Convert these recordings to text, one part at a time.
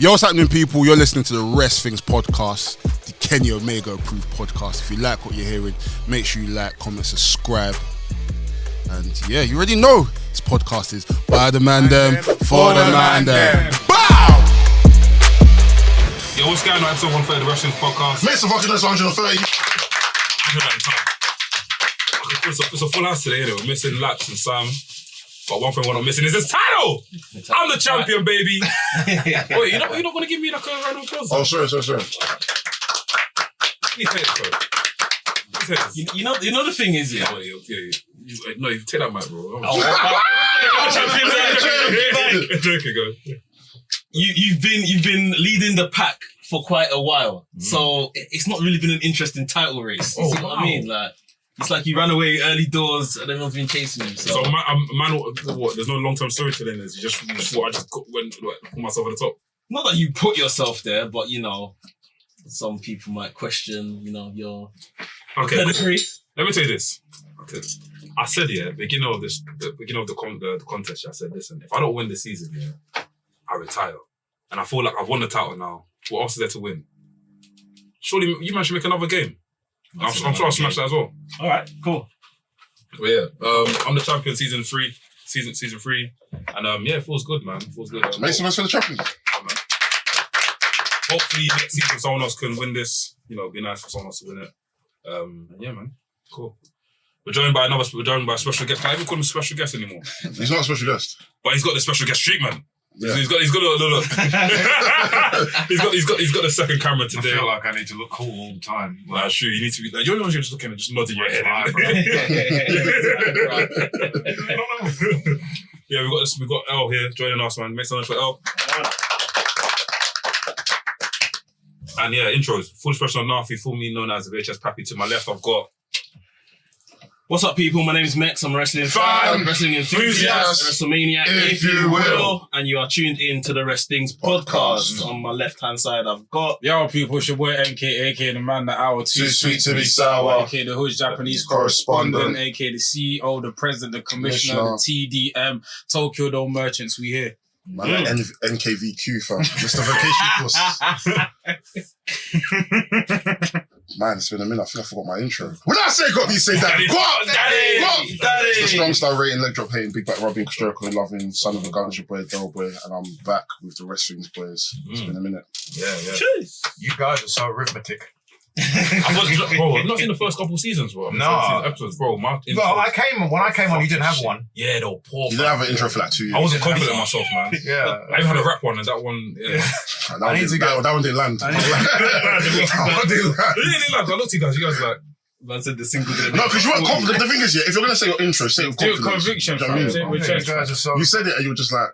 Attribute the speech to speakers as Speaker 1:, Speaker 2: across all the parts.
Speaker 1: Yo, what's happening, people? You're listening to the Rest Things podcast, the Kenny Omega approved podcast. If you like what you're hearing, make sure you like, comment, subscribe. And yeah, you already know this podcast is by the Mandem, for the Mandem. Bow!
Speaker 2: Yo, what's going on? Episode 130 of the WRESTHINGS podcast.
Speaker 1: Make some fucking less 130.
Speaker 2: It's a full house today, anyway. We're missing Laps and Sam. But one thing we're not missing is this title! I'm the champion, baby! Wait, you're not going to give me like a round of applause?
Speaker 1: Oh, sorry.
Speaker 3: You know the thing is, yeah.
Speaker 2: No, you take that mic, bro. Joking, go.
Speaker 3: You've been leading the pack for quite a while, so it's not really been an interesting title race. You see what I mean? Like, it's like you ran away early doors and everyone's been chasing you. So
Speaker 2: man, what? There's no long-term storytelling. You just thought I just put myself at the top.
Speaker 3: Not that you put yourself there, but you know, some people might question, you know, your pedigree.
Speaker 2: Let me tell you this. Okay. I said, beginning of the contest, I said, listen, if I don't win this season, I retire. And I feel like I've won the title now. What else is there to win? Surely you man should make another game. I'm sure I'll smash that as well.
Speaker 3: All right, cool.
Speaker 2: But yeah, I'm the champion season 3. And it feels good, man. It feels good.
Speaker 1: Make some noise for the champion.
Speaker 2: Hopefully next season someone else can win this. You know, it'd be nice for someone else to win it. Yeah, man. Cool. We're joined by a special guest. Can I even call him a special guest anymore?
Speaker 1: He's not a special guest.
Speaker 2: But he's got the special guest treatment.
Speaker 1: Yeah.
Speaker 2: He's got a look. he's got a second camera today.
Speaker 4: I feel like I need to look cool all the time.
Speaker 2: Nah, true. You need to be like, you're the one who's just looking and just nodding your head. Yeah, we've got L here joining us, man. Make some noise for L. And yeah, intros. Full expression on Nafi, formerly known as the VHS Pappy. To my left, I've got.
Speaker 3: What's up, people? My name's Mex. I'm a wrestling fan, wrestling enthusiast, WrestleMania, if you will. And you are tuned in to the WRESTHINGS podcast. On my left-hand side, I've got...
Speaker 4: Yo, people, it's your boy MK, a.k.a. the man that hour too
Speaker 1: sweet to be sour,
Speaker 4: a.k.a. the Hood Japanese correspondent, a.k.a. the CEO, the president, the commissioner, the TDM, Tokyo Dome Merchants, we here.
Speaker 1: Man, NKVQ, fam. Mr. Vacation Plus. Man, it's been a minute. I think I forgot my intro. When I say got me, say daddy. Go up, daddy. It's the strong style rating, leg drop hating, big back rubbing, stroke loving, son of a gun, your boy, Del Boy, and I'm back with the WRESTHINGS boys. It's been a minute.
Speaker 2: Yeah.
Speaker 3: Jeez.
Speaker 4: You guys are so arithmetic.
Speaker 2: I've not seen the first couple of seasons, bro. Episodes, bro.
Speaker 4: When I came on, you didn't have one.
Speaker 2: Yeah, they were poor.
Speaker 1: You didn't have an intro for like 2 years.
Speaker 2: I wasn't confident in myself, man.
Speaker 4: Yeah.
Speaker 2: I even had a rap one, and that one,
Speaker 1: that one didn't land. That one didn't land.
Speaker 2: I looked at you guys like,
Speaker 3: I said the single didn't.
Speaker 1: No, because you weren't confident. The thing is, if you're going to say your intro, say it with confidence.
Speaker 4: Conviction,
Speaker 1: Do you know what I mean?
Speaker 4: You guys are so...
Speaker 1: You said it and you were just like,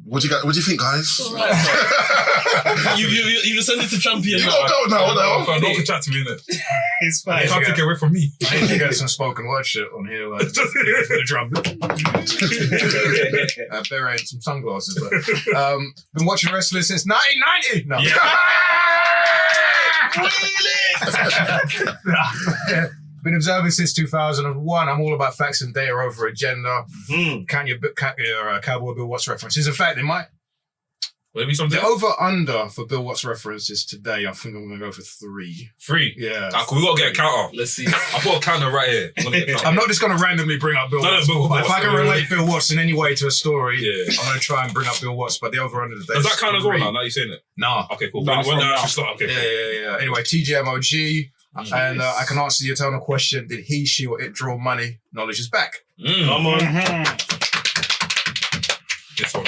Speaker 1: what do you think, guys?
Speaker 3: You send it to champion.
Speaker 1: You gotta go now.
Speaker 2: no one can chat to me, innit?
Speaker 3: It's fine.
Speaker 2: You can't take it away from me.
Speaker 4: I need to get some spoken word shit on here, like the drum. Wearing some sunglasses. But, been watching wrestling since 1990. No. Been observing since 2001. I'm all about facts and data over agenda. Count your Cowboy Bill Watts references. In fact, they might.
Speaker 2: Will it be something?
Speaker 4: The over-under for Bill Watts references today, I think I'm going to go for 3.
Speaker 2: 3?
Speaker 4: Yeah.
Speaker 2: We got to get a counter.
Speaker 3: Let's see.
Speaker 2: I put a counter right here.
Speaker 4: I'm not just going to randomly bring up Bill Watts. If I can relate Bill Watts in any way to a story, I'm going to try and bring up Bill Watts. But the over-under today.
Speaker 2: Does that count as well now? Now you're saying it?
Speaker 4: Nah.
Speaker 2: Okay, cool.
Speaker 4: Nah,
Speaker 2: When I start, okay.
Speaker 4: Yeah. Anyway, TGMOG. And I can answer the eternal question, did he, she, or it draw money? Knowledge is back.
Speaker 3: Come on.
Speaker 2: This one.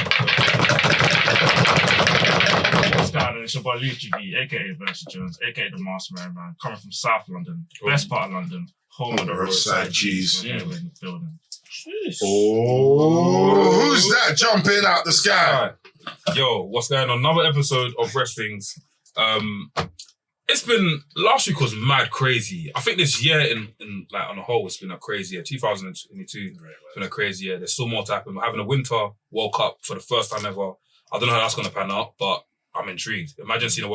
Speaker 5: What's going on? It's your boy Luke GB, a.k.a. VRSYJNES, a.k.a. the Master Man, coming from South London, best part of London, home of the roadside cheese. Yeah, we're in the building.
Speaker 1: Oh, who's that jumping out the sky?
Speaker 2: Yo, what's going on? Another episode of WRESTHINGS. It's been, last week was mad crazy. I think this year in like on the whole, it's been a crazy year. 2022 has been a crazy year. There's still more to happen. We're having a Winter World Cup for the first time ever. I don't know how that's going to pan out, but I'm intrigued. Imagine seeing a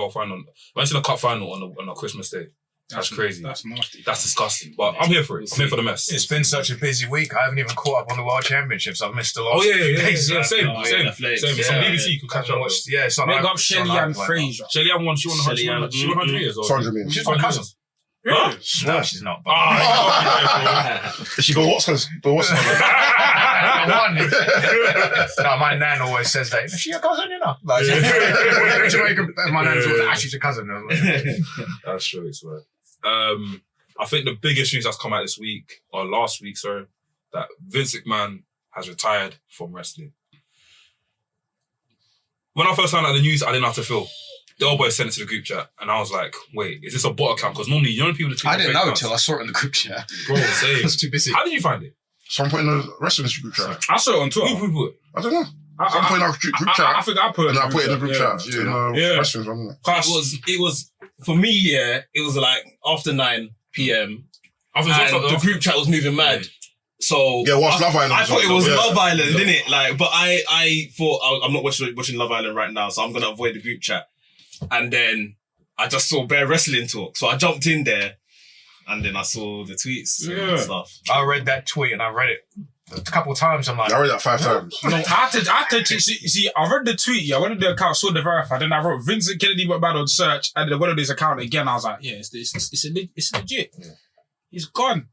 Speaker 2: Cup final on a Christmas Day. That's crazy.
Speaker 5: That's nasty.
Speaker 2: That's disgusting. But I'm here for it. I'm here for the mess.
Speaker 4: It's been such a busy week. I haven't even caught up on the World Championships. I've missed a lot.
Speaker 2: Oh yeah.
Speaker 4: days.
Speaker 2: Same.
Speaker 3: Oh, yeah, Flames.
Speaker 2: Some
Speaker 4: Yeah.
Speaker 2: BBC you could catch up with.
Speaker 4: Yeah, it's on.
Speaker 5: Big up
Speaker 4: it's
Speaker 5: Shelly
Speaker 4: on
Speaker 5: and
Speaker 4: iPlayer.
Speaker 5: Fraser.
Speaker 2: Shelly Ann won. She won 100. She won 100 meters.
Speaker 1: 100 meters.
Speaker 4: She's my cousin.
Speaker 2: Huh?
Speaker 4: No, she's not. But
Speaker 1: She got what's
Speaker 4: no, my nan always says that. Is she your cousin? You know, like Jamaica. My nan's always she's your cousin.
Speaker 2: That's true. It's right. I think the biggest news that's come out this week or last week, sorry, that Vince McMahon has retired from wrestling. When I first found out the news, I didn't know how to feel. The old boy sent it to the group chat, and I was like, "Wait, is this a bot account?" Because normally, you know, people.
Speaker 4: I didn't know until I saw it in the group chat.
Speaker 2: Bro, same.
Speaker 4: I was too busy.
Speaker 2: How did you find it?
Speaker 1: Someone put in the wrestling group chat.
Speaker 5: I saw it on Twitter.
Speaker 2: Who put it?
Speaker 1: I don't know. Someone put in our group
Speaker 5: I
Speaker 1: chat.
Speaker 5: think I put it
Speaker 1: And I put it in the group chat.
Speaker 5: Yeah.
Speaker 1: Wrestling's one.
Speaker 3: It was for me. Yeah, it was like after 9 p.m.
Speaker 2: I
Speaker 3: and the group chat was moving mad. So
Speaker 1: Yeah, watch Love Island.
Speaker 3: I thought it was
Speaker 1: Yeah.
Speaker 3: Love Island, didn't it? Like, but I thought I'm not watching Love Island right now, so I'm gonna avoid the group chat. And then I just saw bare wrestling talk, so I jumped in there, and then I saw the tweets and stuff.
Speaker 4: I read that tweet and I read it a couple of times. I'm like,
Speaker 1: I read that 5 times.
Speaker 5: No, I had to see, I read the tweet, I went to the account, saw the verified, then I wrote Vincent Kennedy went bad on search, and then I went on his account again, I was like, yeah, it's legit.
Speaker 1: Yeah.
Speaker 5: He's gone.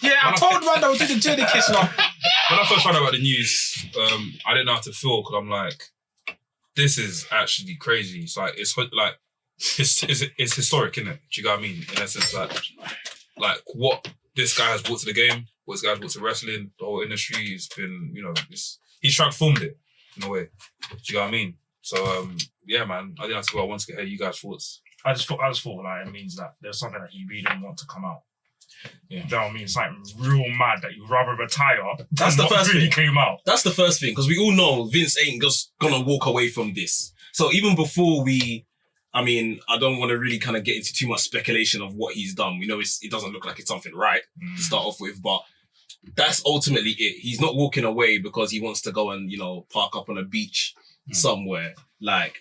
Speaker 5: Yeah, I told man that was doing the Jenny kiss now.
Speaker 2: When I first found out about the news, I didn't know how to feel because I'm like, this is actually crazy. It's like it's historic, isn't it? Do you know what I mean? In essence, like what this guy has brought to the game, what this guy has brought to wrestling, the whole industry has been, you know, he's transformed it in a way. Do you know what I mean? So yeah, man, I didn't have to go. I wanted to hear you guys' thoughts.
Speaker 5: I just thought like it means that there's something that he really didn't want to come out. Yeah. You know what I mean? Something real mad that you'd rather retire.
Speaker 3: That's the first
Speaker 5: really
Speaker 3: thing.
Speaker 5: Came out.
Speaker 3: That's the first thing, because we all know Vince ain't just gonna walk away from this. So even before I don't want to really kind of get into too much speculation of what he's done. We know it doesn't look like it's something right to start off with, but that's ultimately it. He's not walking away because he wants to go and, you know, park up on a beach somewhere. Like,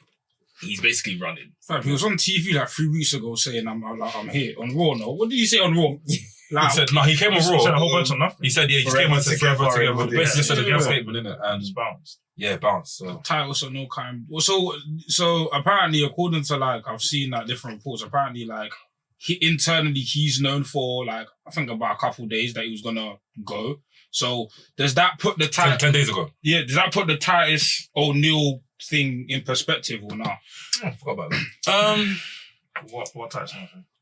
Speaker 3: he's basically running.
Speaker 5: Fam, he was on TV like 3 weeks ago saying I'm here on Raw. No, what did you say on Raw? Like,
Speaker 2: He said, no, he came on Raw.
Speaker 5: He said a whole bunch of nothing.
Speaker 2: He said, yeah, he just
Speaker 3: Forever
Speaker 2: came on to Forever
Speaker 3: together.
Speaker 2: Together. Basically said a damn statement, innit? And
Speaker 5: just bounced.
Speaker 2: yeah, bounce. So
Speaker 5: Title, so no kind. So apparently, according to like I've seen like different reports. Apparently, like he's known for like I think about a couple of days that he was gonna go. So does that put the
Speaker 2: 10 days ago.
Speaker 5: Yeah, does that put the Titus O'Neil thing in perspective or not?
Speaker 2: I forgot about that.
Speaker 5: What Titus?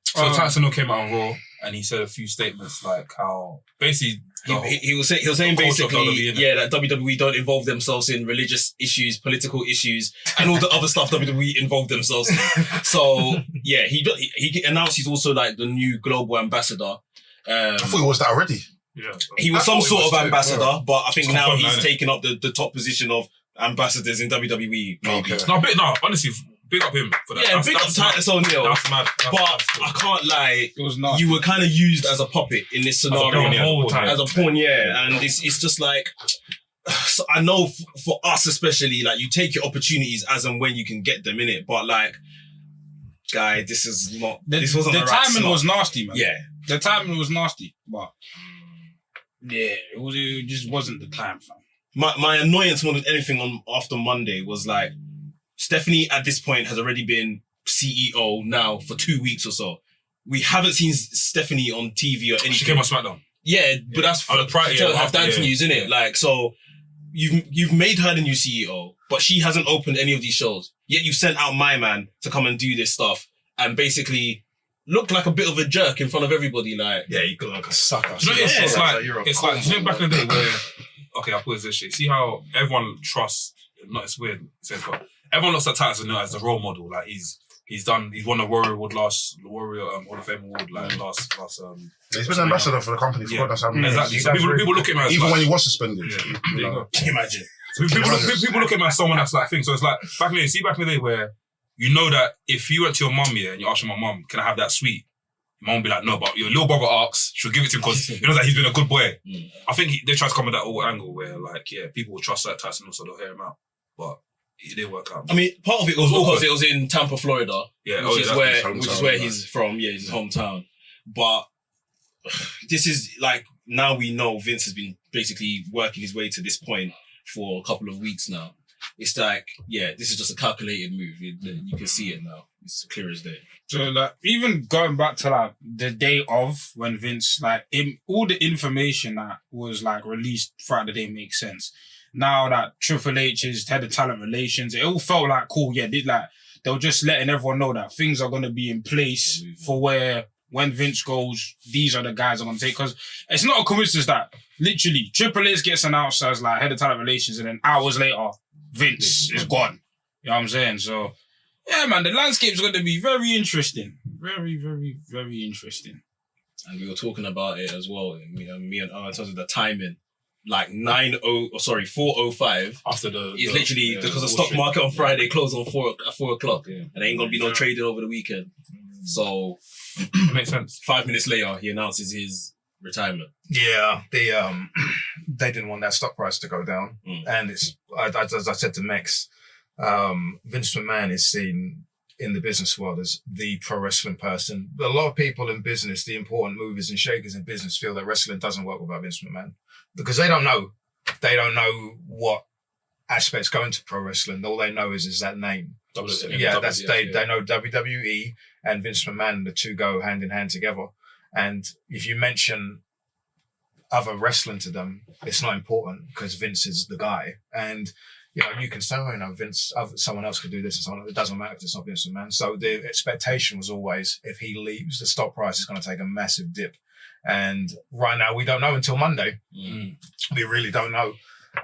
Speaker 2: So Tyson Hill came out on Raw and he said a few statements like how basically
Speaker 3: He was saying basically, that WWE don't involve themselves in religious issues, political issues, and all the other stuff WWE involve themselves in. So yeah, he announced he's also like the new global ambassador.
Speaker 1: I thought he was that already.
Speaker 5: Yeah,
Speaker 3: he was some sort of ambassador,
Speaker 1: yeah.
Speaker 3: but I think
Speaker 2: It's
Speaker 3: now
Speaker 2: confirmed,
Speaker 3: he's
Speaker 2: isn't it?
Speaker 3: taken up the top position of ambassadors in WWE. Maybe.
Speaker 1: Okay.
Speaker 2: honestly, big up him for that.
Speaker 3: Yeah, big up Titus O'Neil.
Speaker 2: That's mad.
Speaker 3: But I can't lie,
Speaker 5: it was not.
Speaker 3: you were kind of used as a puppet in this scenario. As a pawn, yeah. And it's just like, so I know for us especially, like you take your opportunities as and when you can get them in it. But like, guy, this wasn't
Speaker 5: the
Speaker 3: the right
Speaker 5: timing
Speaker 3: slot.
Speaker 5: was nasty, man.
Speaker 3: Yeah.
Speaker 5: The timing was nasty, but yeah, it just wasn't the time, fam.
Speaker 3: My annoyance more than anything after Monday was like, Stephanie at this point has already been CEO now for 2 weeks or so. We haven't seen Stephanie on TV or anything.
Speaker 2: She came on SmackDown.
Speaker 3: Yeah, but that's
Speaker 2: Oh, the prior-
Speaker 3: to have
Speaker 2: yeah,
Speaker 3: dance news, innit? Like, so you've made her the new CEO, but she hasn't opened any of these shows. Yet you've sent out my man to come and do this stuff and basically look like a bit of a jerk in front of everybody. Like,
Speaker 4: yeah, you look like a sucker.
Speaker 2: Do you know,
Speaker 3: Yeah,
Speaker 2: it's like
Speaker 4: you're a
Speaker 2: you know back in the day where okay, I'll put this shit. See how everyone trusts? Not it's weird, but everyone looks at Titus O'Neil as the role model. Like he's won the Warrior Award Hall of Fame award last.
Speaker 1: He's been an ambassador for the company for God knows how many years.
Speaker 2: Exactly. So people look at him as
Speaker 1: Even
Speaker 2: like,
Speaker 1: when he was suspended.
Speaker 2: yeah, there you go.
Speaker 3: can you imagine?
Speaker 2: So people look at him as someone that's like thing. So it's like back in the day where you know that if you went to your mum and you asked my mum, can I have that sweet? Your mum would be like, no, but your little brother asks, she'll give it to him because he knows that he's been a good boy. I think they try to come at that whole angle where like, yeah, people will trust that Tyson also they'll hear him out. But it didn't work out.
Speaker 3: I mean, part of it was because it was in Tampa, Florida,
Speaker 2: Yeah,
Speaker 3: which is where
Speaker 2: hometown,
Speaker 3: he's from. Yeah, his hometown. But this is like, now we know Vince has been basically working his way to this point for a couple of weeks now. It's like, yeah, this is just a calculated move. You can see it now. It's clear as day.
Speaker 5: So like, even going back to like the day of when Vince, like, all the information that was like released throughout the day makes sense. Now that Triple H is head of talent relations, it all felt like cool. Yeah, they were just letting everyone know that things are going to be in place for where when Vince goes, these are the guys I'm going to take. Because it's not a coincidence that literally Triple H gets announced as like head of talent relations, and then hours later, Vince is gone. You know what I'm saying? So, yeah, man, the landscape's going to be very interesting. Very, very, very interesting.
Speaker 3: And we were talking about it as well. Me and in terms of the timing. Like 4:05
Speaker 2: After
Speaker 3: it's literally because the stock market on Friday closed on 4 o'clock, and there ain't gonna be no trading over the weekend. So
Speaker 2: it makes sense.
Speaker 3: 5 minutes later, he announces his retirement.
Speaker 4: Yeah, they didn't want that stock price to go down, and it's as I said to Mex, Vince McMahon is seen in the business world as the pro wrestling person. A lot of people in business, the important movers and shakers in business, feel that wrestling doesn't work without Vince McMahon because they don't know what aspects go into pro wrestling. All they know is that name. They know WWE and Vince McMahon, the two go hand in hand together. And if you mention other wrestling to them, it's not important because Vince is the guy. And you can say, Vince, someone else could do this and someone else. It doesn't matter if it's not Vince McMahon. So the expectation was always, if he leaves, the stock price is going to take a massive dip. And right now, we don't know until Monday. We really don't know.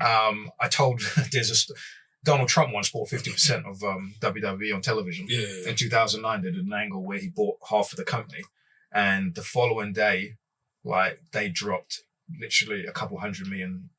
Speaker 4: I told Donald Trump once bought 50% of WWE on television.
Speaker 2: Yeah.
Speaker 4: In 2009, they did an angle where he bought half of the company. And the following day, they dropped literally $200 million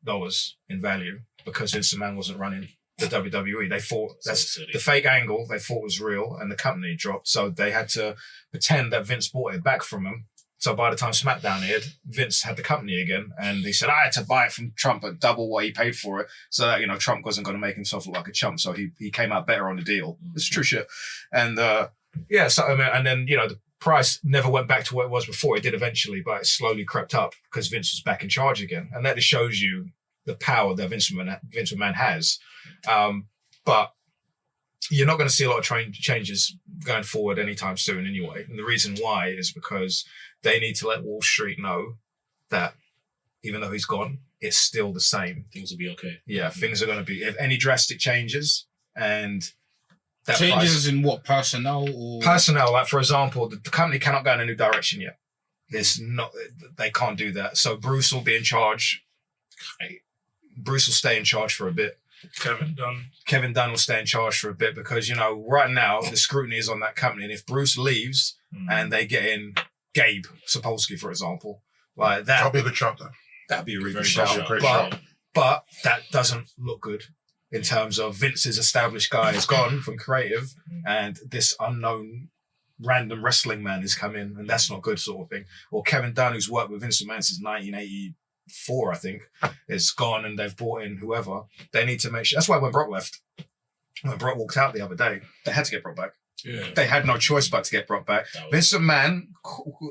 Speaker 4: in value because Vince McMahon wasn't running the WWE. They thought the fake angle they thought was real, and the company dropped. So they had to pretend that Vince bought it back from him. So by the time SmackDown aired, Vince had the company again, and he said, I had to buy it from Trump at double what he paid for it, so that Trump wasn't going to make himself look like a chump. So he came out better on the deal. It's true shit. And and then the price never went back to what it was before. It did eventually, but it slowly crept up because Vince was back in charge again. And that just shows you the power that Vince McMahon has. But you're not going to see a lot of changes going forward anytime soon anyway. And the reason why is because they need to let Wall Street know that even though he's gone, it's still the same.
Speaker 3: Things will be okay.
Speaker 4: Yeah, things are going to be, if any drastic changes and that
Speaker 5: changes in what, personnel or?
Speaker 4: Personnel, like for example, the company cannot go in a new direction yet. They can't do that. So Bruce will be in charge. Bruce will stay in charge for a bit. Kevin Dunn will stay in charge for a bit because, right now the scrutiny is on that company. And if Bruce leaves and they get in Gabe Sapolsky, for example, like that.
Speaker 1: That'll be a good shout though.
Speaker 4: That'd be a really good shout. But that doesn't look good in terms of Vince's established guy is gone from creative and this unknown random wrestling man has come in, and that's not good sort of thing. Or Kevin Dunn, who's worked with Vince McMahon since 1984, I think, is gone and they've brought in whoever. They need to make sure. That's why when Brock left, when Brock walked out the other day, they had to get Brock back.
Speaker 2: Yeah.
Speaker 4: They had no choice but to get Brock back. Vince McMahon,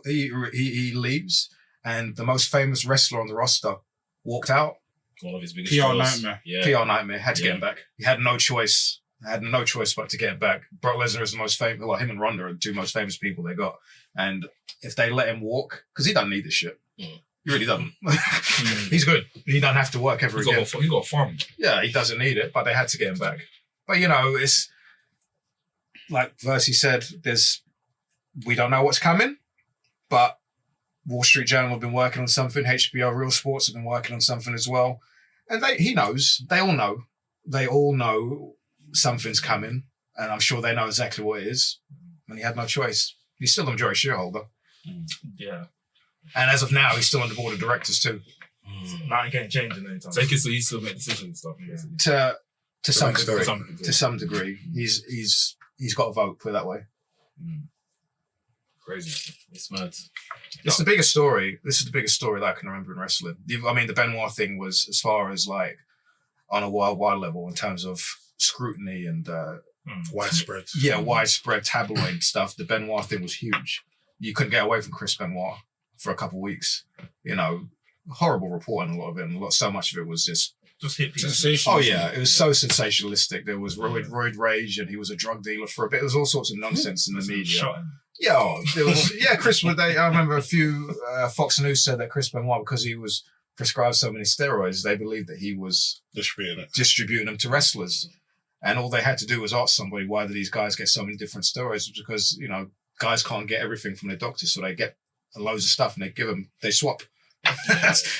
Speaker 4: he leaves, and the most famous wrestler on the roster walked out.
Speaker 3: One of his biggest
Speaker 5: PR
Speaker 3: shows.
Speaker 5: nightmare.
Speaker 3: Yeah.
Speaker 4: PR nightmare. Had to get him back. He had no choice. Had no choice but to get him back. Brock Lesnar is the most famous. Well, him and Ronda are the two most famous people they got. And if they let him walk, because he doesn't need this shit. He really doesn't. He's good. He doesn't have to work ever again.
Speaker 2: He got a farm.
Speaker 4: Yeah, he doesn't need it, but they had to get him back. But it's like Versy said. We don't know what's coming, but Wall Street Journal have been working on something. HBO Real Sports have been working on something as well. And he knows. They all know. They all know something's coming. And I'm sure they know exactly what it is. And he had no choice. He's still a majority shareholder.
Speaker 2: Yeah.
Speaker 4: And as of now, he's still on the board of directors too.
Speaker 2: Nothing can't change in any time. So he still make decisions and stuff. Basically.
Speaker 4: To some degree.
Speaker 2: degree.
Speaker 4: To some degree. He's got a vote, put it that way.
Speaker 2: Crazy.
Speaker 3: It's mad.
Speaker 4: It's the biggest story. This is the biggest story that I can remember in wrestling. The Benoit thing was as far as like on a worldwide level in terms of scrutiny and
Speaker 1: Widespread.
Speaker 4: widespread tabloid stuff. The Benoit thing was huge. You couldn't get away from Chris Benoit for a couple of weeks. You know, horrible reporting, a lot of it. And so much of it was just
Speaker 2: hit people.
Speaker 5: Sensational.
Speaker 4: Oh yeah, it was so sensationalistic. There was roid rage, and he was a drug dealer for a bit. There was all sorts of nonsense in the media. Yeah, there was. Yeah, Chris. I remember a few Fox News said that Chris Benoit, because he was prescribed so many steroids, they believed that he was distributing them to wrestlers, and all they had to do was ask somebody, why do these guys get so many different steroids? Because guys can't get everything from their doctors, so they get loads of stuff and they swap.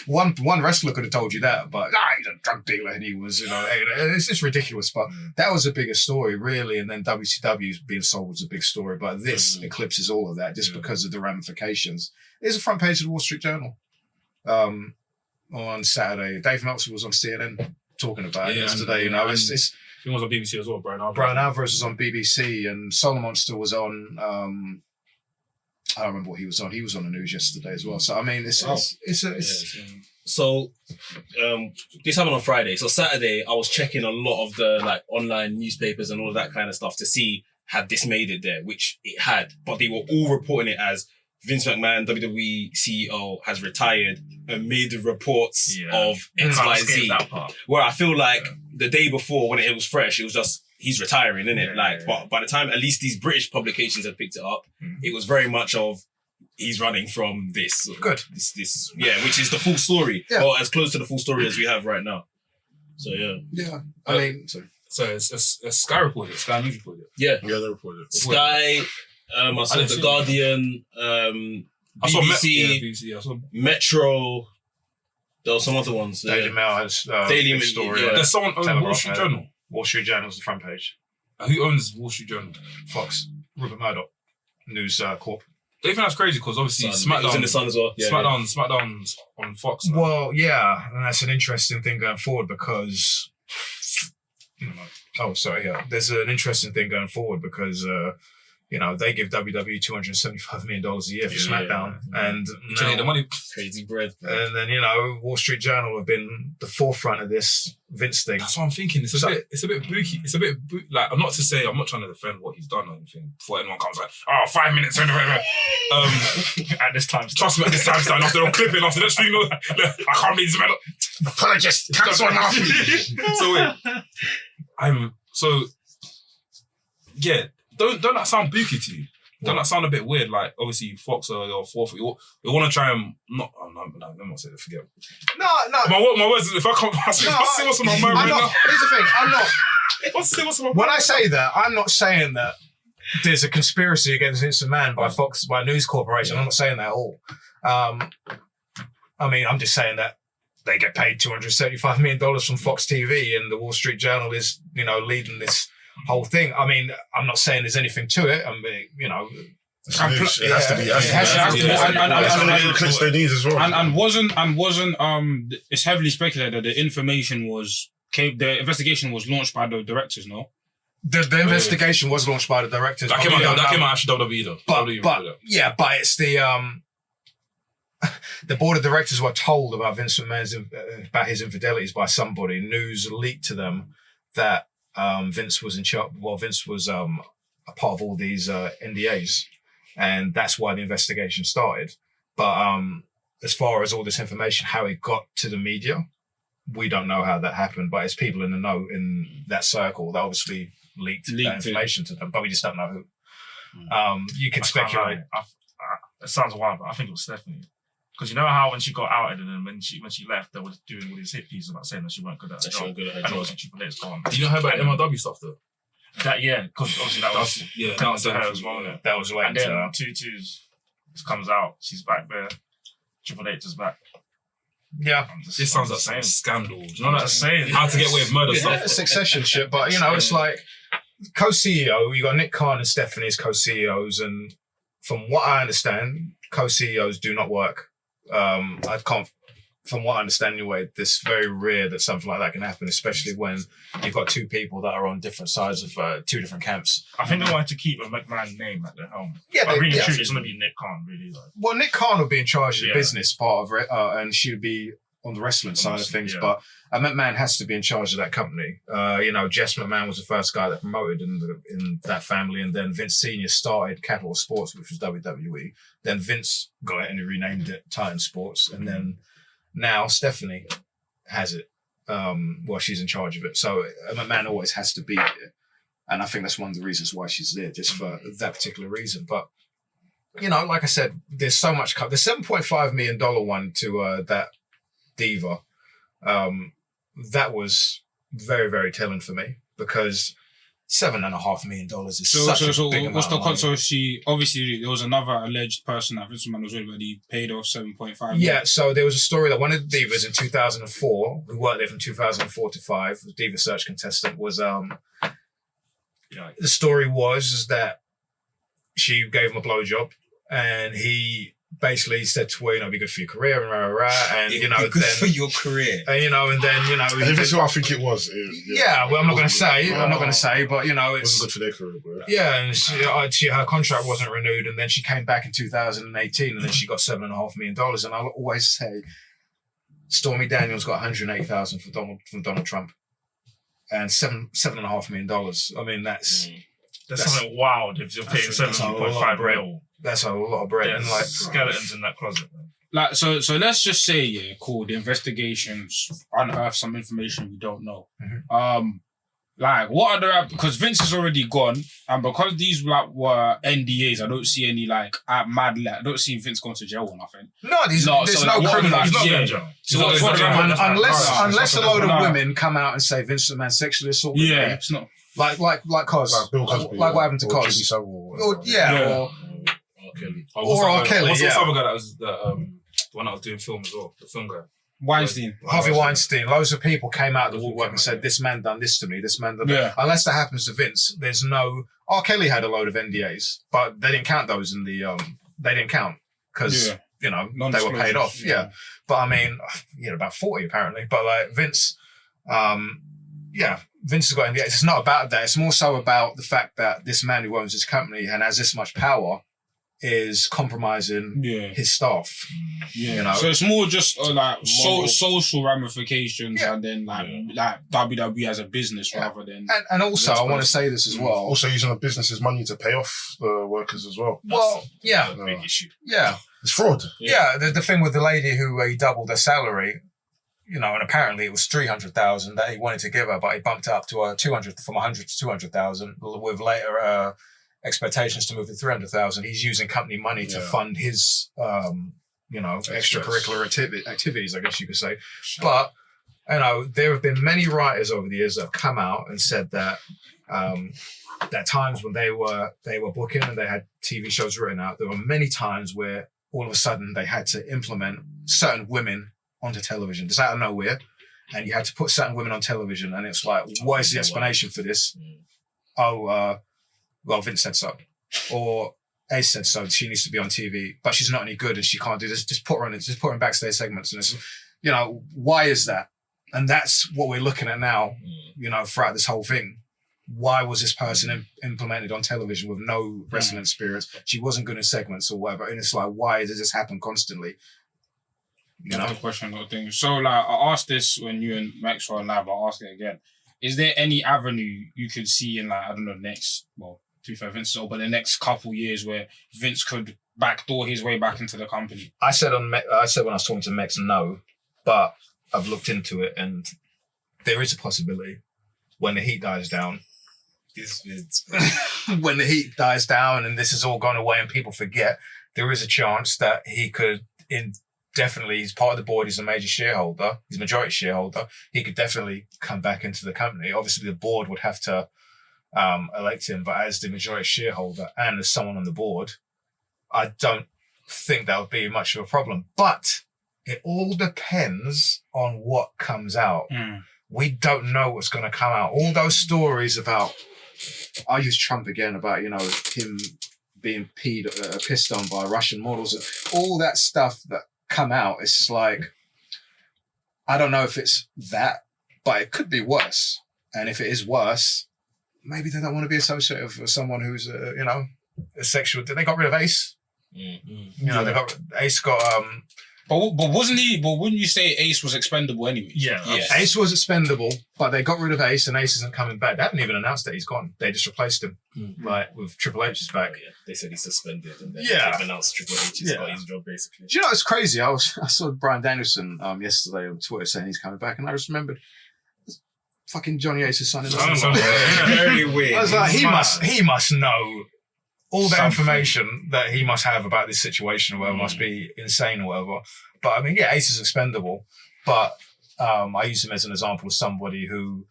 Speaker 4: one wrestler could have told you that, but he's a drug dealer and he was, it's just ridiculous. But that was a bigger story, really. And then WCW being sold was a big story, but this eclipses all of that just because of the ramifications. It's a front page of the Wall Street Journal on Saturday. Dave Meltzer was on CNN talking about it yesterday.
Speaker 2: He was on BBC as well.
Speaker 4: Brian Alvarez was on BBC, and Solomonster was on. I don't remember what he was on. He was on the news yesterday as well. So I mean,
Speaker 3: So this happened on Friday. So Saturday, I was checking a lot of the online newspapers and all of that kind of stuff to see had this made it there, which it had. But they were all reporting it as Vince McMahon, WWE CEO, has retired amid reports of XYZ. Where I feel like the day before, when it was fresh, it was just he's retiring, innit? But by the time at least these British publications had picked it up, it was very much of he's running from this.
Speaker 4: Good.
Speaker 3: This which is the full story.
Speaker 4: Yeah.
Speaker 3: Or as close to the full story as we have right now. So
Speaker 4: yeah. I mean,
Speaker 2: so it's Sky reported, Sky News reported.
Speaker 3: Yeah,
Speaker 1: they reported.
Speaker 3: Sky, I saw The Guardian,
Speaker 2: I saw
Speaker 3: BBC,
Speaker 2: BBC. I saw
Speaker 3: Metro. There were some other ones.
Speaker 4: Daily Mail has
Speaker 3: Daily
Speaker 4: big
Speaker 3: Mail,
Speaker 4: story.
Speaker 3: yeah.
Speaker 2: There's someone on Wall Street Journal.
Speaker 4: Wall Street Journal's the front page.
Speaker 2: Who owns Wall Street Journal?
Speaker 4: Fox. Rupert Murdoch. News Corp.
Speaker 2: Do you think that's crazy? Because obviously
Speaker 3: Sun. It was in the Sun as well. Yeah,
Speaker 2: SmackDown's on Fox now.
Speaker 4: Well, yeah, and that's an interesting thing going forward because... There's an interesting thing going forward because... they give WWE $275 million a year for SmackDown. And
Speaker 2: the money.
Speaker 3: Crazy bread.
Speaker 4: And then, Wall Street Journal have been the forefront of this Vince thing.
Speaker 2: That's what I'm thinking. It's a bit booky. It's a bit I'm not trying to defend what he's done or anything before anyone comes 5 minutes.
Speaker 4: At this time.
Speaker 2: Trust me, at this time, after I'm clipping, after that stream, I can't believe it's
Speaker 4: Apologist. Cancel now.
Speaker 2: Don't that sound booky to you? Don't that sound a bit weird? Like, obviously, Fox are your fourth. You want to try and not. No, let me not say that. Forget.
Speaker 4: No.
Speaker 2: My words. If I can't pass it, see what's on my mind right now.
Speaker 4: Here's the thing. I'm not.
Speaker 2: What's on my mind?
Speaker 4: When I say that, I'm not saying that there's a conspiracy against Vince McMahon by Fox, by News Corporation. I'm not saying that at all. I'm just saying that they get paid $275 million from Fox TV, and the Wall Street Journal is, leading this whole thing. I mean, I'm not saying there's anything to it.
Speaker 1: It has to be. Clicks their knees as well.
Speaker 5: And wasn't it's heavily speculated that the investigation was launched by the directors, no?
Speaker 4: The investigation was launched by the directors.
Speaker 2: That came out actually WWE though.
Speaker 4: But it's the board of directors were told about Vince McMahon's about his infidelities by somebody. News leaked to them that Vince was in charge. Well, Vince was a part of all these NDAs, and that's why the investigation started. But as far as all this information, how it got to the media, we don't know how that happened. But it's people in the know in that circle that obviously leaked that information to them, but we just don't know who. You can speculate.
Speaker 6: It sounds wild, but I think it was Stephanie. Because you know how when she got outed and then when she left, they were doing all these hit pieces about saying that she weren't good at her job. And obviously Triple H's gone.
Speaker 2: You know her about MLW stuff though?
Speaker 6: Because obviously that was to her as well. Yeah.
Speaker 4: That was late.
Speaker 6: And then 2-2 comes out, she's back there. Triple H is back.
Speaker 4: Yeah.
Speaker 2: This sounds like some scandal. You know
Speaker 6: what I'm saying?
Speaker 2: How to get away with murder stuff.
Speaker 4: Yeah, succession shit, but it's like co-CEO, you got Nick Khan and Stephanie as co-CEOs, and from what I understand, co-CEOs do not work. From what I understand anyway, it's very rare that something like that can happen, especially when you've got two people that are on different sides of two different camps.
Speaker 6: I think they wanted to keep a McMahon name at the helm.
Speaker 4: Yeah,
Speaker 6: but really true, it's going to be Nick Khan, really.
Speaker 4: Well, Nick Khan will be in charge of the business part of it, and she'll be on the wrestling side of things,
Speaker 6: yeah.
Speaker 4: but McMahon has to be in charge of that company. Jess McMahon was the first guy that promoted in that family, and then Vince Sr. started Capital Sports, which was WWE. Then Vince got it and he renamed it Titan Sports, and then now Stephanie has it. She's in charge of it. So McMahon always has to be there. And I think that's one of the reasons why she's there, just for that particular reason. But, like I said, there's so much. The $7.5 million one to that diva, that was very, very telling for me, because $7.5 million is such a big amount
Speaker 5: what's the
Speaker 4: of money.
Speaker 5: So she, obviously, there was another alleged person that Vince McMahon was with, but he paid off 7.5 million.
Speaker 4: Yeah, so there was a story that one of the divas in 2004, who worked there from 2004 to 5, the Diva Search contestant, was the story was that she gave him a blowjob, and he basically said to her, be good for your career, and
Speaker 3: Good for your career.
Speaker 4: and then
Speaker 1: If it's who I think it was.
Speaker 4: Well, I'm not going to say, but
Speaker 1: It
Speaker 4: it's
Speaker 1: wasn't good for their career, bro.
Speaker 4: yeah, and her contract wasn't renewed, and then she came back in 2018, and then she got $7.5 million. And I'll always say, Stormy Daniels got $180,000 from Donald Trump, and $7.5 million. I mean, that's
Speaker 6: something wild if you're paying 7.5 mil.
Speaker 4: That's a lot of bread.
Speaker 6: There's
Speaker 4: And
Speaker 6: skeletons in that closet, man.
Speaker 5: Like, so let's just say, cool, the investigations unearth some information we don't know. Like, what are the, because Vince is already gone, and because these were NDAs, I don't see any I don't see Vince going to jail or nothing.
Speaker 4: there's no criminal.
Speaker 6: He's not
Speaker 5: Yeah.
Speaker 6: going to jail.
Speaker 5: So what's the
Speaker 4: Unless a load of women come out and say Vince McMahon sexually assaulted me,
Speaker 5: it's not.
Speaker 4: like Cos,
Speaker 1: Like Bill Cosby.
Speaker 4: like what happened to
Speaker 1: or
Speaker 4: Cos,
Speaker 1: Jimmy Savile
Speaker 4: or
Speaker 2: Kelly.
Speaker 4: Or R. Kelly,
Speaker 2: What's
Speaker 4: yeah.
Speaker 2: the other guy that was the one that was doing film as well? The film guy.
Speaker 5: Weinstein.
Speaker 4: Harvey Weinstein. Loads of people came out of the woodwork and said, "This man done this to me. This man done."
Speaker 5: Yeah.
Speaker 4: Unless that happens to Vince, there's no. R. Kelly had a load of NDAs, but they didn't count those in the. They didn't count because they were paid off. Yeah. But I mean, about 40 apparently. But like Vince, Vince has got NDAs. It's not about that. It's more so about the fact that this man who owns this company and has this much power is compromising his staff.
Speaker 5: So it's more just social ramifications, and then like WWE as a business rather than.
Speaker 4: And also, I want to say this as well.
Speaker 1: Also using the business's money to pay off the workers as well.
Speaker 2: That's a big issue.
Speaker 4: Yeah.
Speaker 1: It's fraud.
Speaker 4: Yeah, the thing with the lady who he doubled her salary, and apparently it was 300,000 that he wanted to give her, but he bumped it up to 200 from 100 to 200,000 with later expectations to move to 300,000. He's using company money to fund his, extracurricular activities, I guess you could say. But there have been many writers over the years that have come out and said that at times when they were booking and they had TV shows written out, there were many times where all of a sudden they had to implement certain women onto television, just out of nowhere, and you had to put certain women on television, and it's like, what is the explanation for this? Well, Vince said so, or Ace said so. She needs to be on TV, but she's not any good and she can't do this. Just put her in backstage segments, and it's, why is that? And that's what we're looking at now. Throughout this whole thing, why was this person implemented on television with no wrestling experience? She wasn't good in segments or whatever, and it's like, why does this happen constantly?
Speaker 5: That's the question, not thing. So, I asked this when you and Max were on live. I'll ask it again. Is there any avenue you could see in Vince, but the next couple years where Vince could backdoor his way back into the company?
Speaker 4: I said when I was talking to Mex, no, but I've looked into it, and there is a possibility when the heat dies down. When the heat dies down and this has all gone away and people forget, there is a chance that he could definitely, he's part of the board, he's a major shareholder, he's a majority shareholder, he could definitely come back into the company. Obviously, the board would have to elect him, but as the majority shareholder and as someone on the board, I don't think that would be much of a problem. But it all depends on what comes out. We don't know what's going to come out. All those stories about, I'll use Trump again, about, him being pissed on by Russian models, and all that stuff that come out, it's just like, I don't know if it's that, but it could be worse. And if it is worse, maybe they don't want to be associated with someone who's a sexual. They got rid of Ace. Ace got
Speaker 5: But wasn't he? But wouldn't you say Ace was expendable anyway?
Speaker 6: Yeah.
Speaker 4: Ace was expendable, but they got rid of Ace, and Ace isn't coming back. They haven't even announced that he's gone. They just replaced him, like with Triple H's back.
Speaker 3: Yeah, they said he's suspended, and then
Speaker 4: Yeah.
Speaker 3: they've announced Triple H has got his job basically.
Speaker 7: Do you know what's crazy? I saw Bryan Danielson yesterday on Twitter saying he's coming back, and I just remembered fucking Johnny Ace is signing on.
Speaker 3: Very weird.
Speaker 4: I was like,
Speaker 6: He's
Speaker 4: he must know all the
Speaker 6: Something.
Speaker 4: information that he must have about this situation, or whatever, must be insane or whatever. But I mean, yeah, Ace is expendable. But I use him as an example of somebody who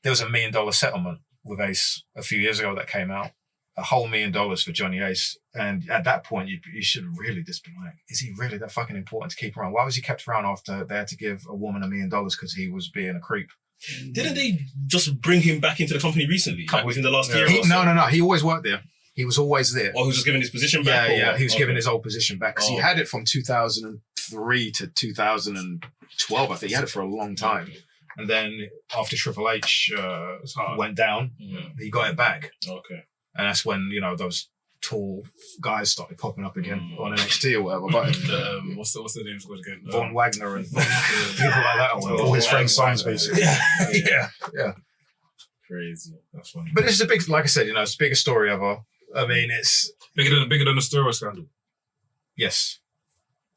Speaker 4: there was $1 million settlement with Ace a few years ago that came out, a whole $1 million for Johnny Ace. And at that point, you should have really just been like, is he really that fucking important to keep around? Why was he kept around after they had to give a woman $1 million because he was being a creep?
Speaker 3: Didn't they just bring him back into the company recently? Like within the last year?
Speaker 4: No. He always worked there. He was always there.
Speaker 3: Or he was just given his position back?
Speaker 4: Yeah. He was given his old position back because he
Speaker 3: Oh.
Speaker 4: had it from 2003 to 2012. I think he had it for a long time. And then after Triple H went down, he got it back.
Speaker 3: Okay.
Speaker 4: And that's when, those tall guys started popping up again on NXT or whatever. But
Speaker 3: What's the name called again?
Speaker 4: Von Wagner and people like that. Or whatever.
Speaker 1: All his friends' sons, basically.
Speaker 4: Yeah.
Speaker 3: Crazy. That's funny.
Speaker 4: But this is a big, like I said, it's the biggest story ever. I mean, it's...
Speaker 2: Bigger than the steroid scandal.
Speaker 4: Yes.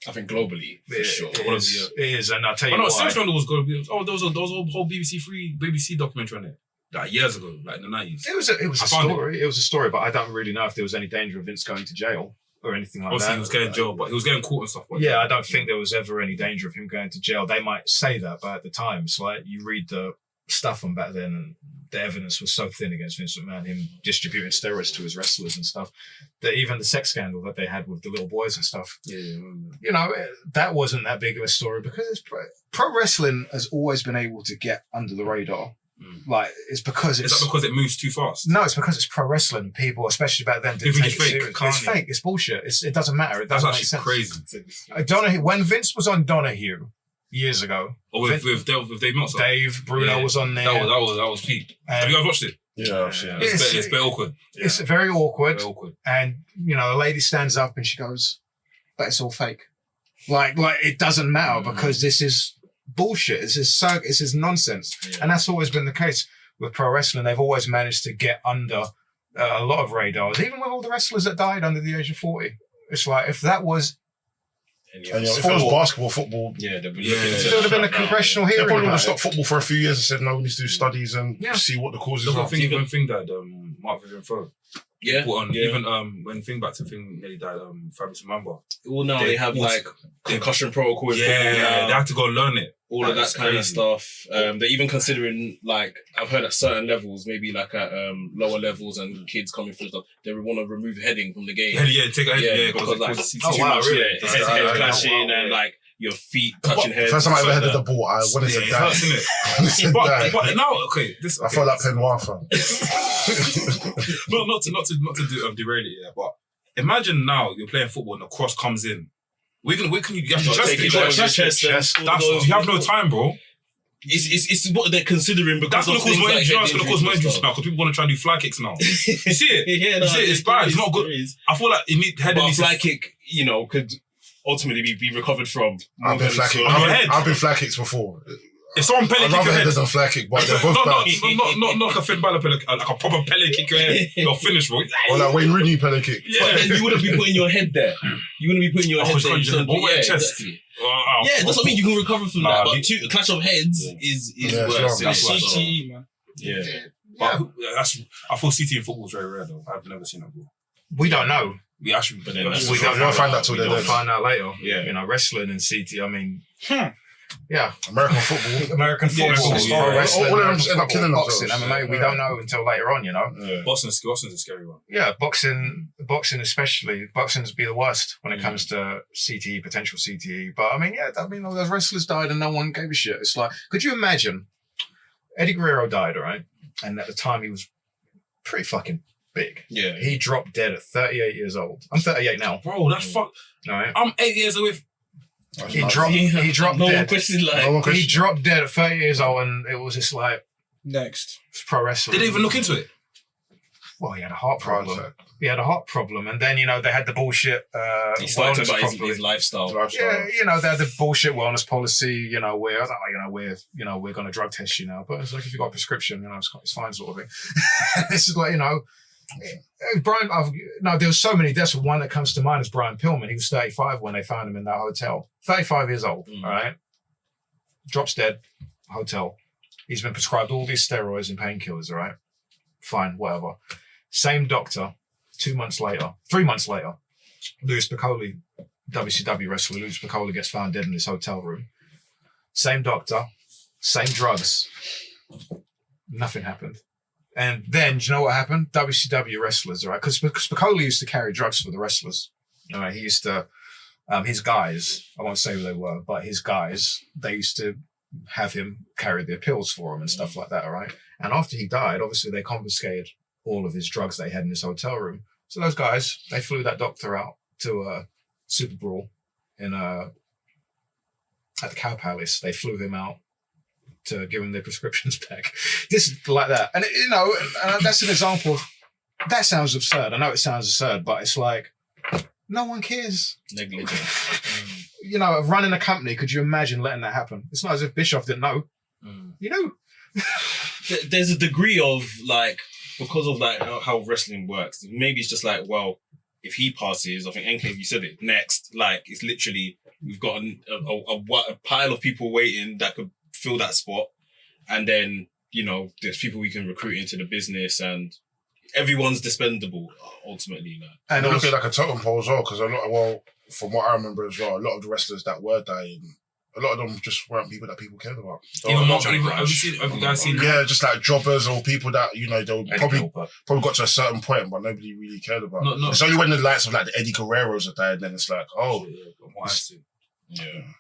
Speaker 3: I think globally, for sure.
Speaker 4: It is, and I'll tell you
Speaker 2: Oh no,
Speaker 4: why.
Speaker 2: steroid scandal was going to be. Oh, there was a whole BBC documentary on it. Like years ago, like in the 90s.
Speaker 4: It was a story. It was a story, but I don't really know if there was any danger of Vince going to jail or anything like
Speaker 2: Obviously,
Speaker 4: that.
Speaker 2: he was getting jail, but he was getting caught and stuff.
Speaker 4: Yeah, I don't think there was ever any danger of him going to jail. They might say that, but at the time, it's like you read the stuff from back then, and the evidence was so thin against Vince McMahon, him distributing steroids to his wrestlers and stuff, that even the sex scandal that they had with the little boys and stuff, that wasn't that big of a story because pro wrestling has always been able to get under the radar. Like, it's because
Speaker 2: Is that because it moves too fast?
Speaker 4: No, it's because it's pro wrestling. People, especially back then, didn't
Speaker 2: People
Speaker 4: take it
Speaker 2: fake,
Speaker 4: serious.
Speaker 2: can't
Speaker 4: It's
Speaker 2: you?
Speaker 4: fake. It's bullshit. It doesn't matter. It
Speaker 2: That's
Speaker 4: doesn't make
Speaker 2: actually
Speaker 4: sense.
Speaker 2: crazy.
Speaker 4: Donahue, when Vince was on Donahue years ago,
Speaker 2: Or with Dave Meltzer.
Speaker 4: Dave Bruno was on there.
Speaker 2: That was peak. Have you guys watched it?
Speaker 1: Yeah, I've seen it.
Speaker 2: It's a bit awkward.
Speaker 4: It's very awkward.
Speaker 2: Very awkward.
Speaker 4: And, a lady stands up and she goes, but it's all fake. Like it doesn't matter because this is bullshit. This is nonsense.
Speaker 3: Yeah.
Speaker 4: And that's always been the case with pro wrestling. They've always managed to get under a lot of radars, even with all the wrestlers that died under the age of 40. It's like, if that was...
Speaker 1: And if it was basketball, football,
Speaker 3: Yeah, there
Speaker 4: There would have been a congressional
Speaker 1: they
Speaker 4: hearing
Speaker 1: probably would
Speaker 4: about
Speaker 1: have
Speaker 4: it.
Speaker 1: stopped football for a few years and said, no, we need to do studies and see what the causes
Speaker 2: Look
Speaker 1: are.
Speaker 2: at Thing Thing died, Mark Vivian Foe.
Speaker 3: Yeah.
Speaker 2: Even when Thing Back to Thing nearly died, Fabrice Mamba.
Speaker 3: Well, now they have like concussion protocol. In football
Speaker 2: They
Speaker 3: now,
Speaker 2: had to go learn it.
Speaker 3: all of that
Speaker 2: That's
Speaker 3: kind of
Speaker 2: crazy.
Speaker 3: stuff. They're even considering, like, I've heard at certain levels, maybe like at lower levels and kids coming through stuff, they would want to remove heading from the game.
Speaker 2: Take a head.
Speaker 3: Because like
Speaker 2: causes
Speaker 3: too
Speaker 4: wow,
Speaker 3: much,
Speaker 4: really?
Speaker 3: it's head clashing and like your feet touching heads.
Speaker 1: First time I ever
Speaker 3: and
Speaker 1: headed the
Speaker 3: stuff
Speaker 1: ball, I wanted to
Speaker 2: it
Speaker 1: die.
Speaker 2: hurts, innit?
Speaker 1: I wanted to die.
Speaker 2: But now, okay, this.
Speaker 1: I felt like Pennoir, fam.
Speaker 2: not to derail it, yeah. But imagine now you're playing football and the cross comes in. Where can you have to chest
Speaker 3: Take
Speaker 2: it?
Speaker 3: it
Speaker 2: You
Speaker 3: down
Speaker 2: gotta
Speaker 3: your
Speaker 2: chest it.
Speaker 3: chest and
Speaker 2: That's,
Speaker 3: all those-
Speaker 2: you have no time, bro.
Speaker 3: It's what they're considering because
Speaker 2: That's gonna
Speaker 3: of
Speaker 2: cause
Speaker 3: things
Speaker 2: more
Speaker 3: like
Speaker 2: injuries.
Speaker 3: head
Speaker 2: That's gonna cause more
Speaker 3: injuries
Speaker 2: injuries
Speaker 3: and
Speaker 2: now because people want to try and do fly kicks now. You see it?
Speaker 3: Yeah,
Speaker 2: You see it? It's bad. It's not good.
Speaker 3: it is.
Speaker 2: I feel like you need head
Speaker 3: But a
Speaker 2: needs
Speaker 3: fly
Speaker 2: to-
Speaker 3: kick, could ultimately be recovered from.
Speaker 1: I've been fly kicked.
Speaker 2: On your head.
Speaker 1: I've been fly kicked before.
Speaker 2: If someone Pele
Speaker 1: I'd
Speaker 2: kick
Speaker 1: rather
Speaker 2: your head,
Speaker 1: headers than fly kick, but they're both bad.
Speaker 2: not like a Finn Balor Pele, like a proper Pele kick your head. You're finished, bro.
Speaker 1: Or like Wayne Rooney Pele kick.
Speaker 2: Yeah.
Speaker 3: But then you wouldn't be putting your head there. You wouldn't be putting your
Speaker 2: Oh,
Speaker 3: head
Speaker 2: it's
Speaker 3: there.
Speaker 2: not
Speaker 3: You
Speaker 2: just
Speaker 3: shouldn't
Speaker 2: one
Speaker 3: put-
Speaker 2: way
Speaker 3: yeah,
Speaker 2: chest.
Speaker 3: exactly.
Speaker 2: Wow.
Speaker 3: Yeah, that's what I mean. You can recover from
Speaker 2: Nah,
Speaker 3: that, but
Speaker 2: the-
Speaker 3: a clash of heads is
Speaker 1: Yeah,
Speaker 3: worse.
Speaker 1: sure.
Speaker 5: That's
Speaker 3: innit? So-
Speaker 5: CTE, man.
Speaker 3: Yeah.
Speaker 2: But I feel CT in football is very rare though. I've never seen that before.
Speaker 4: We don't know.
Speaker 2: We actually,
Speaker 3: But then that's
Speaker 4: We
Speaker 3: the
Speaker 4: don't
Speaker 1: We'll
Speaker 4: know.
Speaker 1: find out till they're
Speaker 4: We'll
Speaker 1: dead.
Speaker 4: find out later.
Speaker 3: Yeah.
Speaker 4: Wrestling and CT, I mean, yeah.
Speaker 1: American football.
Speaker 4: American football,
Speaker 2: football,
Speaker 4: pro
Speaker 2: yeah.
Speaker 4: wrestling,
Speaker 1: All of them just end up
Speaker 4: football,
Speaker 1: killing
Speaker 4: boxing,
Speaker 1: themselves.
Speaker 4: MMA, we don't know until later on,
Speaker 3: Yeah.
Speaker 2: Boston's a scary one.
Speaker 4: Yeah, boxing especially. Boxing's be the worst when it comes to CTE, potential CTE. But I mean, all those wrestlers died and no one gave a shit. It's like, could you imagine? Eddie Guerrero died, right? And at the time he was pretty fucking big.
Speaker 3: Yeah.
Speaker 4: He dropped dead at 38 years old. I'm 38 now.
Speaker 2: Bro, that's fuck.
Speaker 4: All right.
Speaker 2: I'm 8 years away.
Speaker 4: He dropped
Speaker 3: No one
Speaker 4: dead.
Speaker 3: questions like.
Speaker 1: No one
Speaker 4: He
Speaker 1: questions.
Speaker 4: dropped dead at 30 years old, and it was just like
Speaker 5: Next.
Speaker 4: it's pro wrestling.
Speaker 2: They didn't even look into it.
Speaker 4: well, he had a heart problem.
Speaker 1: Heart
Speaker 4: He had a heart problem, and then they had the bullshit.
Speaker 3: He started
Speaker 4: wellness
Speaker 3: about
Speaker 4: policy.
Speaker 3: his lifestyle.
Speaker 4: Yeah, they had the bullshit wellness policy. Where we're going to drug test you now, but it's like if you got a prescription, it's fine, sort of thing. This is like Brian. There was so many deaths. One that comes to mind is Brian Pillman. He was 35 when they found him in that hotel. 35 years old. All right, drops dead. Hotel. He's been prescribed all these steroids and painkillers. All right, fine, whatever. Same doctor. 3 months later, Louis Piccoli, WCW wrestler Louis Piccoli, gets found dead in his hotel room. Same doctor, same drugs. Nothing happened. And then, do you know what happened? WCW wrestlers, all right? Because Piccoli used to carry drugs for the wrestlers. All right, he used to, his guys, I won't say who they were, but his guys, they used to have him carry their pills for him and stuff like that, all right? And after he died, obviously they confiscated all of his drugs they had in his hotel room. So those guys, they flew that doctor out to a Super Brawl at the Cow Palace. They flew him out to give him their prescriptions back. Just like that. And, and that's an example of, that sounds absurd. I know it sounds absurd, but it's like, no one cares.
Speaker 3: Negligent.
Speaker 4: Running a company, could you imagine letting that happen? It's not as if Bischoff didn't know.
Speaker 3: There's a degree of like, because of like how wrestling works, maybe it's just like, well, if he passes, I think NK, you said it, next, like it's literally, we've got a pile of people waiting that could fill that spot. And then, there's people we can recruit into the business and everyone's dispendable ultimately. Like.
Speaker 1: And look at like a totem pole as well, because from what I remember as well, a lot of the wrestlers that were dying, a lot of them just weren't people that people cared about.
Speaker 2: Have you guys seen?
Speaker 1: Yeah, just like jobbers or people that they probably got to a certain point, but nobody really cared about. It's only when the likes of like the Eddie Guerreros are died, then it's like,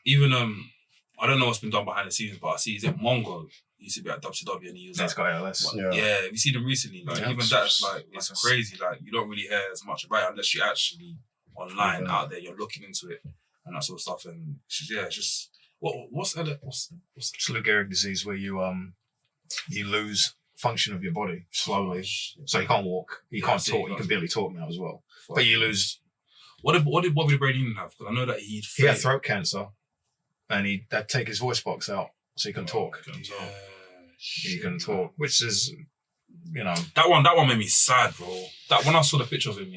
Speaker 2: Even I don't know what's been done behind the scenes, but I see Mongo used to be at WCW and he was
Speaker 4: That's got ALS.
Speaker 2: Yeah, have you seen him recently? Like even that's like it's crazy. Like you don't really hear as much about it unless you're actually online out there. You're looking into it and that sort of stuff. And it's just. What's
Speaker 4: It's Lou Gehrig disease where you lose function of your body slowly, so you can't walk, you can't talk, you can barely talk now as well. But you lose.
Speaker 2: What did Bobby the Brain Heenan have? Because I know that he
Speaker 4: had throat cancer, and they'd take his voice box out so he can talk. He can talk, which is,
Speaker 2: that one made me sad, bro. That when I saw the picture of him,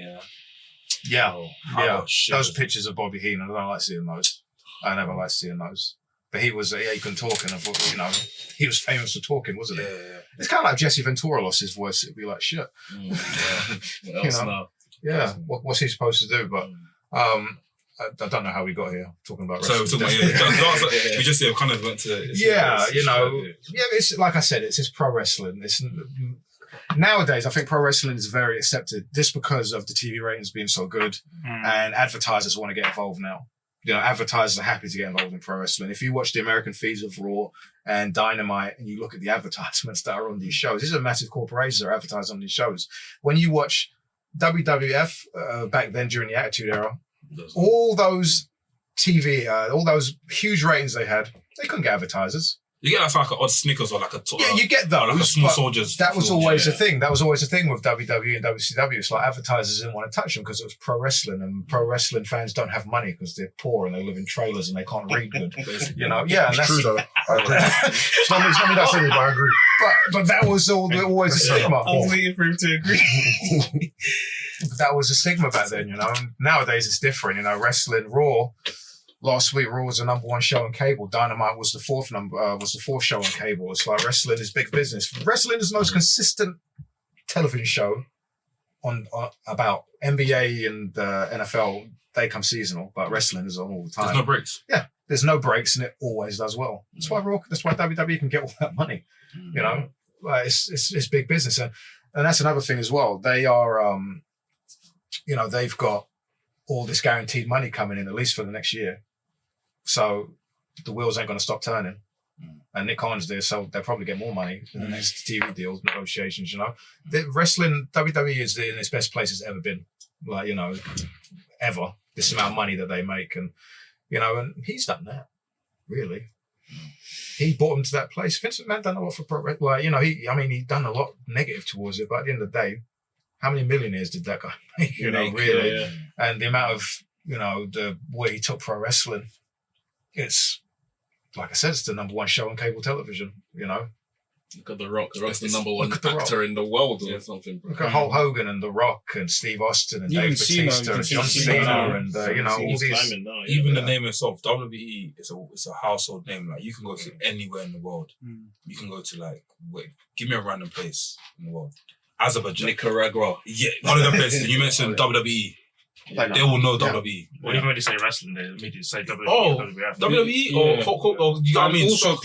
Speaker 4: those pictures of Bobby Heenan, I don't like seeing those. I never liked seeing those. But he was, he can talk, and he was famous for talking, wasn't he? Yeah. It's kind of like Jesse Ventura lost his voice. It'd be like, shit.
Speaker 3: What else now?
Speaker 4: Yeah. What's he supposed to do? But I don't know how we got here talking about wrestling.
Speaker 2: We just kind of went to.
Speaker 4: It's like I said, it's just pro wrestling. Nowadays, I think pro wrestling is very accepted just because of the TV ratings being so good, and advertisers want to get involved now. Advertisers are happy to get involved in pro wrestling. If you watch the American feeds of Raw and Dynamite and you look at the advertisements that are on these shows, these are massive corporations that are advertising on these shows. When you watch WWF back then during the Attitude Era, all those TV, all those huge ratings they had, they couldn't get advertisers.
Speaker 2: You get like an odd Snickers or like a...
Speaker 4: you get those.
Speaker 2: Like a small soldiers.
Speaker 4: That was always a thing. That was always a thing with WWE and WCW. It's like advertisers didn't want to touch them because it was pro wrestling, and pro wrestling fans don't have money because they're poor and they live in trailers and they can't read good. And that's true though. I agree. It's not me that's it, but I agree. But that was always a stigma.
Speaker 3: I was waiting for him to agree.
Speaker 4: That was a stigma back then, Nowadays it's different, wrestling, Raw. Last week, Raw was the number one show on cable. Dynamite was the fourth show on cable. It's like wrestling is big business. Wrestling is the most consistent television show on about NBA and NFL. They come seasonal, but wrestling is on all the time.
Speaker 2: There's no breaks.
Speaker 4: Yeah, there's no breaks, and it always does well. That's why WWE can get all that money. It's big business, and that's another thing as well. They are, they've got all this guaranteed money coming in at least for the next year. So the wheels ain't going to stop turning. And Nick Khan's there, so they'll probably get more money in the next TV deals, negotiations, The wrestling, WWE is in its best place it's ever been. Ever. This amount of money that they make. And, and he's done that, really. He brought him to that place. Vincent McMahon done a lot for pro wrestling. He done a lot negative towards it, but at the end of the day, how many millionaires did that guy make? Really? And the amount of the way he took pro wrestling, it's like I said, it's the #1 show on cable television.
Speaker 3: Look at The Rock. The Rock's the #1 actor in the world or something. Bro.
Speaker 4: Look at Hulk Hogan and The Rock and Steve Austin and Dave Bautista and John Cena and all these.
Speaker 2: Even the name itself, WWE, is a household name. Like you can go to anywhere in the world. You can go to give me a random place in the world. Azerbaijan,
Speaker 3: Nicaragua.
Speaker 2: Yeah, one of the places. You mentioned WWE. They will know WWE.
Speaker 6: Well, even when you say wrestling, they immediately say WWE.
Speaker 2: Oh,
Speaker 6: WWF.
Speaker 2: WWE or Hulk Hogan. You know what I mean?
Speaker 5: Also,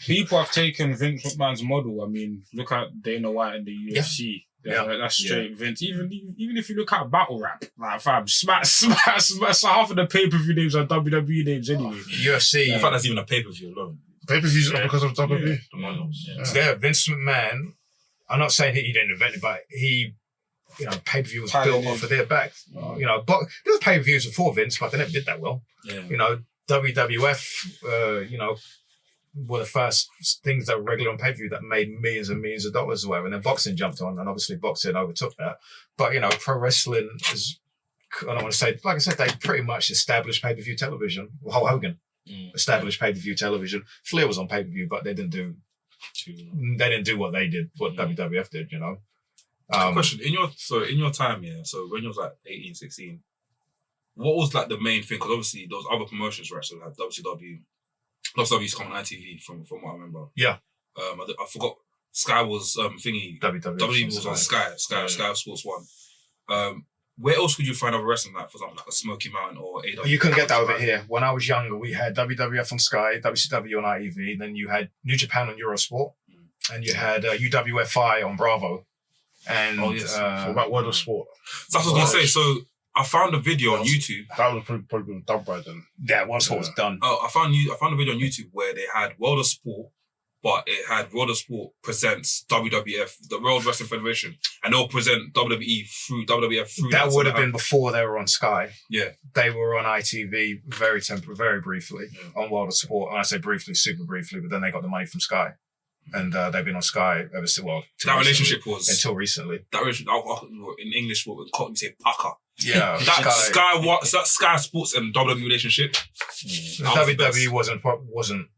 Speaker 5: people have taken Vince McMahon's model. I mean, look at Dana White and the UFC. That's straight Vince. Even if you look at battle rap, like fam, smash half of the pay-per-view names are WWE names anyway.
Speaker 4: UFC.
Speaker 2: In fact, that's even a pay-per-view alone.
Speaker 8: Pay-per-views because of WWE.
Speaker 6: The models.
Speaker 4: Vince McMahon. I'm not saying he didn't invent it, but he. Pay-per-view was built off of their back. But there was pay-per-views before Vince, but they never did that well.
Speaker 2: Yeah.
Speaker 4: WWF, were the first things that were regular on pay-per-view that made millions and millions of dollars or whatever. And then boxing jumped on, and obviously boxing overtook that. But, pro wrestling is, I don't want to say, like I said, they pretty much established pay-per-view television. Well, Hulk Hogan established pay-per-view television. Flair was on pay-per-view, but they didn't do what they did, what WWF did,
Speaker 2: Question, in your time, so when you was like 18, 16, what was like the main thing? Because obviously those other promotions, right? So like WCW used to come on ITV from what I remember.
Speaker 4: Yeah.
Speaker 2: I forgot. Sky was thingy. WWE was on Sky Sports 1. Where else could you find other wrestling, like for example, like a Smoky Mountain or AW?
Speaker 4: You couldn't get that over here. When I was younger, we had WWF on Sky, WCW on ITV, then you had New Japan on Eurosport, and you had UWFI on Bravo. And
Speaker 8: so about World of Sport.
Speaker 2: That's what I was gonna say. So I found a video on YouTube.
Speaker 8: That was probably been done by then.
Speaker 4: Yeah, World of Sport was done.
Speaker 2: Oh, I found a video on YouTube where they had World of Sport, but it had World of Sport presents WWF, the World Wrestling Federation, and they'll present WWE through WWF through.
Speaker 4: That would have been before they were on Sky.
Speaker 2: Yeah,
Speaker 4: they were on ITV very briefly on World of Sport. And I say briefly, super briefly, but then they got the money from Sky. And they've been on Sky ever since. Well,
Speaker 2: that relationship was
Speaker 4: until recently.
Speaker 2: That relationship, in English, what we say, pucker.
Speaker 4: Yeah,
Speaker 2: that Sky Sports and WWE relationship.
Speaker 4: WWE wasn't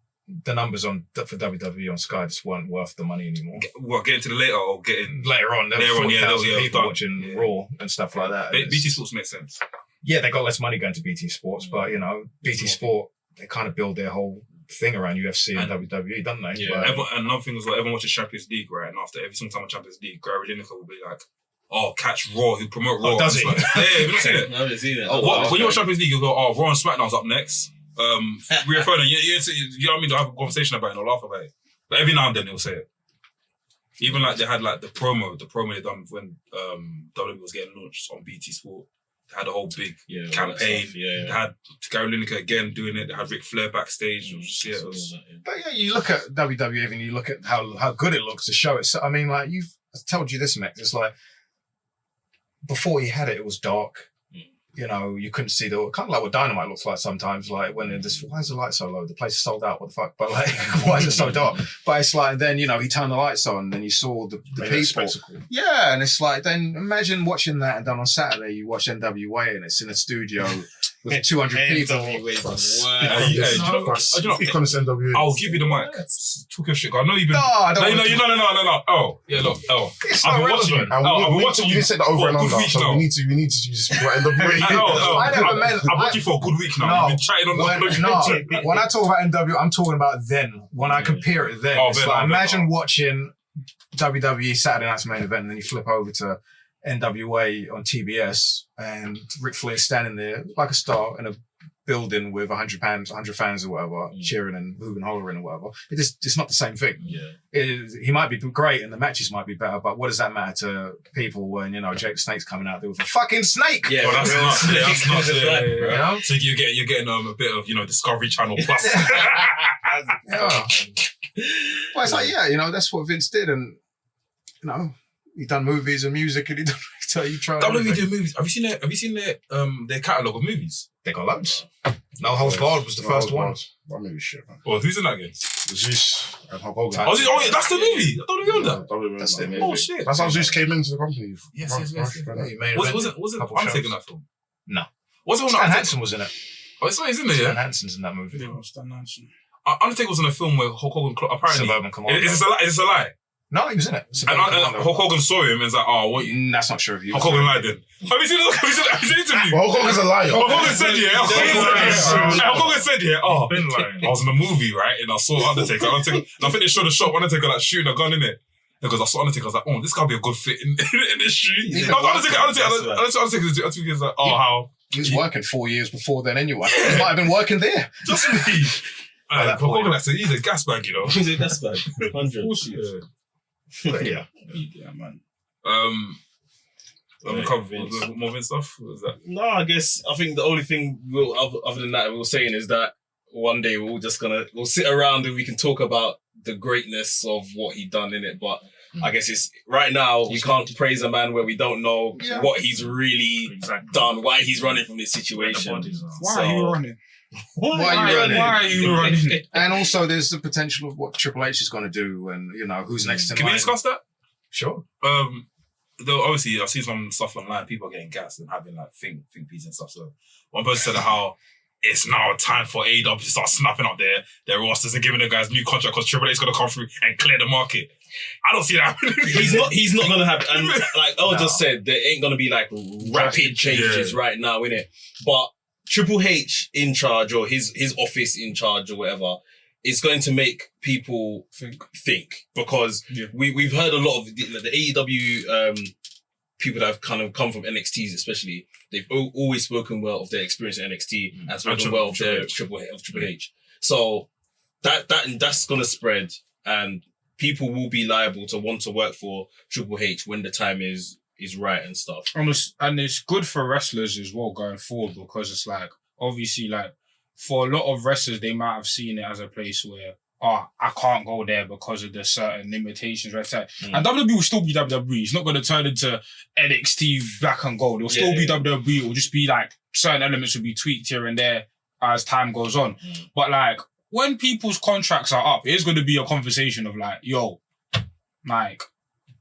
Speaker 4: the numbers for WWE on Sky just weren't worth the money anymore.
Speaker 2: Getting to the later or getting
Speaker 4: later on? There were 40,000 people watching Raw and stuff like that.
Speaker 2: BT Sports makes sense.
Speaker 4: Yeah, they got less money going to BT Sports, but BT Sport, they kind of build their whole thing around UFC and WWE, don't they?
Speaker 2: Yeah, and another thing was like everyone watches Champions League, right? And after every single time on Champions League, Gary Lineker will be like, "Oh, catch Raw, who promote Raw."
Speaker 4: Does he?
Speaker 2: Like, you've not seen it.
Speaker 3: I haven't seen it.
Speaker 2: When you watch Champions League, you go, "Oh, Raw and SmackDown's up next." We're phoning you know what I mean? They'll have a conversation about it and they'll laugh about it. But every now and then they'll say it. Even like they had like the promo they done when WWE was getting launched on BT Sport. They had a whole big campaign. They had Gary Lineker again doing it. They had Ric Flair backstage.
Speaker 4: But you look at WWE and you look at how good it looks to show it. So, I mean, like I've told you this, Mick. It's like before he had it, it was dark. You couldn't see kind of like what Dynamite looks like sometimes. Like when why is the light so low? The place is sold out. What the fuck? But like, why is it so dark? But it's like then he turned the lights on, then you saw the people. Yeah, and it's like then imagine watching that, and then on Saturday you watch NWA and it's in a studio with 200 people.
Speaker 2: I'll give you the mic. Talk your shit. I know you've been. No. Oh, yeah, look. Oh, I've been watching. I've been watching you.
Speaker 8: You said that over and over. So we need to just write NWA.
Speaker 2: I've watched you for a good week now. You've been chatting on
Speaker 4: when I talk about NWA, I'm talking about then. When I compare it then, imagine watching WWE Saturday Night's Main Event, and then you flip over to NWA on TBS, and Ric Flair standing there like a star in a building with 100 fans or whatever, cheering and hooping and hollering or whatever. It's not the same thing.
Speaker 2: Yeah,
Speaker 4: he might be great and the matches might be better, but what does that matter to people when Jake the Snake's coming out there with a fucking snake?
Speaker 2: Yeah, well, that's nuts.
Speaker 4: Yeah.
Speaker 2: So you're getting a bit of Discovery Channel Plus.
Speaker 4: Yeah. Well, it's like that's what Vince did, and he done movies and music, and he tried.
Speaker 2: WWE did movies. Have you seen their catalogue of movies?
Speaker 4: They got loads. No Holds Barred was the first one.
Speaker 8: That movie shit, man.
Speaker 2: Oh, who's in that again?
Speaker 8: Zeus and Hulk Hogan.
Speaker 2: Oh, yeah, that's the movie. I don't know that.
Speaker 8: That's
Speaker 7: the movie.
Speaker 2: Oh shit.
Speaker 8: That's how Zeus came into the company.
Speaker 2: Yes.
Speaker 4: Yeah,
Speaker 2: Was it Undertaker in that film?
Speaker 4: No.
Speaker 2: Was it
Speaker 4: Stan Hansen was in it.
Speaker 2: Oh, he's in there,
Speaker 4: Stan
Speaker 2: yeah?
Speaker 4: Hansen's in that movie.
Speaker 5: Stan Hansen.
Speaker 2: Undertaker was in a film where Hulk Hogan apparently.
Speaker 4: Suburban Commando.
Speaker 2: Is this a lie?
Speaker 4: No, he was in it.
Speaker 2: And
Speaker 4: Suburban Commando.
Speaker 2: Hulk Hogan saw him and was like, oh, what?
Speaker 7: That's not true of you.
Speaker 2: Hulk Hogan lied then. Have you seen the interview?
Speaker 8: Well, Hulk Hogan's a liar.
Speaker 2: Hulk Hogan said, yeah. Hulk Hogan said, yeah. Oh,
Speaker 6: Been lying.
Speaker 2: I was in a movie, right? And I saw Undertaker. And I think they showed the shot. Undertaker like shooting a gun in it. Because I saw Undertaker, I was like, oh, this gotta be a good fit in the street. Undertaker's like, oh, how?
Speaker 7: He was working 4 years before then anyway. He might have been working there.
Speaker 2: Just me. Hulk Hogan, he's a gas bag, you know.
Speaker 3: He's a gas bag. 100.
Speaker 5: Of course he is.
Speaker 4: Yeah.
Speaker 5: Yeah, man.
Speaker 2: Have we covered more Vince stuff? What was that?
Speaker 3: No, I think the only thing other than that we were saying is that one day we'll sit around and we can talk about the greatness of what he done in it. But I guess it's right now we can't praise a man where we don't know what he's really done, why he's running from this situation.
Speaker 5: Why are you running?
Speaker 7: Why are you running?
Speaker 5: running?
Speaker 7: And also, there's the potential of what Triple H is going to do, and who's next in
Speaker 2: Can we
Speaker 7: line.
Speaker 2: discuss that?
Speaker 4: Sure.
Speaker 2: Though obviously I see some stuff online, people are getting gassed and having like think pieces and stuff. So one person said how it's now time for AEW to start snapping up their rosters and giving the guys new contract because Triple H is going to come through and clear the market. I don't see that happening.
Speaker 3: He's not gonna have, and like I just said, there ain't gonna be like rapid changes right now, innit? But Triple H in charge or his office in charge or whatever is going to make people think because we've heard a lot of the AEW people that have kind of come from NXTs especially. They've always spoken well of their experience at NXT and spoken well of their Triple H. So that's gonna spread and people will be liable to want to work for Triple H when the time is right and stuff.
Speaker 5: And it's good for wrestlers as well going forward because it's like, obviously, like, for a lot of wrestlers, they might have seen it as a place where, I can't go there because of the certain limitations, right? And WWE will still be WWE. It's not going to turn into NXT black and gold. It'll still be WWE. It'll just be like certain elements will be tweaked here and there as time goes on. But like, when people's contracts are up, it is going to be a conversation of like, yo, like,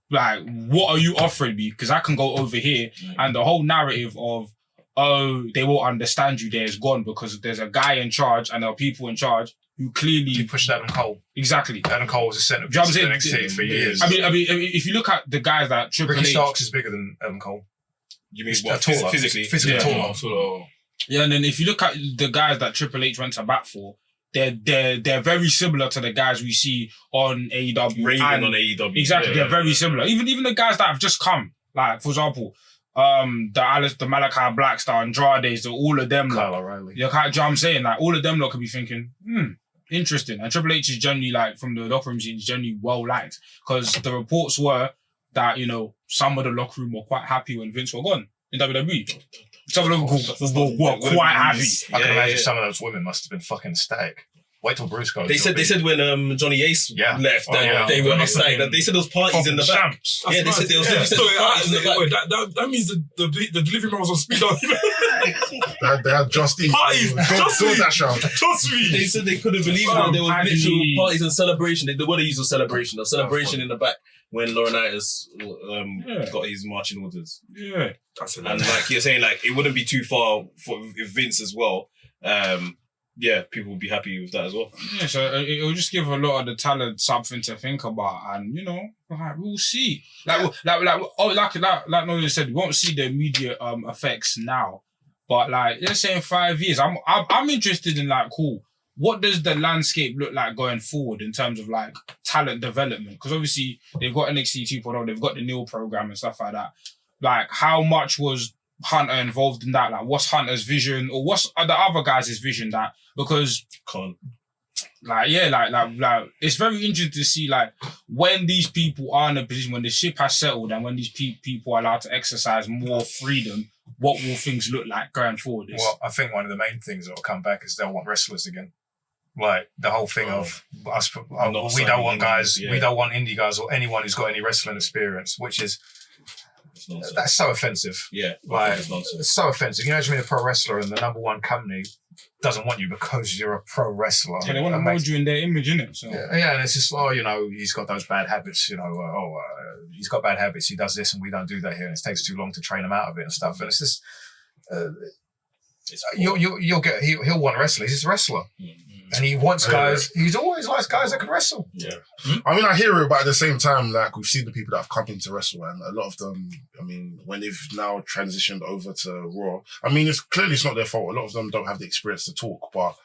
Speaker 5: what are you offering me? Because I can go over here. And the whole narrative of, oh, they won't understand you there is gone because there's a guy in charge and there are people in charge who clearly...
Speaker 4: You pushed Adam Cole.
Speaker 5: Exactly.
Speaker 4: Adam Cole was a centerpiece of NXT for years.
Speaker 5: I mean, if you look at the guys that Triple H...
Speaker 4: Ricky Starks is bigger than Adam Cole.
Speaker 3: You mean what? Physically
Speaker 4: taller.
Speaker 5: Yeah, and then if you look at the guys that Triple H went to bat for, they're very similar to the guys we see on AEW.
Speaker 3: Raving on AEW.
Speaker 5: Exactly, they're very similar. Even the guys that have just come, like for example, the Malachi Blacks, the Andrades, all of them.
Speaker 4: Kyle O'Reilly.
Speaker 5: You know what I'm saying? Like all of them could be thinking, interesting. And Triple H is generally like from the locker room scene is generally well liked because the reports were that some of the locker room were quite happy when Vince were gone in WWE. Some of them were quite happy.
Speaker 4: I can imagine some of those women must have been fucking ecstatic. Wait till Bruce goes.
Speaker 3: They said when Johnny Ace left, they were ecstatic. They said there was parties in the back. They said there was parties in the back.
Speaker 2: That means the delivery man was on speed dial.
Speaker 8: They had Justin.
Speaker 2: Parties.
Speaker 8: Trust me.
Speaker 3: They said they couldn't believe that there was literal parties and celebration. The word they used was celebration. A celebration in the back when Laurinaitis got his marching orders.
Speaker 5: Yeah.
Speaker 3: And like you're saying, like it wouldn't be too far for Vince as well. People would be happy with that as well.
Speaker 5: Yeah, so it'll just give a lot of the talent something to think about, and we'll see. Like Nolan said, we won't see the immediate effects now, but like let's say in 5 years, I'm interested in like, cool, what does the landscape look like going forward in terms of like talent development? Because obviously they've got NXT 2.0, they've got the Neil program and stuff like that. Like, how much was Hunter involved in that? Like, what's Hunter's vision, or what's the other guys' vision? That because it's very interesting to see like when these people are in a position when the ship has settled and when these people are allowed to exercise more freedom, what will things look like going forward?
Speaker 4: Well, I think one of the main things that will come back is they'll want wrestlers again. Like the whole thing of us, we don't want guys, we don't want indie guys or anyone who's got any wrestling experience, which is
Speaker 3: it's nonsense.
Speaker 4: That's so offensive.
Speaker 3: Yeah,
Speaker 4: Like,
Speaker 3: it's nonsense.
Speaker 4: it's so offensive. You know, being a pro wrestler and the number one company doesn't want you because you're a pro wrestler.
Speaker 5: So they want to mold you in their image, innit? So
Speaker 4: Yeah, and it's just, oh, you know, he's got those bad habits, you know, he's got bad habits, he does this and we don't do that here, and it takes too long to train him out of it and stuff. And it's just, he'll want to wrestle. He's just a wrestler. And he wants guys, he's always likes guys that can wrestle.
Speaker 3: Yeah.
Speaker 8: I mean, I hear it, but at the same time, like, we've seen the people that have come into wrestle, and a lot of them, I mean, when they've now transitioned over to Raw, I mean, it's not their fault. A lot of them don't have the experience to talk, but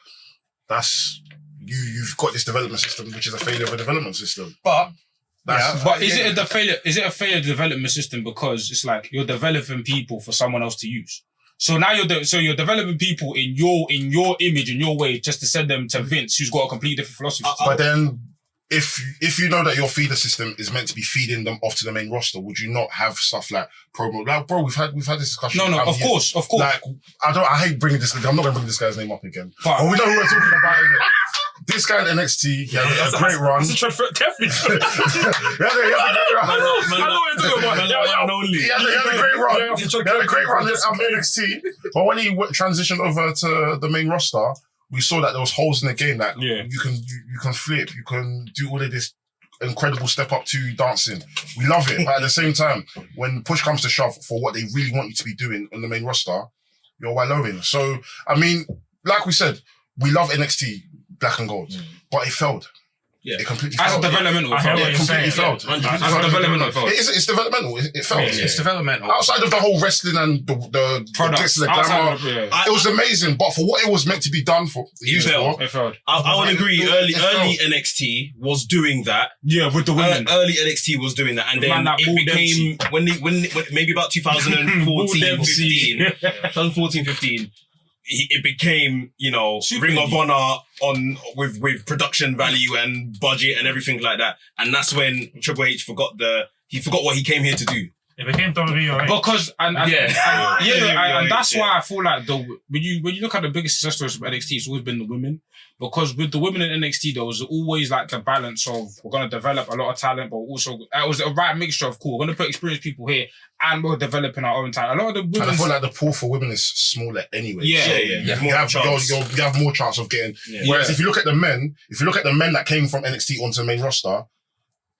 Speaker 8: that's, you've got this development system, which is a failure of a development system.
Speaker 4: But
Speaker 5: is it a failure? Is it a failure development system because it's like you're developing people for someone else to use? So now you're developing people in your image, in your way, just to send them to Vince, who's got a completely different philosophy.
Speaker 8: But then, if you know that your feeder system is meant to be feeding them off to the main roster, would you not have stuff like promo? Like, bro, we've had this discussion.
Speaker 5: No, of course.
Speaker 8: Like, I hate bringing this. I'm not going to bring this guy's name up again. But we know who we're talking about. Innit? This guy in NXT, he had a great run.
Speaker 2: That's a transfer, Kevin.
Speaker 8: He had a great run.
Speaker 2: I know what you're talking about.
Speaker 8: He had a great run. He had a great run in NXT. But when he transitioned over to the main roster, we saw that there was holes in the game. That you can flip, you can do all of this incredible step up to dancing. We love it. But at the same time, when push comes to shove for what they really want you to be doing on the main roster, you're wallowing. So, I mean, like we said, we love NXT Black and Gold, but it failed.
Speaker 3: Yeah.
Speaker 8: It completely
Speaker 5: As
Speaker 8: failed.
Speaker 5: a developmental,
Speaker 8: It completely failed.
Speaker 5: As a developmental,
Speaker 8: It's developmental. It failed.
Speaker 4: It's developmental.
Speaker 8: Outside of the whole wrestling and the
Speaker 5: products,
Speaker 8: the glamour, it was amazing. But for what it was meant to be done for,
Speaker 5: it failed.
Speaker 3: I would agree. Early NXT was doing that.
Speaker 5: Yeah, with the women.
Speaker 3: Early NXT was doing that, and then it became when maybe about 2014, 15. It became, you know, Ring of Honor with production value and budget and everything like that. And that's when Triple H forgot what he came here to do.
Speaker 6: It became WWE.
Speaker 5: Because and that's why I feel like when you look at the biggest success stories of NXT, it's always been the women. Because with the women in NXT, there was always like the balance of we're gonna develop a lot of talent, but also it was a right mixture of cool. We're gonna put experienced people here, and we're developing our own talent. A lot of the women.
Speaker 8: And I feel like the pool for women is smaller anyway.
Speaker 5: Yeah.
Speaker 8: You have more chance of getting. Whereas if you look at the men that came from NXT onto the main roster,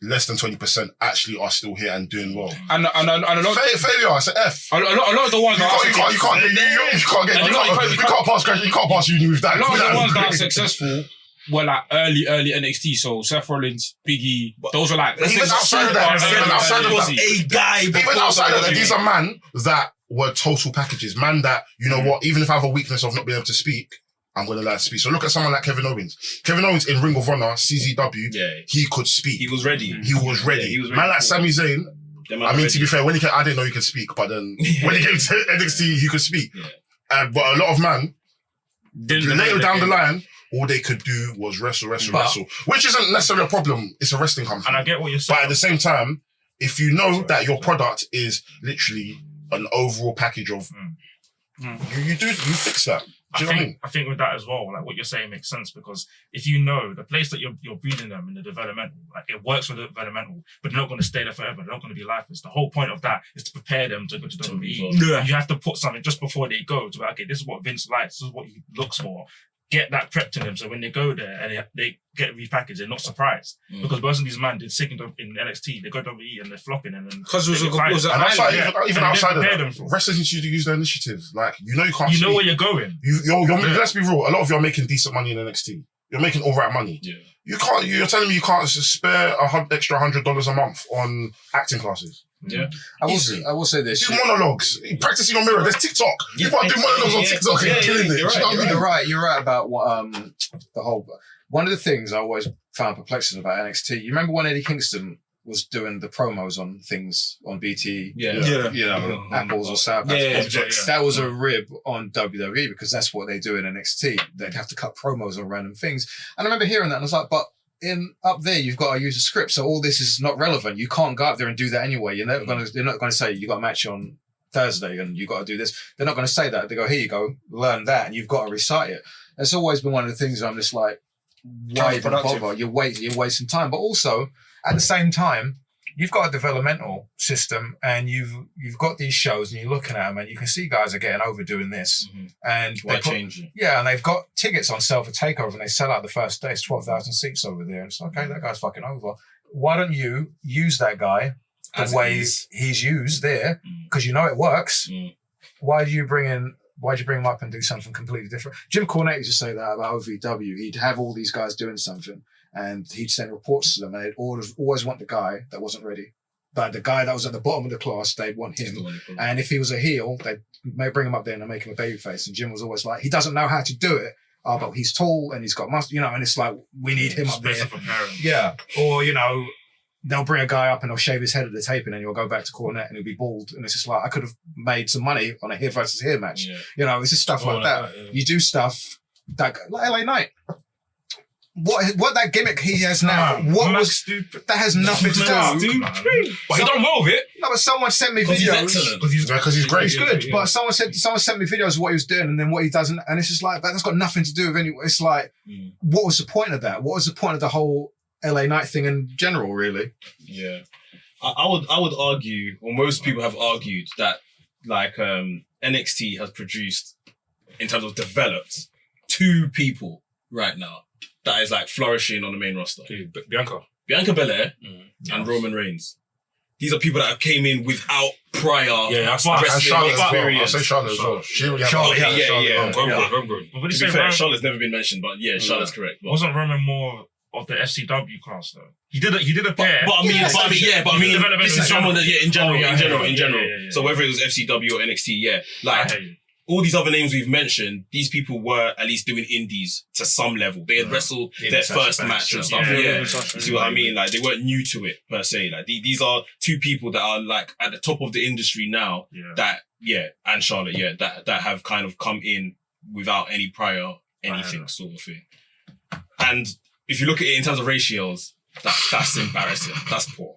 Speaker 8: less than 20% actually are still here and doing well.
Speaker 5: And a lot
Speaker 8: failure. It's an F.
Speaker 5: A lot of the ones
Speaker 8: you can't pass uni with that.
Speaker 5: A lot of the ones that are successful were like early NXT. So Seth Rollins, Big E, those were like
Speaker 8: even outside of that, these are men that were total packages. Man that, you know what, even if I have a weakness of not being able to speak, I'm going to learn to speak. So look at someone like Kevin Owens. Kevin Owens in Ring of Honor, CZW, he could speak.
Speaker 3: He was ready.
Speaker 8: Man like Sami Zayn, I mean, to be fair, I didn't know he could speak, but then when he came to NXT, he could speak. Yeah. But a lot of men, later down the line, all they could do was wrestle. Which isn't necessarily a problem. It's a wrestling company.
Speaker 6: And I get what you're saying.
Speaker 8: But at the same time, if you know that your product is literally an overall package of, you fix that. Do you know what I mean?
Speaker 6: I think with that as well, like what you're saying makes sense, because if you know the place that you're breeding them in the developmental, like it works for the developmental, but they're not going to stay there forever. They're not going to be lifeless. The whole point of that is to prepare them to go to WWE. Yeah. You have to put something just before they go to be like, okay, this is what Vince likes. This is what he looks for. Get that prepped to them, so when they go there and they get repackaged, they're not surprised. Because most of these men did sick in NXT, they go to WWE and they're flopping, and then
Speaker 5: because it was
Speaker 8: even outside of that, wrestlers need to use their initiative. Like, you know, you can't.
Speaker 6: You know where you're going.
Speaker 8: Let's be real. A lot of you are making decent money in NXT. You're making all right money. Yeah. You can't. You're telling me you can't spare extra $100 a month on acting classes.
Speaker 7: Yeah, I will say this.
Speaker 8: Do monologues. Practice in your mirror. There's TikTok. People are doing monologues on TikTok and killing it.
Speaker 7: You're right about what the whole. One of the things I always found perplexing about NXT. You remember when Eddie Kingston was doing the promos on things on BT? You know, apples or sour patch kids. That was a rib on WWE because that's what they do in NXT. They'd have to cut promos on random things. And I remember hearing that and I was like, but up there, you've got to use a script, so all this is not relevant. You can't go up there and do that anyway. They're not going to say you got a match on Thursday and you got to do this. They're not going to say that. They go, here you go, learn that, and you've got to recite it. It's always been one of the things I'm just like, why even bother? You're wasting time. But also, at the same time, you've got a developmental system, and you've got these shows, and you're looking at them, and you can see guys are getting over doing this, and
Speaker 3: Why change it?
Speaker 7: Yeah, and they've got tickets on sale for takeover, and they sell out the first day. It's 12,000 seats over there, and it's okay. That guy's fucking over. Why don't you use that guy the way he's used there? Because you know it works. Why do you bring him up and do something completely different? Jim Cornette used to say that about OVW. He'd have all these guys doing something, and he'd send reports to them, and they'd always want the guy that wasn't ready. But the guy that was at the bottom of the class, they'd want him. And if he was a heel, they'd bring him up there and make him a babyface. And Jim was always like, he doesn't know how to do it. Oh, but he's tall and he's got muscle, you know, and it's like, we need him up there. Yeah. Or, you know, they'll bring a guy up and they'll shave his head at the taping, and you'll go back to Cornette and he'll be bald. And it's just like, I could have made some money on a here versus here match. Yeah. You know, it's just stuff like that. Yeah. You do stuff like LA Knight. What that gimmick he has now, that has nothing to do.
Speaker 2: But he don't know of it.
Speaker 7: No, but someone sent me videos.
Speaker 8: Because he's great.
Speaker 7: He's good. Yeah. But someone sent me videos of what he was doing and then what he does, and it's just like, that's got nothing to do with any. It's like, what was the point of that? What was the point of the whole LA Knight thing in general, really?
Speaker 3: Yeah. I would argue, or most people have argued, that like NXT has produced, in terms of developed, 2 people right now that is like flourishing on the main roster. Bianca Belair and Roman Reigns. These are people that came in without prior
Speaker 8: wrestling experience. I'll say Charlotte as well. She really
Speaker 3: To be fair, Charlotte's never been mentioned, but yeah, Charlotte's correct. But
Speaker 6: wasn't Roman more of the FCW class though? He did a pair.
Speaker 3: But I mean, this is someone that in general. So whether it was FCW or NXT, like all these other names we've mentioned, these people were at least doing indies to some level. They had wrestled their first match and stuff. You see what I mean? Like they weren't new to it per se. Like these are 2 people that are like at the top of the industry now. And Charlotte, that have kind of come in without any prior anything sort of thing. And if you look at it in terms of ratios, that's embarrassing. That's poor.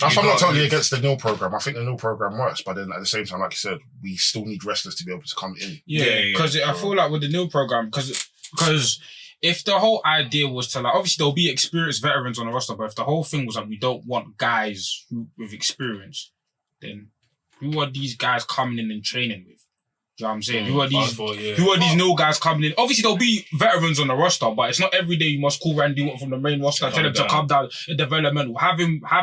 Speaker 8: That's why I'm not totally against the nil program. I think the nil program works, but then at the same time, like you said, we still need wrestlers to be able to come in.
Speaker 5: Because I feel like with the nil program, because if the whole idea was to like, obviously there'll be experienced veterans on the roster, but if the whole thing was like, we don't want guys with experience, then who are these guys coming in and training with? Do you know what I'm saying? Who are these new guys coming in? Obviously, there'll be veterans on the roster, but it's not every day you must call Randy Orton from the main roster, tell them to come down in developmental. Have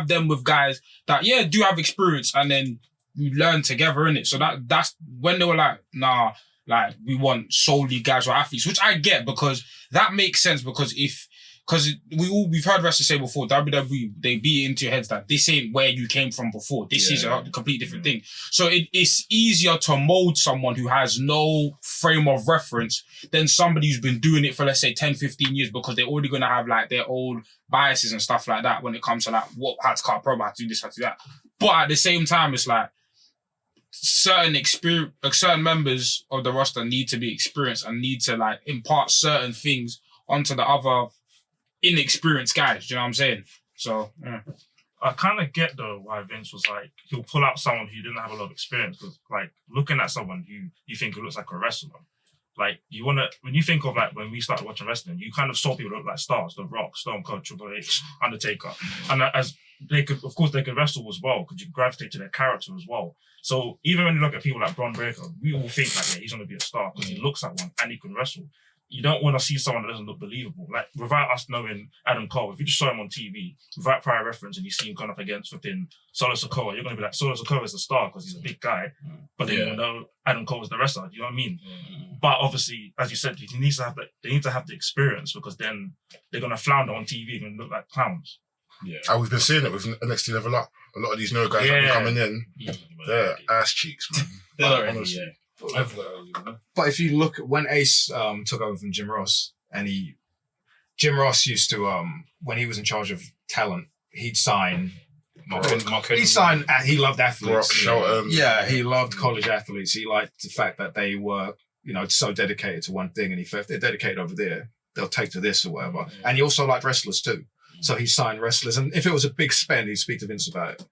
Speaker 5: them with guys that, do have experience, and then you learn together, innit? So that's when they were like, nah, like, we want solely guys or athletes, which I get, because that makes sense, because we've heard wrestlers say before, WWE, they beat into your heads that this ain't where you came from before. This is a complete different thing. So it's easier to mold someone who has no frame of reference than somebody who's been doing it for, let's say, 10, 15 years, because they're already going to have like their old biases and stuff like that when it comes to like how to cut a promo, how to do this, how to do that. But at the same time, it's like certain members of the roster need to be experienced and need to like impart certain things onto the other inexperienced guys, do you know what I'm saying? So,
Speaker 6: I kind of get though why Vince was like, he'll pull out someone who didn't have a lot of experience, because like looking at someone who you think who looks like a wrestler, like you want to, when you think of like when we started watching wrestling, you kind of saw people look like stars, The Rock, Stone Cold, Triple H, Undertaker, and as they could wrestle as well, because you gravitate to their character as well. So even when you look at people like Braun Breaker, we all think like, he's going to be a star because he looks like one and he can wrestle. You don't want to see someone that doesn't look believable. Like, without us knowing Adam Cole, if you just saw him on TV, without prior reference, and you see him going up against flipping Solo Sikoa, you're going to be like, Solo Sikoa is the star because he's a big guy, but then you know Adam Cole is the wrestler. Do you know what I mean? But obviously, as you said, they need to have the experience, because then they're going to flounder on TV and look like clowns.
Speaker 8: Yeah. And we've been seeing it with NXT Level Up. A lot of these new guys that are coming in, they're ass cheeks, man.
Speaker 3: They're already,
Speaker 7: But if you look, when Ace took over from Jim Ross, and Jim Ross used to, when he was in charge of talent, he'd sign. He loved athletes. He loved college athletes. He liked the fact that they were, so dedicated to one thing, and if they're dedicated over there, they'll take to this or whatever. And he also liked wrestlers too. So he signed wrestlers, and if it was a big spend, he'd speak to Vince about it.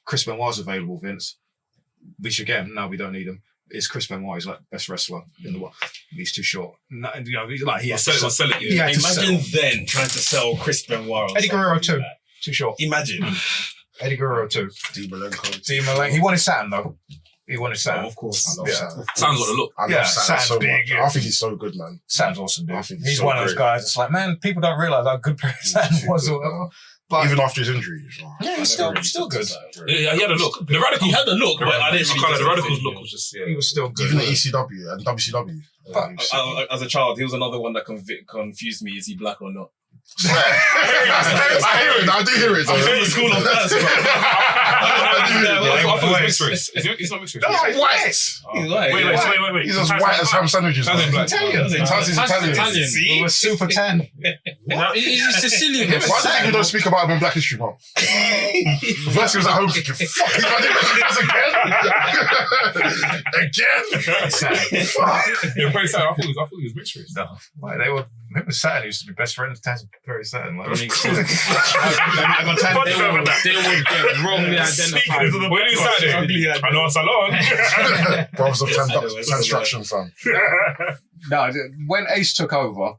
Speaker 7: Chris Benoit's available, Vince. We should get him. No, we don't need him. is Chris Benoit. He's like the best wrestler in the world. He's too short. No, you know, he's like he had to
Speaker 2: sell it.
Speaker 7: he had to
Speaker 3: Imagine
Speaker 7: sell.
Speaker 3: then trying to sell Chris Benoit.
Speaker 7: Eddie Guerrero too. Too short.
Speaker 3: Imagine.
Speaker 7: Eddie Guerrero too.
Speaker 8: Dean Malenko.
Speaker 7: Dean Malenko. He wanted Saturn though. He wanted Saturn.
Speaker 3: Of course.
Speaker 8: I love Saturn.
Speaker 2: Sounds got the look.
Speaker 8: I love
Speaker 7: Yeah,
Speaker 8: Saturn so
Speaker 7: Saturn's big,
Speaker 8: much.
Speaker 7: yeah.
Speaker 8: I think he's so good, man.
Speaker 7: Saturn's awesome, dude.
Speaker 8: I think
Speaker 7: He's
Speaker 8: so
Speaker 7: one of those
Speaker 8: great.
Speaker 7: guys. It's like, man, people don't realize how good Saturn was or whatever. But
Speaker 8: Even after his injuries.
Speaker 7: yeah, he's still good.
Speaker 2: Yeah, he had a look. The Radicals.
Speaker 3: He had the look, but I didn't really
Speaker 2: The
Speaker 3: get
Speaker 2: Radicals
Speaker 3: it.
Speaker 2: look was just
Speaker 7: He was still good.
Speaker 8: Even the ECW and WCW.
Speaker 7: But-
Speaker 3: As a child, he was another one that confused me. Is he black or not?
Speaker 8: I hear it. I do hear it.
Speaker 3: I was in the school of first, bro.
Speaker 2: I thought he was mixed race. He's not mixed race.
Speaker 8: He's white.
Speaker 3: He's white.
Speaker 2: Wait.
Speaker 8: He's as white as ham sandwiches.
Speaker 2: Italian
Speaker 8: man.
Speaker 2: black.
Speaker 8: He's Italian.
Speaker 7: He was super tan.
Speaker 5: He's Sicilian.
Speaker 8: Why do you think we don't speak about him in Black History Month? First he was at home thinking, fuck, he's going to do this again? Again? Fuck.
Speaker 2: Yeah, Perry Saturn, I thought he was mixed race.
Speaker 7: No. Why, they were, him and Saturn used to be best friends. Taz and Perry Saturn. Like,
Speaker 5: They would get wrongly identified.
Speaker 2: When he Saturday, I know a salon.
Speaker 8: Brothers of Construction, fam.
Speaker 7: no, when Ace took over,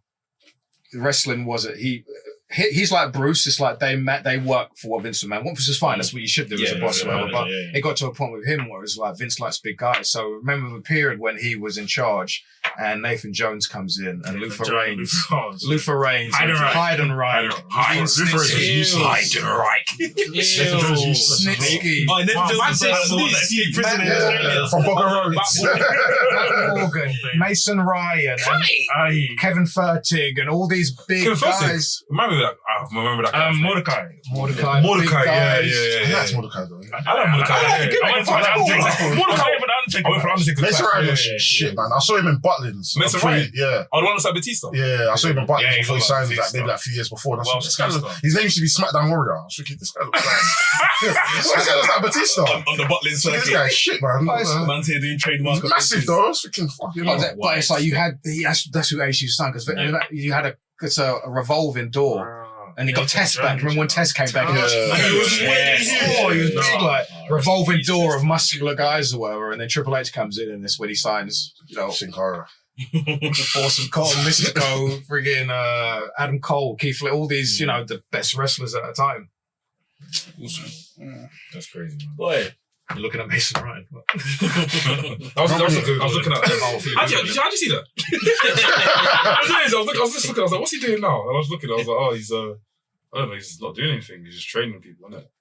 Speaker 7: wrestling wasn't. He's like Bruce. It's like they work for what Vince McMahon wants, which is fine. That's what you should do as a boss. or whatever. But it got to a point with him where it was like Vince likes big guys. So remember the period when he was in charge and Nathan Jones comes in and Luther Reigns, Hyde and Reich, Snitsky,
Speaker 3: Oh, Nathan Jones was
Speaker 8: From Boca Roads.
Speaker 7: Morgan, Mason Ryan, and Kevin Fertig, and all these big guys.
Speaker 2: Remember that?
Speaker 7: Mordecai,
Speaker 2: Mordecai,
Speaker 7: big guys.
Speaker 8: That's Mordecai, though.
Speaker 2: I like Mordecai. I went for the Undertaker.
Speaker 8: Mason Ryan was shit, man. I saw him in Butlins.
Speaker 2: Mason Ryan?
Speaker 8: Yeah.
Speaker 2: Oh, the one that's like Batista?
Speaker 8: Yeah, I saw him in Butlins
Speaker 2: Yeah, he
Speaker 8: before he
Speaker 2: got
Speaker 8: signed
Speaker 2: like
Speaker 8: like, maybe
Speaker 2: Batista.
Speaker 8: like a few years before.
Speaker 2: Well,
Speaker 8: This guy
Speaker 2: Batista.
Speaker 8: his name used to be SmackDown Warrior. I was thinking, this guy looks like... this guy looks like Batista.
Speaker 3: on the Butlins
Speaker 8: This
Speaker 3: circuit.
Speaker 8: guy's shit, man.
Speaker 3: Man's here doing trademark.
Speaker 8: He's massive, though. I was freaking fucking...
Speaker 7: But it's like you had that's who Ace used to sign because you had a revolving door. And he got Test back. Remember when Test came back?
Speaker 8: Yeah.
Speaker 7: He was he was big, like revolving
Speaker 3: Batista.
Speaker 7: door of muscular guys or whatever. And then Triple H comes in, and this when he signs, you know,
Speaker 8: Sin Cara.
Speaker 7: Awesome Cole, Mystico, friggin' Adam Cole, Keith Lee, all these, you know, the best wrestlers at the time.
Speaker 2: That's crazy, man.
Speaker 3: Boy.
Speaker 7: You're looking at Mason Ryan.
Speaker 2: I was looking at How'd you see that? I was just looking, I was like, what's he doing now? And I was looking, I was like, oh, he's I don't know, he's not doing anything, he's just training people, isn't it?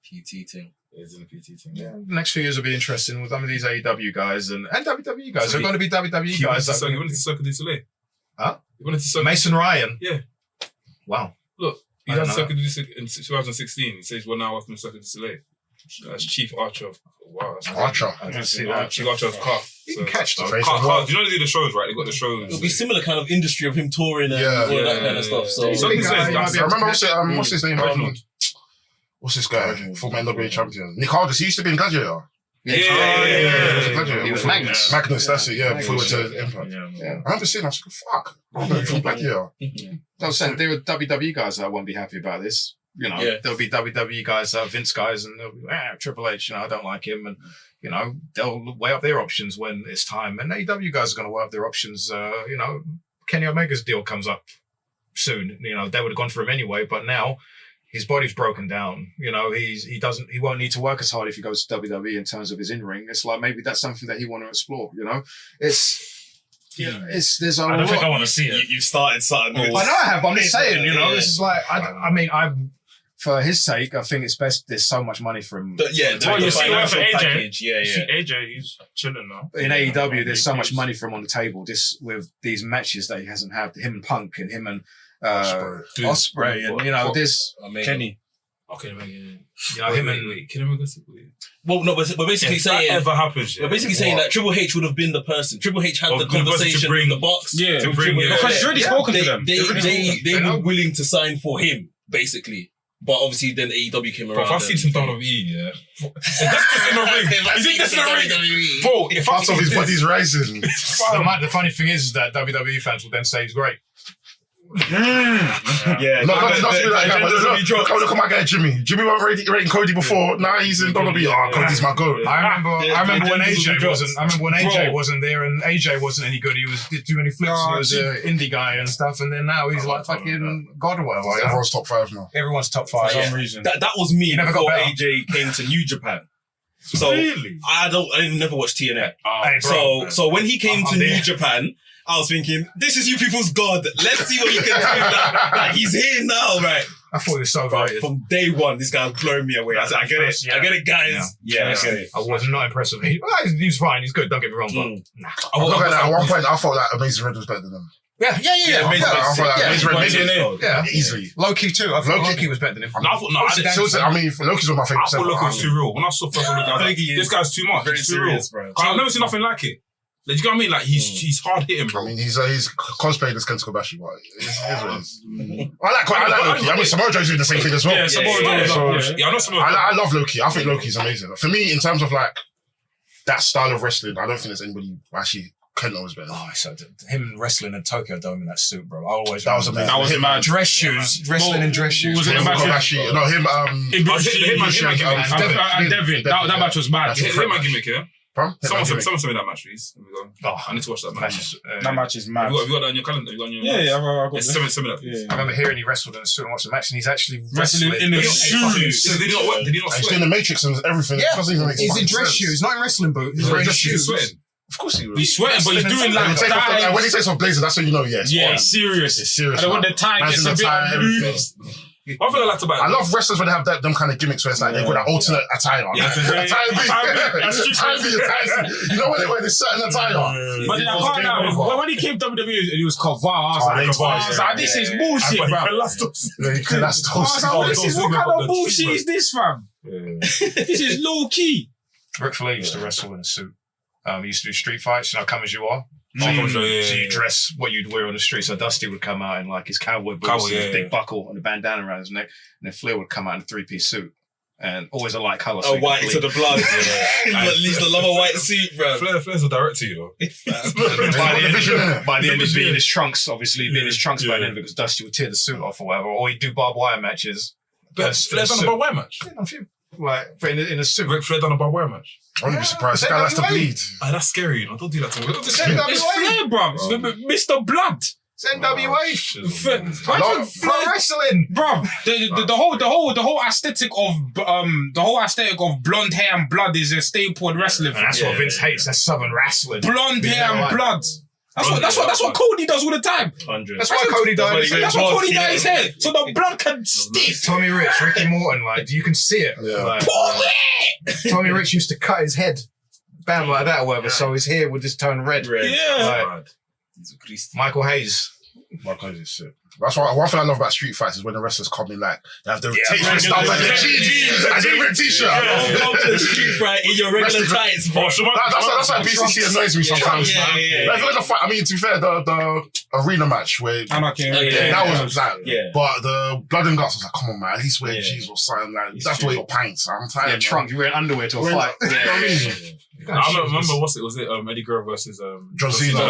Speaker 3: PT thing.
Speaker 2: He's in a PT team.
Speaker 7: Yeah, the next few years will be interesting with some of these AEW guys and WWE guys.
Speaker 2: So
Speaker 7: They're going to be WWE
Speaker 2: He
Speaker 7: guys.
Speaker 2: wanted to Circle du Soleil.
Speaker 7: Huh?
Speaker 2: He wanted to Circle
Speaker 7: Mason Ryan.
Speaker 2: Yeah.
Speaker 7: Wow.
Speaker 2: Look, he
Speaker 7: I
Speaker 2: had
Speaker 7: don't
Speaker 2: Circle du Soleil in 2016. He says, well, now working with Circle du Soleil. As chief archer of... Wow. That's
Speaker 8: Archer.
Speaker 7: I didn't see that.
Speaker 2: Chief archer of Car.
Speaker 7: You can catch the
Speaker 8: face
Speaker 2: Car,
Speaker 8: of what?
Speaker 2: you know they do the shows, right? They got the shows.
Speaker 3: It'll be similar kind of industry of him touring and
Speaker 8: Yeah.
Speaker 3: all that kind of stuff. So
Speaker 7: He's
Speaker 2: So
Speaker 7: a big
Speaker 2: he
Speaker 7: guy,
Speaker 2: says
Speaker 7: he might
Speaker 2: that's-
Speaker 7: be
Speaker 8: I
Speaker 7: able to
Speaker 8: remember
Speaker 7: catch-
Speaker 8: what's his name?
Speaker 2: Reginald.
Speaker 8: What's this guy? Former NWA champion. Nick Aldis. He used to be in Gladiator.
Speaker 2: Yeah.
Speaker 7: He was Magnus.
Speaker 8: Magnus, that's it. Yeah, before he went to Impact.
Speaker 7: Yeah.
Speaker 8: I remember seeing. I was like, fuck. I'm from Gladiator.
Speaker 7: I was saying there were WWE guys that won't be happy about this. You know,
Speaker 3: Yeah.
Speaker 7: there'll be WWE guys, Vince guys, and they'll be, Triple H, you know, I don't like him. And, you know, they'll weigh up their options when it's time. And AEW guys are going to weigh up their options. You know, Kenny Omega's deal comes up soon. You know, they would have gone for him anyway, but now his body's broken down. You know, he won't need to work as hard if he goes to WWE in terms of his in-ring. It's like maybe that's something that he want to explore, you know? There's a
Speaker 6: I don't think I
Speaker 7: lot.
Speaker 6: want to see it.
Speaker 3: You've started something.
Speaker 7: I know I have, but I'm just saying, you know,
Speaker 3: Yeah.
Speaker 7: this is like, I mean, for his sake, I think it's best. There's so much money for him.
Speaker 6: Well, you see that for AJ.
Speaker 3: package. Yeah,
Speaker 6: You see
Speaker 3: yeah.
Speaker 6: AJ, he's chilling now.
Speaker 7: In AEW, there's so much money for him on the table. This with these matches that he hasn't had. Him and Punk and him and Ospreay, and you know this
Speaker 5: Kenny.
Speaker 2: Okay, man.
Speaker 7: you know him and
Speaker 2: Wait, can I go?
Speaker 3: Well, no, but we're basically
Speaker 2: If that
Speaker 3: saying.
Speaker 2: ever happens,
Speaker 3: We're basically saying that Triple H would have been the person. Triple H had
Speaker 2: Or
Speaker 3: the
Speaker 2: the person to
Speaker 3: conversation
Speaker 2: bring-
Speaker 3: with the box.
Speaker 5: Yeah,
Speaker 2: to bring, yeah.
Speaker 5: because he's already spoken to them.
Speaker 3: They were willing to sign for him, basically. But obviously, then AEW came
Speaker 2: Bro,
Speaker 3: around.
Speaker 2: if I see some WWE, yeah. That's just in the ring. Is it just in the ring? Bro, if I
Speaker 8: Part
Speaker 2: see
Speaker 8: of his
Speaker 2: this,
Speaker 8: body's rising.
Speaker 7: the funny thing is that WWE fans will then say he's great.
Speaker 3: Yeah,
Speaker 8: No, not to be like that, but look at my guy Jimmy. Jimmy wasn't rating Cody before. Now he's in WWE. Oh, Cody's my goat.
Speaker 4: I remember when AJ wasn't there, and AJ wasn't any good. He was did too many flips. He was an indie guy and stuff, and then now he's like fucking God or whatever.
Speaker 8: Everyone's top 5 now.
Speaker 4: Everyone's top 5
Speaker 5: For some reason.
Speaker 3: That was me.
Speaker 4: He never
Speaker 3: before
Speaker 4: got better.
Speaker 3: AJ came to New Japan. So
Speaker 2: Really?
Speaker 3: I never watched TNA.
Speaker 4: Hey, bro,
Speaker 3: So when he came
Speaker 4: I'm
Speaker 3: to New
Speaker 4: there.
Speaker 3: Japan, I was thinking, this is you people's God. Let's see what he can do. Like, he's here now, right?
Speaker 4: I thought he was so
Speaker 3: Right,
Speaker 4: great.
Speaker 3: from day one, this guy's blowing me away. I said, I get it.
Speaker 4: Yeah.
Speaker 3: I get it, guys. Yeah, I get it.
Speaker 4: I was not impressed with him. He's fine. He's good. Don't get me wrong, but nah.
Speaker 8: I'm not gonna lie, at one point, I felt like Amazing Red was better than him.
Speaker 4: Yeah.
Speaker 8: I felt like Amazing Red maybe
Speaker 4: Yeah.
Speaker 8: easily.
Speaker 4: Loki too. I thought
Speaker 8: Loki-
Speaker 4: Loki was better than him.
Speaker 2: No, I thought
Speaker 8: I mean, Loki's one of my
Speaker 2: I
Speaker 8: favourites.
Speaker 2: thought Loki was too real. When I saw first one, I was like, this guy's too much.
Speaker 3: Very
Speaker 2: It's too real.
Speaker 3: serious, bro.
Speaker 2: I've never seen nothing like it. Like, you know what I mean? Like, he's hard hitting,
Speaker 8: I
Speaker 2: bro.
Speaker 8: mean, he's cosplaying as Kenta Kobashi, but it is what it is. I like Loki. I mean, Samoa Joe's doing the same thing as well.
Speaker 2: Yeah, Samoa Joe. Yeah, I know Samoa Joe.
Speaker 8: I love Loki. I think Loki's amazing. For me, in terms of like that style of wrestling, I don't think there's anybody who actually Kenta was better.
Speaker 4: Oh, so him wrestling in Tokyo Dome in that suit, bro. I always
Speaker 8: That was
Speaker 4: remember
Speaker 8: amazing.
Speaker 5: That was mad.
Speaker 4: Dress shoes, wrestling in dress shoes.
Speaker 5: Was it
Speaker 8: Him,
Speaker 5: a match?
Speaker 8: Kobashi, no, him,
Speaker 5: Him and Devin. That match was mad.
Speaker 2: Hit my gimmick, yeah? Someone
Speaker 8: Devin.
Speaker 2: send me that match, please. Here we go.
Speaker 4: Oh,
Speaker 2: I need to watch that match.
Speaker 5: That match is mad.
Speaker 2: Have you got that on your calendar? Have you got it on your
Speaker 5: Yeah, I've got
Speaker 2: Send me that, please.
Speaker 4: I remember hearing he wrestled in a suit and watched the match, and he's actually
Speaker 5: Wrestling in a suit.
Speaker 2: Did he not work? Did he not
Speaker 8: He's
Speaker 2: sweat?
Speaker 8: doing the Matrix and everything. It doesn't even make
Speaker 4: He's in
Speaker 8: fucking
Speaker 4: dress
Speaker 8: sense.
Speaker 4: shoes, not in wrestling boots. He's
Speaker 2: He's
Speaker 4: wearing
Speaker 2: just
Speaker 4: shoes.
Speaker 2: sweating.
Speaker 8: Of course he will.
Speaker 5: He's sweating, but he's doing like
Speaker 8: When he
Speaker 5: dives.
Speaker 8: takes off blazers, that's when you know, yes.
Speaker 5: Yeah, it's serious.
Speaker 8: It's serious.
Speaker 5: And then when
Speaker 8: man.
Speaker 5: the tie
Speaker 8: Man's
Speaker 5: gets
Speaker 8: in
Speaker 5: a
Speaker 8: the
Speaker 5: bit
Speaker 8: tie, everything.
Speaker 5: loose.
Speaker 2: One thing I liked about
Speaker 8: I love wrestlers when they have them kind of gimmicks where it's like they've got that alternate attire.
Speaker 2: Yeah.
Speaker 8: You know when they wear this certain attire?
Speaker 5: But then I can't now. When he came to WWE and he was Kavar, I was like, this is bullshit, bro. I was like, what kind of bullshit is this, fam? This is low key.
Speaker 4: Ric Flair used to wrestle in a suit. He used to do street fights, come as you are. So
Speaker 2: Yeah.
Speaker 4: you dress what you'd wear on the street. So Dusty would come out in like his cowboy boots, his big buckle, and a bandana around his neck, and then Flair would come out in a 3-piece suit, and always a light colour.
Speaker 3: A white to the blood. At least I love a white suit, bro.
Speaker 2: Flair's a director, you know.
Speaker 4: By the end of being his trunks, obviously being his trunks by then, because Dusty would tear the suit off or whatever, or he'd do barbed wire matches.
Speaker 2: Flair's done a barbed wire match.
Speaker 4: Yeah, a few. Like in a suit.
Speaker 2: Ric Flair done a barbed wire match.
Speaker 8: I wouldn't be surprised. This guy likes to bleed.
Speaker 2: That's scary, you know. Don't do that to me.
Speaker 5: It's Flair, bro. Mr. Blood.
Speaker 4: It's NWA.
Speaker 5: Pro
Speaker 4: wrestling,
Speaker 5: bro. The whole aesthetic of blonde hair and blood is a staple in wrestling.
Speaker 4: That's what Vince hates. That's Southern wrestling.
Speaker 5: Blonde hair and blood. That's what Cody does all the time.
Speaker 3: 100.
Speaker 4: That's why Cody dyed.
Speaker 5: That's what Cody dyed his hair, so the blood can stick.
Speaker 4: Tommy Rich, Ricky Morton, like you can see it.
Speaker 8: Yeah.
Speaker 4: Like, Tommy Rich used to cut his head, bam like that, or whatever, so his hair would just turn red.
Speaker 5: Yeah.
Speaker 4: Like, Michael Hayes.
Speaker 8: Michael Hayes is sick. That's why one thing I love about street fights is when the wrestlers come in like they have the t-shirt stuff and the jeans and they wear t-shirt.
Speaker 3: Come to the street fight in your regular tights, bro.
Speaker 8: That's why BCC annoys me sometimes.
Speaker 3: Yeah.
Speaker 8: Like, the fight, I mean, to be fair, the arena match where that was like, but the blood and guts was like, come on, man, at least wear jeans or something. Like, that's the way your pints. I'm tired.
Speaker 4: Yeah, trunk. You wear underwear to a fight.
Speaker 2: I remember was it Eddie Guerrero versus
Speaker 8: John Cena.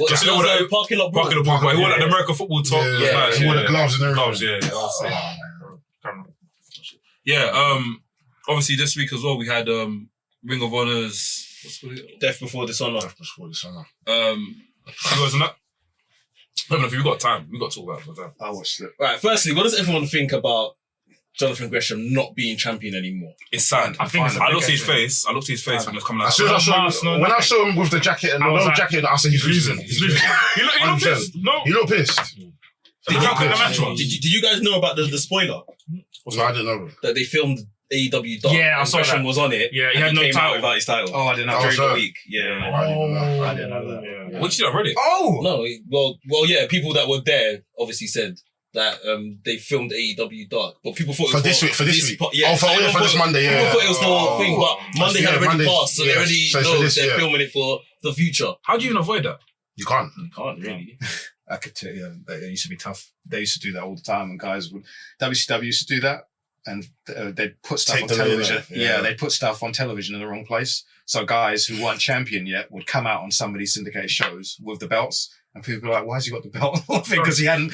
Speaker 2: Just know
Speaker 3: parking lot.
Speaker 2: He wore like the American football top.
Speaker 8: He wore the gloves and everything.
Speaker 2: Obviously this week as well we had Ring of Honor's
Speaker 3: Death Before Dishonor.
Speaker 2: Who was on that? I don't know if we've got time. We've got to talk about it.
Speaker 8: I watched it.
Speaker 3: Right, firstly, what does everyone think about Jonathan Gresham not being champion anymore?
Speaker 2: It's sad. I looked at his face. When he was coming out.
Speaker 8: When I saw him with the jacket and no jacket, I said he's losing.
Speaker 2: He's losing. He looked pissed. No.
Speaker 8: He looked pissed.
Speaker 2: Did
Speaker 3: you guys know about the spoiler?
Speaker 8: I didn't know.
Speaker 3: That they filmed AEW Dark.
Speaker 4: Yeah, I saw
Speaker 3: Gresham
Speaker 4: that.
Speaker 3: was on it.
Speaker 4: Yeah, he had no
Speaker 3: came
Speaker 4: title
Speaker 3: out without his title.
Speaker 4: Oh, I didn't know.
Speaker 3: During the week.
Speaker 8: I didn't know that.
Speaker 2: What did you read it?
Speaker 4: Oh!
Speaker 3: No, well, yeah, people that were there obviously said that they filmed AEW Dark, but people thought it was
Speaker 8: for this week.
Speaker 3: Yeah,
Speaker 8: for this Monday. Yeah,
Speaker 3: people thought it was the whole thing, but Monday had already passed, so they already know they're filming it for the future.
Speaker 2: How do you even avoid that?
Speaker 8: You can't.
Speaker 3: You can't really.
Speaker 4: I could tell you, it used to be tough. They used to do that all the time, and guys would. WCW used to do that, and they'd put stuff on television. Yeah, they'd put stuff on television in the wrong place. So guys who weren't champion yet would come out on some of these syndicated shows with the belts,
Speaker 7: And people are like, why has he got the belt? Because he hadn't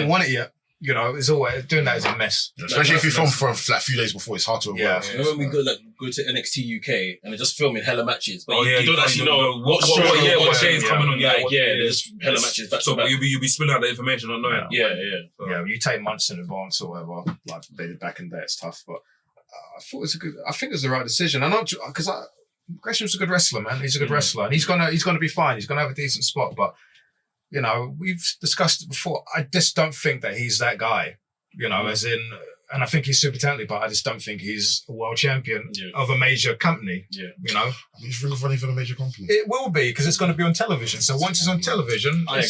Speaker 7: won it yet. You know, it's always doing that is a mess.
Speaker 8: Especially if you film for like a few days before, it's hard to avoid.
Speaker 3: Yeah. You know when we go to NXT UK and they're just filming hella matches, but you don't actually know what
Speaker 2: day is coming on.
Speaker 3: There's hella matches.
Speaker 2: So you'll be spilling out the information on knowing.
Speaker 3: Yeah.
Speaker 7: You take months in advance or whatever. Like they did back in the day, it's tough. But I think it was the right decision. I know because Gresham's a good wrestler, man. He's a good wrestler, and he's gonna be fine. He's gonna have a decent spot, but. You know, we've discussed it before. I just don't think that he's that guy, you know, as in, and I think he's super talented, but I just don't think he's a world champion of a major company, you know.
Speaker 8: He's Ring of Honor for a major company.
Speaker 7: It will be, because it's going to be on television. So once it's on television,
Speaker 8: I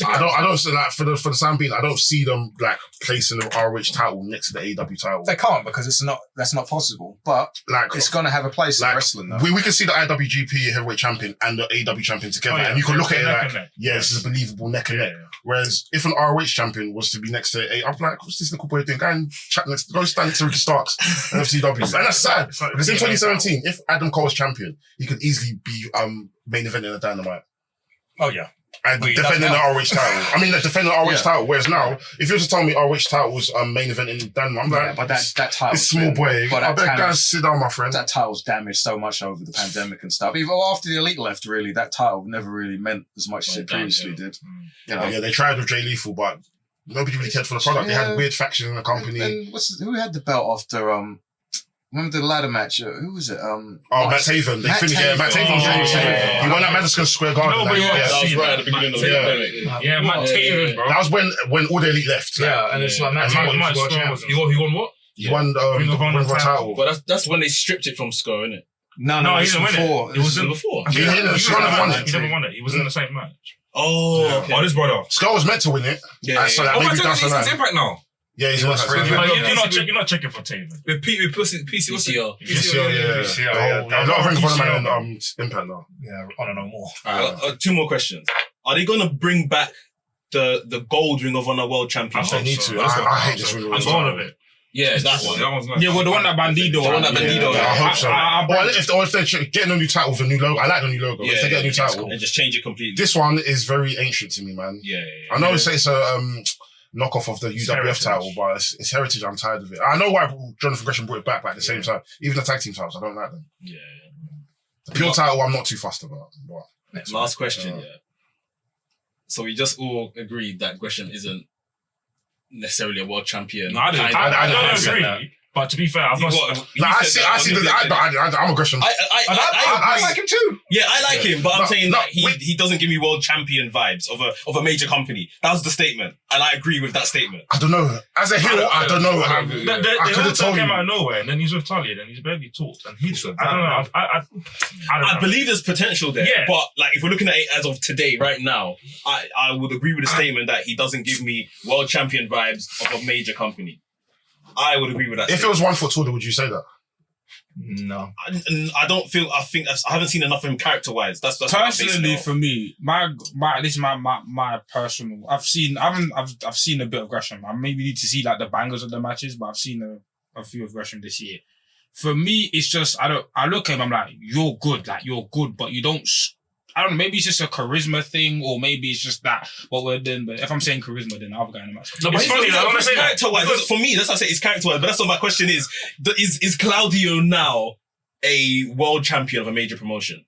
Speaker 8: don't see like for the time being, I don't see them like placing the ROH title next to the AEW title.
Speaker 7: They can't, because that's not possible. But like it's going to have a place in wrestling though.
Speaker 8: We can see the IWGP heavyweight champion and the AEW champion together, and you can look at it like, this is a believable neck and neck. Whereas if an ROH champion was to be next to I'm like, what's this little boy doing? Go stand next to Ricky Starks and FCW. And that's sad. Because in 2017, if Adam Cole was champion, he could easily be main eventing a Dynamite.
Speaker 7: Oh yeah.
Speaker 8: And defending the ROH title. I mean, defending the ROH title. Whereas now, if you were to tell me ROH title was main event in Dynamite, I'm like,
Speaker 7: but that title,
Speaker 8: this small boy. I bet guys sit down, my friend.
Speaker 7: That title's damaged so much over the pandemic and stuff. Even after the Elite left, really, that title never really meant as much as it previously did. You know?
Speaker 8: Yeah, they tried with Jay Lethal, but nobody really cared for the product. They had weird factions in the company.
Speaker 7: And who had the belt after? Remember the ladder match? Who was it?
Speaker 8: Matt Taven. They finished. Matt Taven. He won at Madison Square Garden.
Speaker 2: Nobody
Speaker 3: that was right at the beginning of the pandemic.
Speaker 2: Yeah, Matt Taven, bro.
Speaker 8: That was when all the Elite left.
Speaker 7: And it's like Matt Taven.
Speaker 2: He won what?
Speaker 8: He won Ring of Honor title.
Speaker 3: But that's when they stripped it from Sco, innit?
Speaker 2: No, he didn't win it. It was before.
Speaker 8: He never
Speaker 2: won it. He was in the same match.
Speaker 3: Oh, okay.
Speaker 2: Oh, this brother.
Speaker 8: Sco was meant to win it.
Speaker 2: So maybe that's the line. Impact now.
Speaker 8: Yeah, he's not
Speaker 2: you're not checking for Taven. With PCO.
Speaker 8: Yeah. A lot of Ring of Honor man Impact now.
Speaker 7: Yeah, I don't know more.
Speaker 3: Two more questions. Are they gonna bring back the gold Ring of Honor World Championship?
Speaker 8: They need to. I hate this Ring of Honor.
Speaker 2: I'm all of it.
Speaker 3: Yeah, that one.
Speaker 2: That one's nice.
Speaker 5: Yeah, well, the one that Bandido.
Speaker 8: I hope so. Or if they're getting a new title with a new logo, I like the new logo. If they get a new title,
Speaker 3: and just change it completely.
Speaker 8: This one is very ancient to me, man. I know it's a knockoff of the UWF title, but it's heritage. I'm tired of it. I know why Jonathan Gresham brought it back, but at the same time, even the tag team titles, I don't like them.
Speaker 3: Yeah.
Speaker 8: The pure title, I'm not too fussed about.
Speaker 3: Last question, So we just all agreed that Gresham isn't necessarily a world champion.
Speaker 2: No, I don't agree. But to be fair, I'm not.
Speaker 8: I'm a Gresham.
Speaker 7: I like him too.
Speaker 3: Yeah, I like him, but I'm saying that he doesn't give me world champion vibes of a major company. That was the statement, and I agree with that statement.
Speaker 8: I don't know. As a heel, I don't know. I could have told you.
Speaker 2: Came out of nowhere, and then he's with Talia, and he's barely talked, and he's. I don't know.
Speaker 3: I believe there's potential there, but like if we're looking at it as of today, right now, I would agree with the statement that he doesn't give me world champion vibes of a major company. I would agree with that.
Speaker 8: If it was 1 foot taller, would you say that?
Speaker 7: No,
Speaker 3: I don't feel. I haven't seen enough of him character-wise. That's
Speaker 5: personally for me. This is my personal. I've seen a bit of Gresham. I maybe need to see like the bangers of the matches, but I've seen a few of Gresham this year. For me, it's just I look at him. I'm like, you're good, but you don't. I don't know, maybe it's just a charisma thing, or maybe it's just that what we're doing. But if I'm saying charisma, then the other guy in the match.
Speaker 3: No, but it's funny. Character-wise, for me, that's what I say. It's character-wise. But that's what my question is. Is Claudio now a world champion of a major promotion?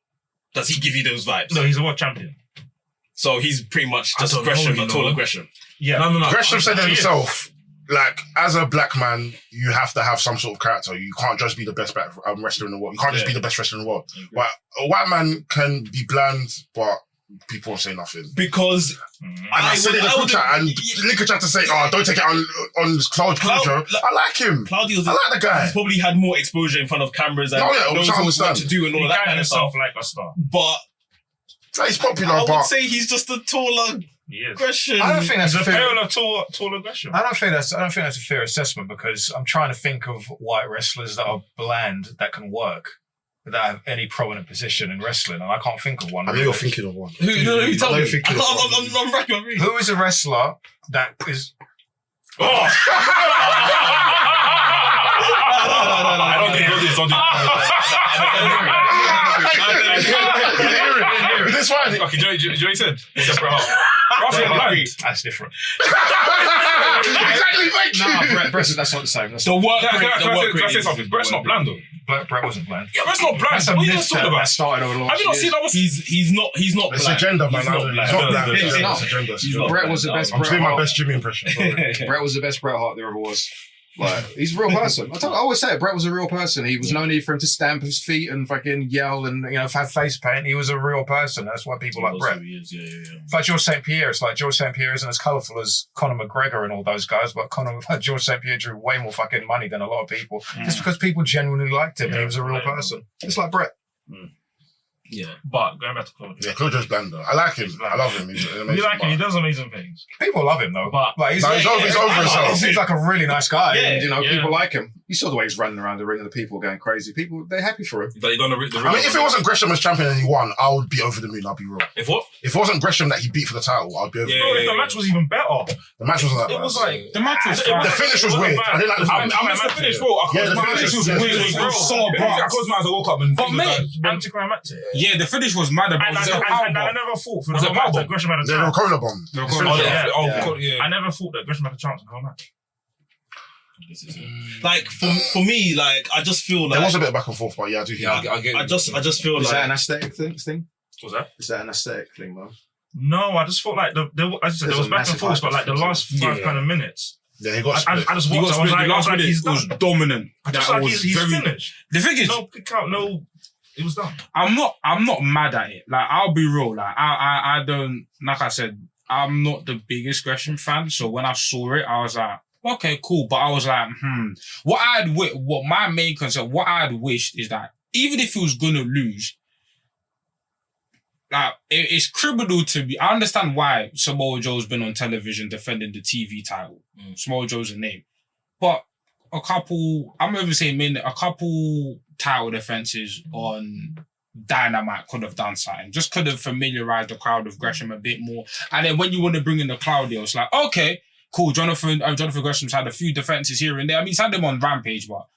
Speaker 3: Does he give you those vibes?
Speaker 2: No, he's a world champion.
Speaker 3: So he's pretty much just Gresham, a taller Gresham.
Speaker 2: Yeah, no.
Speaker 8: Gresham said it himself. Like, as a black man, you have to have some sort of character. You can't just be the best wrestler in the world. You can't just be the best wrestler in the world. But a white man can be bland, but people won't say nothing.
Speaker 3: Because
Speaker 8: I said it in the group chat, and Linker tried to say, don't take it on Claudio. I like him. I like the guy.
Speaker 3: He's probably had more exposure in front of cameras and knows what to do and all that kind of stuff.
Speaker 2: Like a star.
Speaker 3: But
Speaker 8: he's popular,
Speaker 3: I would say he's just a taller Gresham.
Speaker 7: I don't think that's
Speaker 2: a fair taller Gresham.
Speaker 7: I don't think that's a fair assessment, because I'm trying to think of white wrestlers that are bland that can work without have any prominent position in wrestling, and I can't think of one.
Speaker 8: I know you're thinking of one.
Speaker 3: Who told me? I'm racking my brain.
Speaker 7: Who is a wrestler that is?
Speaker 3: No.
Speaker 2: I don't think this.
Speaker 8: This fine.
Speaker 2: Okay, do you know what he said? Separate half. Rather than blind.
Speaker 4: That's different.
Speaker 8: Exactly, thank you.
Speaker 7: No, Brett, that's not the same. That's
Speaker 3: The work
Speaker 2: Can
Speaker 3: rate.
Speaker 2: I say something? Brett's not blind though.
Speaker 4: Brett wasn't blind.
Speaker 2: Yeah, Brett's not blind.
Speaker 4: That's a
Speaker 2: What are you
Speaker 4: myth
Speaker 2: talking
Speaker 4: that
Speaker 2: about?
Speaker 4: started over the last
Speaker 2: Have you not
Speaker 4: years.
Speaker 2: seen other?
Speaker 3: He's not
Speaker 8: It's
Speaker 3: black.
Speaker 8: a gender, man.
Speaker 3: He's not black.
Speaker 8: It's not black.
Speaker 7: It's
Speaker 8: It's
Speaker 7: not.
Speaker 8: a gender.
Speaker 7: Brett was the best.
Speaker 8: I'm
Speaker 7: Bret
Speaker 8: doing my
Speaker 7: Hart.
Speaker 8: best Jimmy impression.
Speaker 7: Brett was the best Bret Hart there ever was. Like, he's a real person. I always say it, Brett was a real person. He was no need for him to stamp his feet and fucking yell and,
Speaker 4: Have face paint. He was a real person. That's why people like Brett.
Speaker 3: Yeah.
Speaker 4: It's like George St. Pierre. It's like George St. Pierre isn't as colourful as Conor McGregor and all those guys, but George St. Pierre drew way more fucking money than a lot of people. Just because people genuinely liked him and he was a real person. It's like Brett.
Speaker 3: Yeah.
Speaker 6: But going back to Claude.
Speaker 8: Yeah, Claude's Blander. I like him. I love him. He's an amazing
Speaker 6: You like him?
Speaker 8: man.
Speaker 6: He does amazing things.
Speaker 4: People love him though.
Speaker 6: But
Speaker 4: Like,
Speaker 8: He's over himself.
Speaker 4: He seems like a really nice guy.
Speaker 3: Yeah.
Speaker 4: And,
Speaker 7: people like him. You saw the way he's running around the ring and the people going crazy. People, they're happy for him.
Speaker 2: That he done the
Speaker 8: I mean, if it wasn't Gresham as champion and he won, I would be over the moon. I'll be real.
Speaker 2: If what?
Speaker 8: If it wasn't Gresham that he beat for the title, I'd be over the
Speaker 2: Yeah.
Speaker 8: moon.
Speaker 6: bro, if the match was even better,
Speaker 8: The match wasn't that
Speaker 6: it
Speaker 8: bad.
Speaker 6: was like
Speaker 5: The match was
Speaker 6: It
Speaker 5: fine.
Speaker 8: The finish was weird. I didn't like the finish.
Speaker 2: I missed the finish, bro.
Speaker 8: Yeah, the
Speaker 2: My
Speaker 8: finish was
Speaker 2: weird.
Speaker 8: weird.
Speaker 2: It was so
Speaker 5: abrupt.
Speaker 2: I closed my eyes, I woke up and.
Speaker 5: But mate,
Speaker 6: anticlimactic.
Speaker 5: yeah, the finish was mad about
Speaker 6: And
Speaker 5: was it a
Speaker 6: I
Speaker 5: power bomb?
Speaker 6: never thought for
Speaker 2: Was
Speaker 6: the
Speaker 2: it
Speaker 6: whole match
Speaker 2: powerbomb?
Speaker 6: that Gresham had a
Speaker 8: Yeah, the
Speaker 6: chance.
Speaker 8: Corona bomb.
Speaker 5: The
Speaker 8: His
Speaker 5: Corona
Speaker 8: finish.
Speaker 6: yeah.
Speaker 2: Yeah.
Speaker 6: I never thought that Gresham had a chance in the whole match.
Speaker 3: Like for me, like I just feel
Speaker 8: There
Speaker 3: like
Speaker 8: was a bit of back and forth, but yeah, I do hear you.
Speaker 2: I get
Speaker 3: I just feel
Speaker 7: Is that
Speaker 3: like
Speaker 7: an aesthetic thing?
Speaker 6: Was that?
Speaker 7: Is that an aesthetic thing, though?
Speaker 6: No, I just felt like as I said, there was back and forth, but like the last five kind of minutes,
Speaker 8: Yeah, he got
Speaker 6: I
Speaker 8: split.
Speaker 6: just
Speaker 5: He
Speaker 6: watched.
Speaker 5: got
Speaker 6: I was
Speaker 5: split.
Speaker 6: like,
Speaker 5: The last minute
Speaker 6: he's
Speaker 5: was
Speaker 6: done.
Speaker 5: dominant.
Speaker 6: Just
Speaker 5: That
Speaker 6: like
Speaker 5: was
Speaker 6: he's
Speaker 5: very-
Speaker 6: finished.
Speaker 5: The thing is,
Speaker 6: No kick out, no. It was done.
Speaker 5: I'm not mad at it. Like, I'll be real. Like, I don't, like I said, I'm not the biggest Gresham fan. So when I saw it, I was like, okay, cool. But I was like, what my main concern, what I had wished is that even if he was going to lose, like, it's criminal to be, I understand why Samoa Joe's been on television defending the TV title. Samoa Joe's a name. But a couple title defenses on Dynamite could have done something. Just could have familiarized the crowd with Gresham a bit more. And then when you want to bring in the Claudio, it's like, okay, cool. Jonathan Gresham's had a few defenses here and there. I mean, he's had them on Rampage, but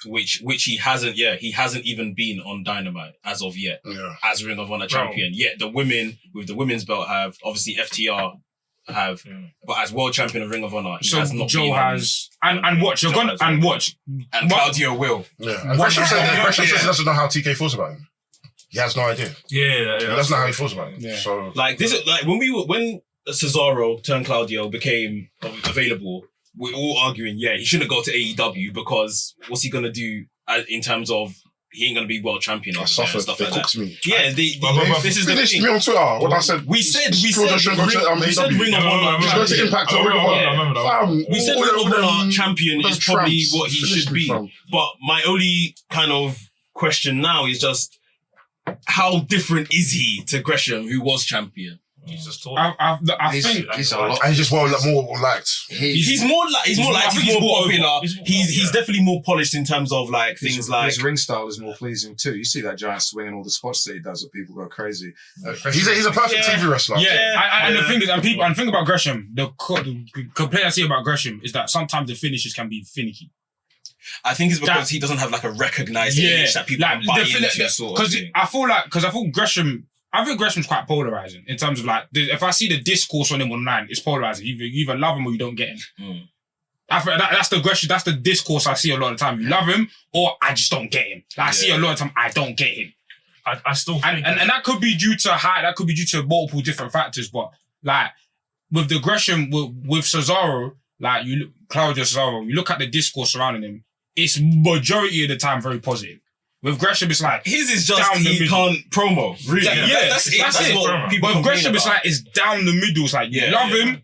Speaker 3: which he hasn't. Yeah, he hasn't even been on Dynamite as of yet.
Speaker 8: Yeah.
Speaker 3: As Ring of Honor champion. Yet the women with the women's belt have obviously FTR have, but as world champion of Ring of Honor, he has not
Speaker 5: Joe
Speaker 3: been
Speaker 5: has and watch. You're gonna and watch.
Speaker 3: and Claudio will.
Speaker 8: Yeah. And Gresham says he doesn't know how TK feels about him. He has no idea.
Speaker 6: Yeah.
Speaker 8: He doesn't know how he feels about him.
Speaker 5: Yeah.
Speaker 8: So
Speaker 3: Like this is like when Cesaro turned Claudio became available, we're all arguing, he shouldn't go to AEW because what's he gonna do in terms of he ain't gonna be world champion
Speaker 8: I
Speaker 3: over there and
Speaker 8: suffered.
Speaker 3: stuff
Speaker 8: They
Speaker 3: like that.
Speaker 8: cooked me.
Speaker 3: Yeah, this is the
Speaker 8: Finished
Speaker 3: thing.
Speaker 8: me on Twitter. What I said.
Speaker 3: We said
Speaker 8: Claudio shouldn't go to AEW.
Speaker 3: Ring of Honor.
Speaker 8: He should go to Impact or Ring of Honor. Fam,
Speaker 3: We said
Speaker 8: all
Speaker 3: Ring of
Speaker 8: them-
Speaker 3: Honor champion
Speaker 8: those
Speaker 3: is probably
Speaker 8: tramps
Speaker 3: what he
Speaker 8: finished
Speaker 3: should
Speaker 8: me,
Speaker 3: be.
Speaker 8: fam.
Speaker 3: But my only kind of question now is just how different is he to Gresham, who was champion?
Speaker 6: He's just tall.
Speaker 5: I think
Speaker 7: He's a lot.
Speaker 8: And he's just more liked.
Speaker 3: He's more popular.
Speaker 6: He's
Speaker 3: He's definitely more polished in terms of like things
Speaker 7: His
Speaker 3: like
Speaker 7: ring style is more pleasing too. You see that giant swing and all the spots that he does that people go crazy.
Speaker 8: He's a perfect
Speaker 3: Yeah.
Speaker 8: TV wrestler.
Speaker 5: and the thing is, and the thing about Gresham, the complaint I see about Gresham is that sometimes the finishes can be finicky.
Speaker 3: I think it's because he doesn't have like a recognized image that people can buy into sort of
Speaker 5: Because
Speaker 3: thing.
Speaker 5: I think Gresham's quite polarizing in terms of like, if I see the discourse on him online, it's polarizing. You either love him or you don't get him. I think that's the Gresham, that's the discourse I see a lot of the time. You love him or I just don't get him. Like, I see a lot of the time, I don't get him.
Speaker 6: I still think
Speaker 5: And that could be due to multiple different factors, but like with the Gresham, with Cesaro, like Claudio Cesaro, you look at the discourse surrounding him, it's majority of the time very positive. With Gresham, it's like
Speaker 3: His is just
Speaker 5: down the
Speaker 3: he
Speaker 5: middle.
Speaker 3: can't promo. Really,
Speaker 5: That's it.
Speaker 3: That's what people
Speaker 5: But with
Speaker 3: complain
Speaker 5: Gresham, it's
Speaker 3: about.
Speaker 5: like it's down the middle. It's like you love him,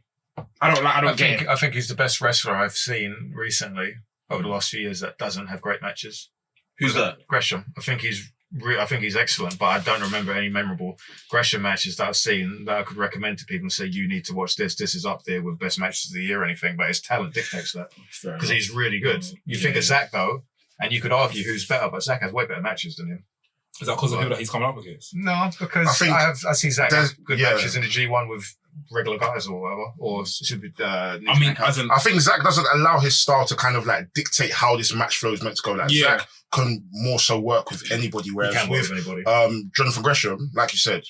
Speaker 5: I don't get him.
Speaker 4: I think he's the best wrestler I've seen recently over the last few years that doesn't have great matches.
Speaker 3: Who's that?
Speaker 4: Gresham. I think he's excellent, but I don't remember any memorable Gresham matches that I've seen that I could recommend to people and say, you need to watch this. This is up there with best matches of the year or anything, but his talent dictates that because he's really good. You think of Zach though, and you could argue who's better, but Zach has way better matches than him.
Speaker 2: Is that because of the people that he's coming up against?
Speaker 4: No, because
Speaker 8: I think
Speaker 4: I see Zach have good
Speaker 8: yeah.
Speaker 4: matches in the G1 with regular guys or whatever, or should be.
Speaker 2: I mean, as in,
Speaker 8: I think Zach doesn't allow his style to kind of like dictate how this match flow is meant to go. Like Zach can more so work with anybody,
Speaker 4: He
Speaker 8: whereas
Speaker 4: can't work
Speaker 8: with
Speaker 4: with anybody.
Speaker 8: Jonathan Gresham, like you said,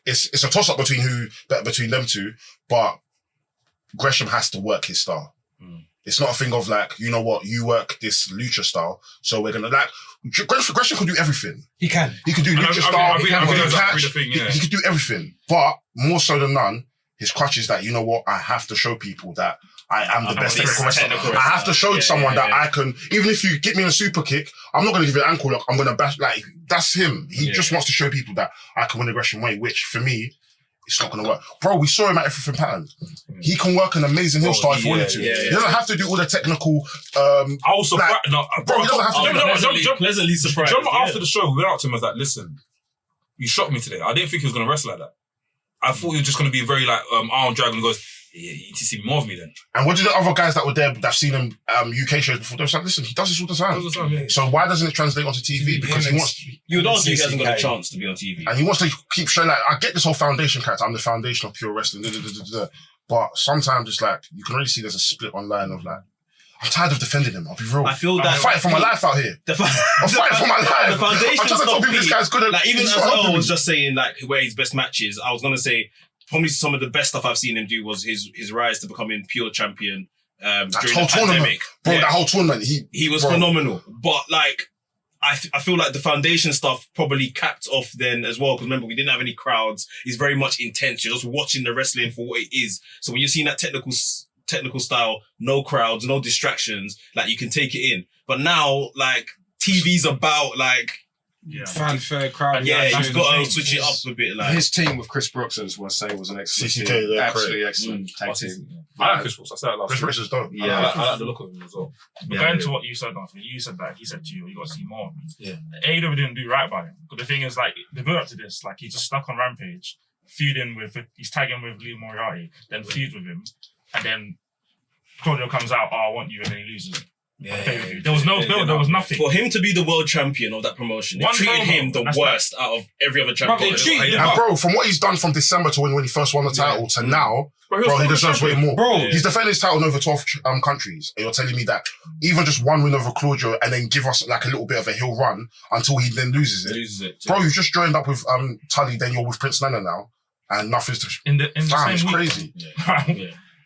Speaker 8: it's a toss up between them two, but Gresham has to work his style. It's not a thing of like, you know what, you work this lucha style, so we're gonna like. Gresham can do everything.
Speaker 4: He can.
Speaker 8: He can do lucha style. He can catch.
Speaker 2: Yeah.
Speaker 8: He can do everything. But more so than none, his crutch is that, you know what, I have to show people that I am the best technical wrestler. I have to show someone that I can, even if you get me in a super kick, I'm not going to give you an ankle lock. I'm going to bash, like, that's him. He just wants to show people that I can win the Gresham way, which for me, it's not going to work. Bro, we saw him at Everything Pattern. He can work an amazing heel style if he wanted to. He doesn't have to do all the technical.
Speaker 2: I was surprised.
Speaker 8: Bro, he doesn't have to do
Speaker 3: pleasantly surprised.
Speaker 2: After the show, we went out to him and was like, listen, you shocked me today. I didn't think he was going to wrestle like that. I thought he was just going to be very like arm drag and goes, yeah, you need to see more of me then. And
Speaker 8: what did the other guys that were there that've seen him UK shows before? They was like, listen, he does this all the time. So why doesn't it translate onto TV? Because he wants.
Speaker 3: You would argue he hasn't got a chance to be on TV,
Speaker 8: and he wants to keep showing like, I get this whole foundation character. I'm the foundation of pure wrestling. But sometimes it's like you can really see there's a split online of like, I'm tired of defending him. I'll be real.
Speaker 3: I feel that
Speaker 8: I'm fighting for my life out here. I'm fighting for my life.
Speaker 3: The foundation
Speaker 8: I'm just tell people this guy's good at.
Speaker 3: Like even as I was just saying like where his best matches, I was gonna say. Probably some of the best stuff I've seen him do was his rise to becoming pure champion during the pandemic.
Speaker 8: Bro, that whole tournament, he
Speaker 3: was phenomenal. But like, I feel like the foundation stuff probably capped off then as well. Because remember, we didn't have any crowds. It's very much intense. You're just watching the wrestling for what it is. So when you're seeing that technical style, no crowds, no distractions, like you can take it in. But now, like TV's about like.
Speaker 5: Fanfare crowd.
Speaker 3: Yeah, you've got to switch it up a bit. Like
Speaker 7: his team with Chris Brooks, I just want to say, was an excellent
Speaker 8: CCK,
Speaker 7: team. Absolutely excellent tag team.
Speaker 2: I like Chris Brooks. I said that last
Speaker 8: Chris Brooks is dope.
Speaker 2: Yeah, I like the look of him as well.
Speaker 6: But going to what you said, Anthony, you said that he said to you, you got to see more of him.
Speaker 2: Yeah.
Speaker 6: AEW didn't do right by him. But the thing is, like, the build up to this, like, he's just stuck on Rampage, he's tagging with Lee Moriarty, then feuds with him, and then Claudio comes out, I want you, and then he loses. There was no build, there was nothing.
Speaker 3: For him to be the world champion of that promotion, they treated him the worst out of every other champion.
Speaker 8: And bro, from what he's done from December to when he first won the title to now, bro, he deserves way more. Bro, he's defending his title in over 12 countries. And you're telling me that even just one win over Claudio and then give us like a little bit of a heel run until he then loses it. Bro, you've just joined up with Tully, then you're with Prince Nana now, and nothing's to. It's crazy.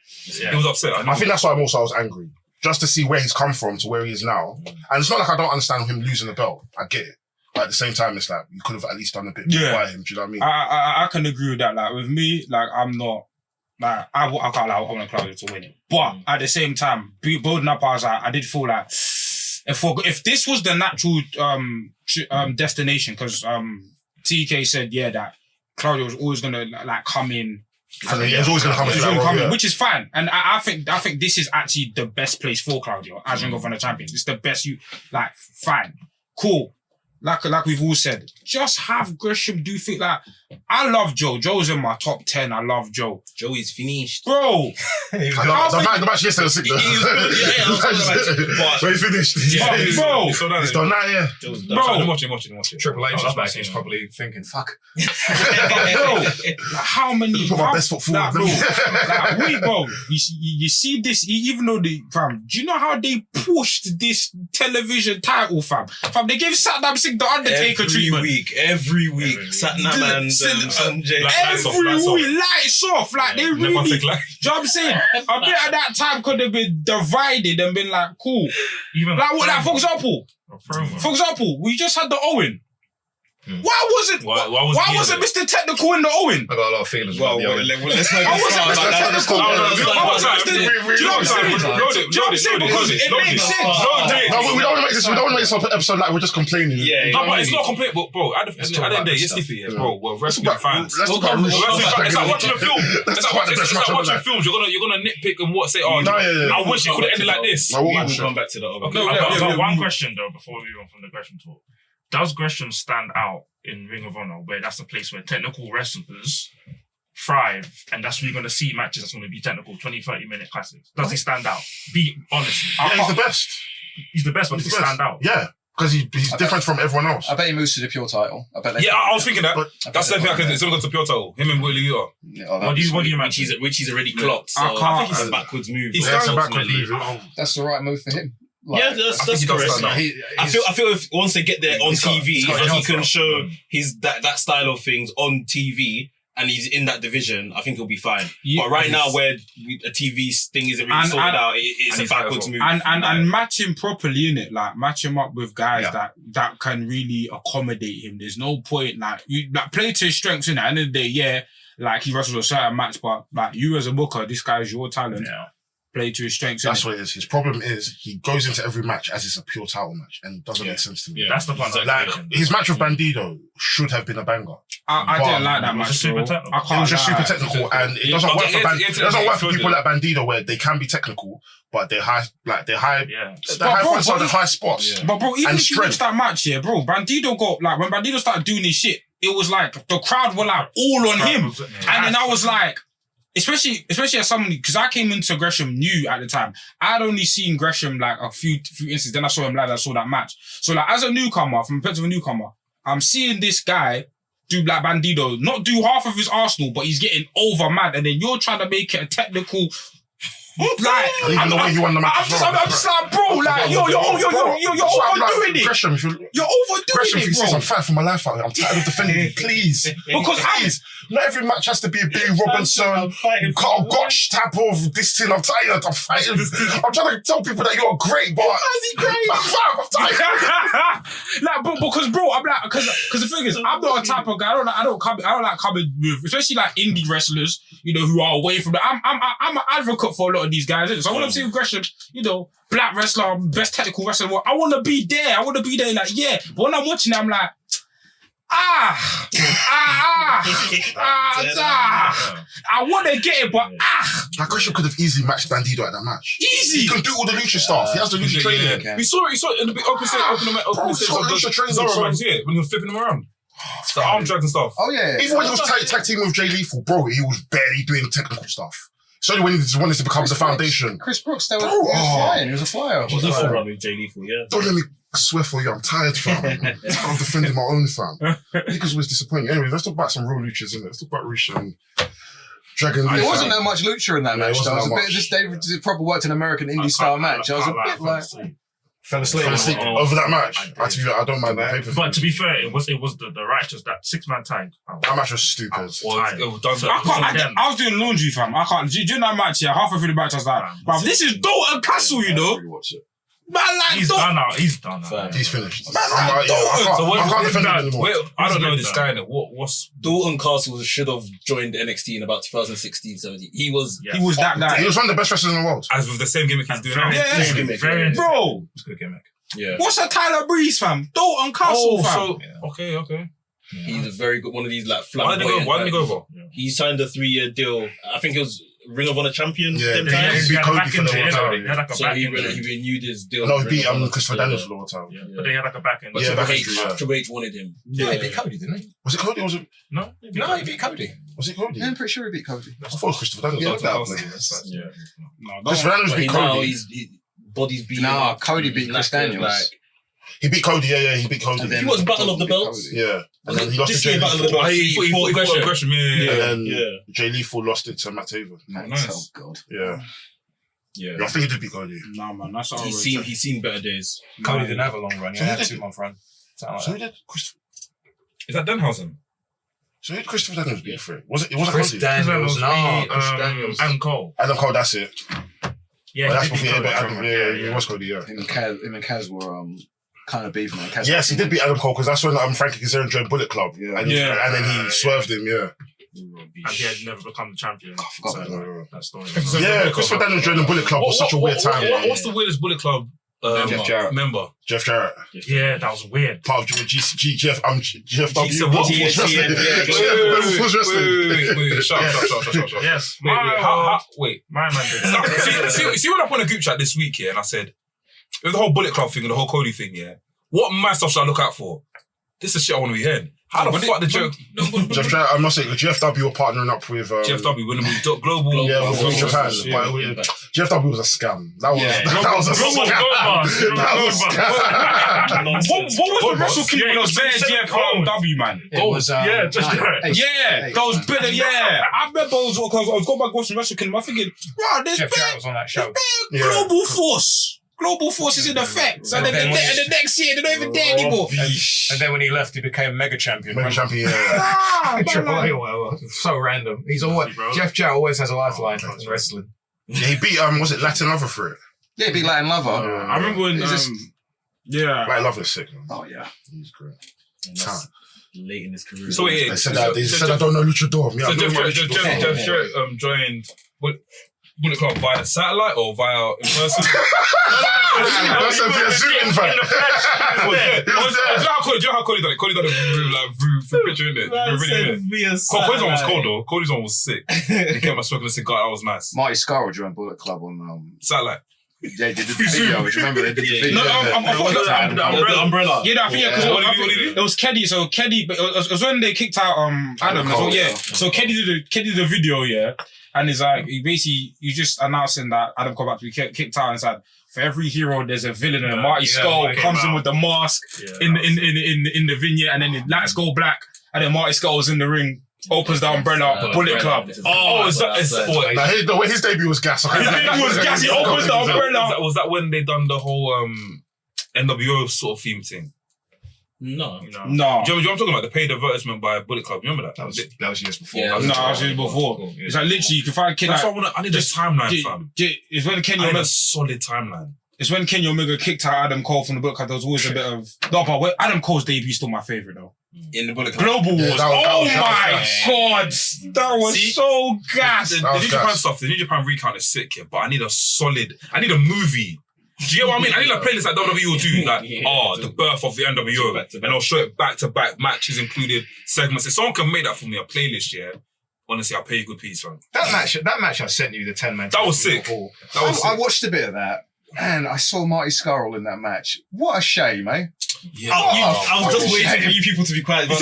Speaker 2: He was upset.
Speaker 8: I think that's why I was angry. Just to see where he's come from to where he is now. And it's not like I don't understand him losing the belt. I get it. But at the same time, it's like, you could have at least done a bit more by him. Do you know what I mean?
Speaker 5: I can agree with that. Like, with me, like, I'm not, like, I can't allow I want Claudio to win it. But at the same time, building up, I did feel like, if this was the natural destination, because TK said, that Claudio was always going to, like, come in.
Speaker 8: He's always going to come in,
Speaker 5: which is fine. And I think this is actually the best place for Claudio as Ring of Honor champion. It's the best fine. Cool. Like we've all said, just have Gresham do things like, I love Joe. Joe's in my top 10. I love Joe.
Speaker 3: Joe is finished.
Speaker 5: Bro.
Speaker 8: The match yesterday was sick though. But he's finished.
Speaker 5: Bro.
Speaker 8: He's done that,
Speaker 5: Bro.
Speaker 2: I'm watching.
Speaker 4: Triple H is back. He's probably thinking, fuck.
Speaker 5: Bro. How many?
Speaker 8: Put my best foot forward.
Speaker 5: Bro, you see this, even though fam, do you know how they pushed this television title, fam? Fam, they gave Satnam Singh the Undertaker treatment.
Speaker 3: Every week. Satnam and Sanjay.
Speaker 5: Every week, lights off. Like, they really, do you know what I'm saying? A bit at that time could have been divided and been like, cool.
Speaker 6: Even
Speaker 5: like, for example, we just had the Owen. Why wasn't Mr. Technical in the Owen?
Speaker 4: I got a lot of feelings about the Owen.
Speaker 3: Let's not get started.
Speaker 5: Do you know what I'm saying? Because it makes sense.
Speaker 8: No, we don't want to make this episode like we're just complaining.
Speaker 2: No, but it's not complaining. But bro, at the end of the day, it's iffy, bro. We're wrestling fans.
Speaker 8: Let's talk about
Speaker 2: It's like watching a film. It's like watching films. You're gonna nitpick and say, oh, I wish it could have ended like this.
Speaker 3: We'll come back to that.
Speaker 6: I've got one question though before we move on from the Gresham talk. Does Gresham stand out in Ring of Honor, where that's the place where technical wrestlers thrive, and that's where you're going to see matches that's going to be technical, 20, 30-minute classics? Does he stand out? Be honest.
Speaker 8: Yeah, he's the best.
Speaker 6: He's the best, but does he stand out?
Speaker 8: Yeah, because he's different from everyone else.
Speaker 7: I bet he moves to the pure title.
Speaker 2: I was thinking that. That's the thing. It's going to go to pure title. Him and Willie Uta.
Speaker 6: What do you match?
Speaker 3: Which he's already clocked. So
Speaker 5: I
Speaker 3: think it's a backwards move.
Speaker 8: It's a backwards move.
Speaker 7: That's the right move for him.
Speaker 3: That's correct. I feel if once they get there on TV, he can show his that style of things on TV, and he's in that division, I think he'll be fine.
Speaker 5: Yeah,
Speaker 3: but right now, where a TV thing isn't really sorted out, it's a backwards move.
Speaker 5: And match him properly, innit? Like, match him up with guys that can really accommodate him. There's no point, like, you like play to his strengths, innit? At the end of the day, yeah, like, he wrestles a certain match, but, like, you as a booker, this guy is your talent.
Speaker 6: Yeah.
Speaker 5: Play to his strengths.
Speaker 8: That's what it is. His problem is he goes into every match as it's a pure title match, and it doesn't make sense to me.
Speaker 6: Yeah. That's the fun.
Speaker 8: Like, his match with Bandido should have been a banger.
Speaker 5: I didn't like that match.
Speaker 8: It was just super technical, and it doesn't work for it doesn't work for people like Bandido, where they can be technical, but they're high fronts are the high spots.
Speaker 5: But bro, even if you watch that match here, bro, Bandido got like when Bandido started doing his shit, it was like the crowd were like all on him, and then I was like. Especially as somebody, because I came into Gresham new at the time. I'd only seen Gresham like a few instances. Then I saw him live. I saw that match. So like as a newcomer, from a perspective of a newcomer, I'm seeing this guy do like Bandido, not do half of his Arsenal, but he's getting over mad. And then you're trying to make it a technical. Like,
Speaker 8: even the way you won the match.
Speaker 5: I'm just like, bro, like, you're overdoing it.
Speaker 8: Gresham,
Speaker 5: you're overdoing it, bro.
Speaker 8: I'm fighting for my life out here. I'm tired of defending you, please.
Speaker 5: Because
Speaker 8: not every match has to be a Billy Robinson, Carl Gotch type of this thing. I'm tired. I'm fighting. I'm trying to tell people that you're great, but
Speaker 5: why is he great?
Speaker 8: I'm tired.
Speaker 5: Like, because bro, I'm like, because the thing is, I'm not a type of guy. I don't like coming with, especially like indie wrestlers, you know, who are away from the. I'm an advocate for a lot of these guys. So I want to see Gresham, you know, black wrestler, best technical wrestler. I want to be there. I want to be there. Like, yeah. But when I'm watching it, I'm like, I want to get it, but
Speaker 8: Like Gresham could have easily matched Bandido at that match.
Speaker 5: Easy.
Speaker 8: He can do all the lucha stuff. He has the lucha training.
Speaker 2: We saw it in the open stage of the Zoro match, when he was flipping him around. The arm drags and stuff.
Speaker 7: Oh yeah.
Speaker 8: Even when he was tag team with Jay Lethal, bro, he was barely doing technical stuff. It's only when he just wanted to become the foundation.
Speaker 7: Chris Brooks, he was flying. He was a flyer.
Speaker 3: Jay Lethal run with Jay Lethal, yeah.
Speaker 8: Don't let me swear for you. I'm tired, fam. I'm defending my own fam. Niggas always disappointing. Anyway, let's talk about some real luchas, innit? Let's talk about Risha and Dragon Lee.
Speaker 7: There wasn't that much lucha in that match. There was a bit of this David proper worked in American indie style match. I was a bit like.
Speaker 8: Fell asleep over that match. I don't mind that.
Speaker 6: But to be fair, it was the righteous, that 6-man tag.
Speaker 8: That match was stupid.
Speaker 5: I was doing laundry, fam. I can't. During that match, yeah, halfway through the match, I was like, bruv, this is Dalton Castle, you know. Man, like,
Speaker 6: he's done now. He's
Speaker 8: finished.
Speaker 2: I can't defend him anymore. I don't know this guy. What's
Speaker 3: Dalton Castle should have joined NXT in about 2016, 17. He was
Speaker 5: that guy.
Speaker 8: He was one of the best wrestlers in the world.
Speaker 2: as with the same gimmick he's doing now.
Speaker 5: Yeah, bro.
Speaker 2: It's a good gimmick.
Speaker 3: Yeah.
Speaker 5: What's a Tyler Breeze, fam? Dalton Castle, fam.
Speaker 2: Okay.
Speaker 3: He's a very good one of these like
Speaker 2: Why did he go over?
Speaker 3: He signed a 3-year deal. I think it was Ring of Honor champion.
Speaker 8: Yeah, he beat Cody for the World title.
Speaker 3: So he renewed his deal.
Speaker 8: No, he beat Christopher Daniels for the World title.
Speaker 6: But they had like a back end.
Speaker 3: Triple H wanted him.
Speaker 7: Yeah, he beat Cody, didn't he?
Speaker 8: Was it Cody or was it?
Speaker 6: No,
Speaker 7: he beat Cody.
Speaker 8: Was it Cody?
Speaker 7: Yeah, I'm pretty sure he beat Cody.
Speaker 8: I thought it was Christopher Daniels.
Speaker 5: No,
Speaker 8: Christopher Daniels beat
Speaker 3: Now
Speaker 8: Cody.
Speaker 3: his body's beating.
Speaker 7: Nah, Cody beat Chris Daniels.
Speaker 8: He beat Cody, he beat Cody.
Speaker 3: He was Battle of the Belts.
Speaker 8: Yeah. And then he lost to Jay
Speaker 3: Battle of the
Speaker 8: Lethal.
Speaker 3: Belts.
Speaker 2: He fought Gresham,
Speaker 8: And then Jay Lethal lost it to Matt Taven.
Speaker 7: Nice. Oh, God.
Speaker 8: Yeah. I think he did beat Cody.
Speaker 5: Nah, man, that's all.
Speaker 3: He's seen better days.
Speaker 4: Cody didn't have a long run. He had a 2-month run.
Speaker 8: So who did Christopher?
Speaker 2: Is that Denhausen?
Speaker 8: So who did Christopher Daniels beat for it? It wasn't
Speaker 4: Chris
Speaker 8: Cody.
Speaker 4: Daniels. No,
Speaker 6: Chris Daniels. Adam Cole.
Speaker 8: Adam Cole, that's it.
Speaker 6: Yeah,
Speaker 8: That's before it was Cody,
Speaker 7: Him and Kaz were kind of beefing.
Speaker 8: Yes, he did beat Adam Cole because that's when Frankie Kazarian joined Bullet Club. And then he swerved him,
Speaker 6: And he had never become the champion.
Speaker 7: I forgot
Speaker 6: that story.
Speaker 8: Yeah, Christopher Daniels joined the Bullet Club was such a weird time.
Speaker 2: What's the weirdest Bullet Club
Speaker 7: Jeff Jarrett.
Speaker 2: member?
Speaker 8: Jeff Jarrett.
Speaker 6: Yeah, that was weird.
Speaker 8: Part of GFW.
Speaker 2: Wait, shut up.
Speaker 6: Yes.
Speaker 2: Wait.
Speaker 6: My man did.
Speaker 2: See when I put in a group chat this week, and I said, with the whole Bullet Club thing and the whole Cody thing, what mad stuff should I look out for? This is shit I want to be hearing. How the fuck the joke?
Speaker 8: Jeff Jarrett, I must say, GFW were partnering up with
Speaker 2: GFW winning with Global.
Speaker 8: From Japan. GFW was a scam. That was a scam.
Speaker 5: What was the Wrestle Kingdom when it was there? GFW, man. Those bitter. I remember I was going back watching Wrestle Kingdom. I'm thinking, wow, there's
Speaker 4: Jeff Jarrett was on that show.
Speaker 5: Global Force. global force is in effect. So then the next year, they're not even there anymore.
Speaker 4: And then when he left, he became mega champion.
Speaker 8: Mega champion, yeah.
Speaker 4: Triple A or whatever. So random. He's always Jeff Jarrett always has a lifeline in wrestling.
Speaker 8: Yeah, he beat was it Latin Lover for it?
Speaker 7: Yeah, be Latin Lover.
Speaker 5: I remember when
Speaker 8: Latin Lover's sick, man.
Speaker 7: Oh yeah,
Speaker 8: he's great.
Speaker 3: Late in his career.
Speaker 2: So wait,
Speaker 8: They said I don't know Luchador.
Speaker 2: So Jeff Jarrett joined Bullet Club via satellite or via in person?
Speaker 8: That's a via Zoom invite.
Speaker 2: Do you know how Cody done it? Cody done it through picture, innit? Cody's one was cold though. Cody's one was sick. He came out smoking a cigar. That was nice.
Speaker 7: Marty Scarrow joined Bullet Club on
Speaker 2: Satellite.
Speaker 7: Yeah, they did the video. Do you remember they did the video?
Speaker 5: No, I thought
Speaker 3: the umbrella.
Speaker 5: Yeah, I think
Speaker 2: What did he do?
Speaker 5: it was Keddy. So Keddy, but it was when they kicked out Adam.
Speaker 7: Cole,
Speaker 5: Yeah.
Speaker 7: yeah.
Speaker 5: So Keddy did the video, yeah, and it's like you just announcing that Adam Cole about to be kicked out, and it's like for every hero there's a villain, and Marty Skull comes in with the mask in the vignette, and then the lights go black, and then Marty Skull's in the ring. Opens the umbrella, Bullet Club.
Speaker 2: Is that
Speaker 8: Like, his debut was gas.
Speaker 5: His debut was gas. He opens the umbrella.
Speaker 2: Was that when they done the whole NWO sort of theme thing?
Speaker 3: No.
Speaker 2: Do you know what I'm talking about? The paid advertisement by Bullet Club. You remember that?
Speaker 4: That was years before.
Speaker 3: Yeah,
Speaker 5: No, I was doing before. It's like literally you can find Kenny.
Speaker 2: That's why I need a timeline, fam.
Speaker 5: It's when Kenny
Speaker 2: I need
Speaker 5: Omega.
Speaker 2: a solid timeline.
Speaker 5: It's when Kenny Omega kicked out Adam Cole from the Bullet Club. There was always a bit of but Adam Cole's debut is still my favorite though.
Speaker 3: In the Bullet Club.
Speaker 5: Global Wars.
Speaker 8: that was
Speaker 5: God, that was so gas.
Speaker 2: The New Japan stuff, the New Japan recount is sick, yeah, but I need a movie. Do you get what I mean? I need a playlist like WWE will do, like, the birth of the NWO, and I'll show it back-to-back matches included, segments. If someone can make that for me, a playlist, yeah, honestly, I'll pay you good piece, fam.
Speaker 4: That match I sent you, the 10-man.
Speaker 2: That was sick.
Speaker 7: I watched a bit of that. And I saw Marty Scarrow in that match. What a shame, eh?
Speaker 2: Yeah.
Speaker 3: I was just waiting for you people to be quiet.
Speaker 2: It's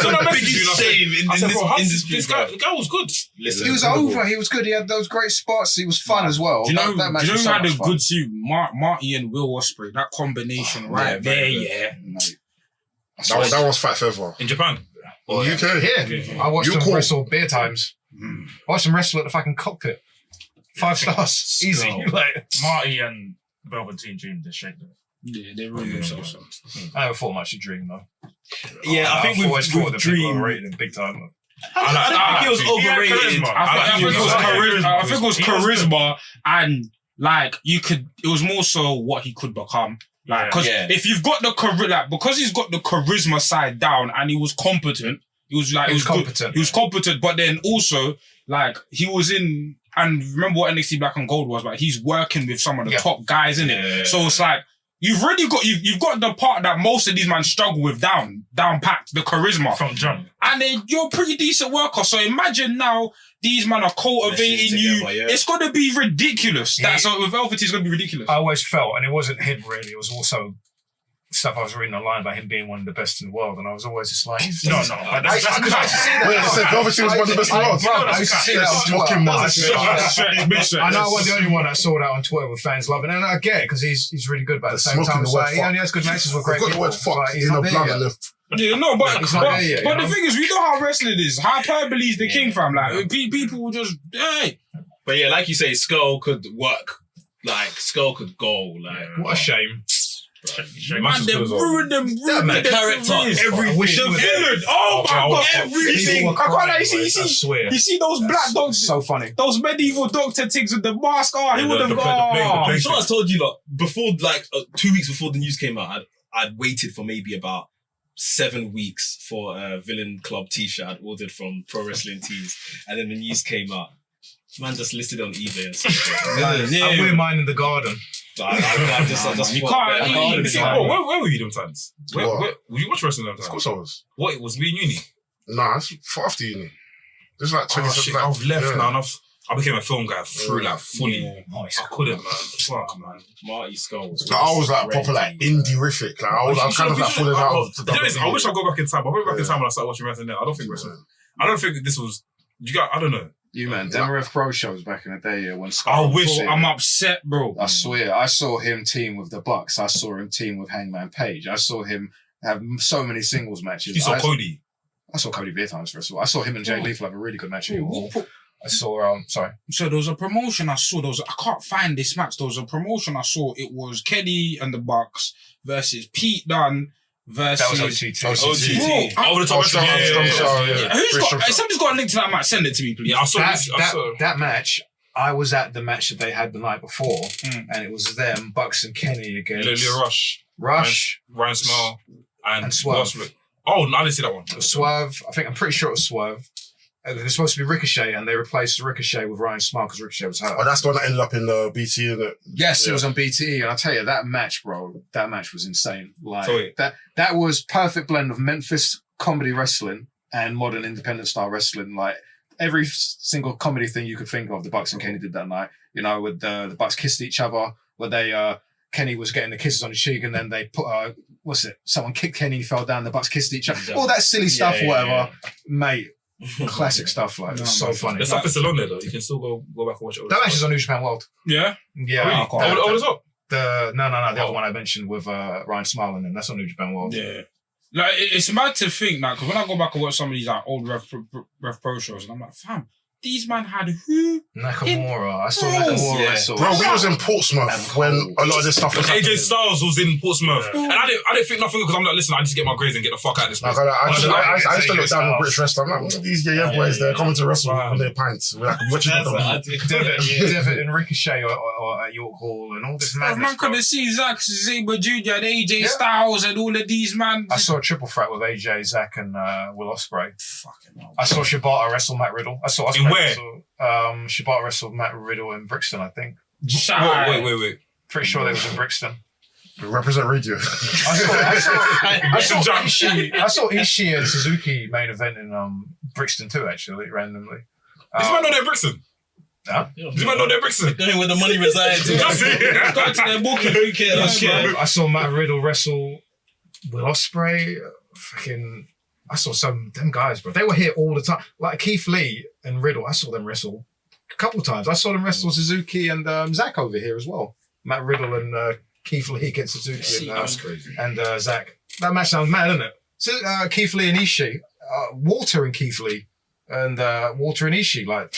Speaker 2: not a
Speaker 3: biggest shame in this industry.
Speaker 2: This guy was good.
Speaker 7: He was over. He was good. He had those great spots. He was fun as well.
Speaker 5: Do you know,
Speaker 7: that match was
Speaker 5: who
Speaker 7: so
Speaker 5: had
Speaker 7: much
Speaker 5: a
Speaker 7: fun.
Speaker 5: good suit? Marty and Will Ospreay. That combination right there, yeah.
Speaker 7: Mate.
Speaker 8: That was Fight Forever.
Speaker 2: In Japan.
Speaker 8: In the UK?
Speaker 4: Yeah. I watched them wrestle beer times. I watched them wrestle at the fucking cockpit. 5 stars. Easy. Like,
Speaker 6: Marty and Velveteen Dream just shake them.
Speaker 5: Yeah, they ruined themselves.
Speaker 4: I never thought much of Dream though.
Speaker 3: Yeah, I think
Speaker 4: always thought
Speaker 3: with
Speaker 4: that people
Speaker 3: Dream.
Speaker 4: overrated him big time.
Speaker 3: I think he was overrated.
Speaker 5: I think it was charisma, and like it was more so what he could become. Like, because if you've got because he's got the charisma side down, and he was competent. He was competent. He was competent, but then also like he was in. And remember what NXT Black and Gold was, like he's working with some of the top guys in it. Yeah. So it's like you've got the part that most of these men struggle with down packed, the charisma
Speaker 6: From jump.
Speaker 5: And then you're a pretty decent worker. So imagine now these men are cultivating you. It's gonna be ridiculous. So with Velvet, it's gonna be ridiculous.
Speaker 4: I always felt, and it wasn't him really, it was also stuff I was reading online about him being one of the best in the world, and I was always just like,
Speaker 6: No.
Speaker 4: I used to see that.
Speaker 8: Wait, I said Velveteen was one of the best in the world.
Speaker 4: I used to see that on Twitter. I know I wasn't the only one that saw that on Twitter with fans loving it, and I get it because he's really good, but at the same time, it's like, he only has good matches with great
Speaker 8: Got the
Speaker 4: people.
Speaker 8: word fuck
Speaker 4: Like, he's
Speaker 8: in the
Speaker 4: not there
Speaker 8: blood
Speaker 4: yet.
Speaker 8: and left.
Speaker 5: Yeah, no, but
Speaker 4: He's not there yet,
Speaker 5: but
Speaker 4: you
Speaker 5: the
Speaker 4: know?
Speaker 5: thing is, we know how wrestling is. Hyperbole is the king, fam. Like people will just
Speaker 3: But yeah, like you say, Skull could work. Like Skull could go. Like
Speaker 4: What a shame.
Speaker 5: Man, they ruined them.
Speaker 3: the character, everything.
Speaker 5: The villain. Oh my god, everything. I can't like
Speaker 4: I
Speaker 5: see.
Speaker 4: swear.
Speaker 5: You see those black dogs,
Speaker 4: So funny.
Speaker 5: those medieval doctor things with the mask. Oh, he would have
Speaker 2: the
Speaker 5: gone.
Speaker 3: So I told you, lot before, like 2 weeks before the news came out, I'd waited for maybe about 7 weeks for a Villain Club T-shirt I'd ordered from Pro Wrestling Tees, and then the news came out. Man just listed it on eBay and stuff.
Speaker 4: I wear mine in the garden.
Speaker 3: I just
Speaker 5: You
Speaker 3: thought,
Speaker 5: can't-
Speaker 3: garden is
Speaker 2: Bro,
Speaker 3: fine.
Speaker 2: where were you them times? Where were you watch wrestling them times?
Speaker 8: Of course I was.
Speaker 2: What, was we in uni?
Speaker 8: Nah, it's for after uni. This is like 20
Speaker 2: Shit, I've left now and I became a film guy through like fully. I couldn't, man. Fuck, man.
Speaker 3: Marty Skull.
Speaker 8: Like, I was like proper like indie-rific. Like, I was kind of like falling out of the
Speaker 2: I wish I
Speaker 8: WWE.
Speaker 2: go back in time. I went back in time when I started watching wrestling now. I don't think this was. I don't know.
Speaker 7: You man, Demeref Pro shows back in the day, yeah, when
Speaker 2: I
Speaker 7: Scar
Speaker 2: wish.
Speaker 5: I'm upset, bro.
Speaker 7: I swear, I saw him team with the Bucks. I saw him team with Hangman Page. I saw him have so many singles matches.
Speaker 2: You saw Cody.
Speaker 7: I saw Cody Beer times first of all. I saw him and Jay Lethal have a really good match. I saw. Sorry.
Speaker 5: So there was a promotion I saw. I can't find this match. There was a promotion I saw. It was Kenny and the Bucks versus Pete Dunne versus.
Speaker 7: That was OTT.
Speaker 5: Bro,
Speaker 2: Over the top.
Speaker 5: Somebody's got a link to that match. Send it to me, please.
Speaker 2: Yeah, I saw
Speaker 7: that match. I was at the match that they had the night before, and it was them, Bucks and Kenny against
Speaker 2: Leo Rush, Ryan Smile, and
Speaker 7: Swerve.
Speaker 2: Oh, no, I didn't see that one.
Speaker 7: Swerve. I'm pretty sure it was Swerve. It was supposed to be Ricochet, and they replaced Ricochet with Ryan Smile because Ricochet was hurt.
Speaker 8: Oh, that's the one that ended up in the BT, isn't it?
Speaker 7: Yes, it was on BTE, and I tell you, that match, bro, that match was insane.
Speaker 2: Sorry.
Speaker 7: That was perfect blend of Memphis comedy wrestling and modern independent style wrestling. Like every single comedy thing you could think of, the Bucks and Kenny did that night. You know, with the Bucks kissed each other, where they Kenny was getting the kisses on his cheek, and then they put someone kicked Kenny, fell down, the Bucks kissed each other. All that silly stuff, whatever, mate. Classic stuff, like it's so funny.
Speaker 2: The stuff is still on there though. You can still go back and watch it.
Speaker 7: That match is on New Japan World.
Speaker 5: Yeah.
Speaker 2: Yeah. Over the top.
Speaker 7: The other one I mentioned with Ryan Smile and them. That's on New Japan World.
Speaker 5: Yeah. Like it's mad to think now, because when I go back and watch some of these like old Rev Pro shows, and I'm like, fam, these man had who?
Speaker 7: Nakamura. I saw Nakamura wrestle.
Speaker 8: Bro, we was in Portsmouth when a lot of this stuff was
Speaker 2: AJ
Speaker 8: happening.
Speaker 2: Styles was in Portsmouth, and I didn't think nothing because I'm like, listen, I just get my grades and get the fuck out of this place.
Speaker 8: I used to look down on British wrestling. I'm like, what are these boys? They're coming to wrestle on their pints. We're like, watching them.
Speaker 7: Devitt and Ricochet or at York Hall and all this madness.
Speaker 5: Man could have seen Zack Sabre Jr. and AJ Styles and all of these man.
Speaker 7: I saw a triple threat with AJ, Zack, and Will Ospreay.
Speaker 5: Fucking hell.
Speaker 7: I saw Shibata wrestle Matt Riddle. I saw Ospreay
Speaker 2: In where?
Speaker 7: Shibata wrestled Matt Riddle in Brixton, I think.
Speaker 2: Wait.
Speaker 7: Pretty sure they was in Brixton.
Speaker 8: Represent radio.
Speaker 7: I saw Ishii and Suzuki main event in Brixton too, actually, randomly.
Speaker 2: This man know they're Brixton.
Speaker 7: Huh?
Speaker 2: This man know they're Brixton.
Speaker 3: Going where the money resides. Going to their booking. Who cares?
Speaker 7: I saw Matt Riddle wrestle Will Ospreay. I saw them guys, bro. They were here all the time. Like Keith Lee and Riddle, I saw them wrestle a couple of times. I saw them wrestle Suzuki and Zack over here as well. Matt Riddle and Keith Lee against Suzuki
Speaker 2: That's crazy.
Speaker 7: and Zack. That match sounds mad, doesn't it? So, Keith Lee and Ishii, Walter and Keith Lee, and Walter and Ishii, like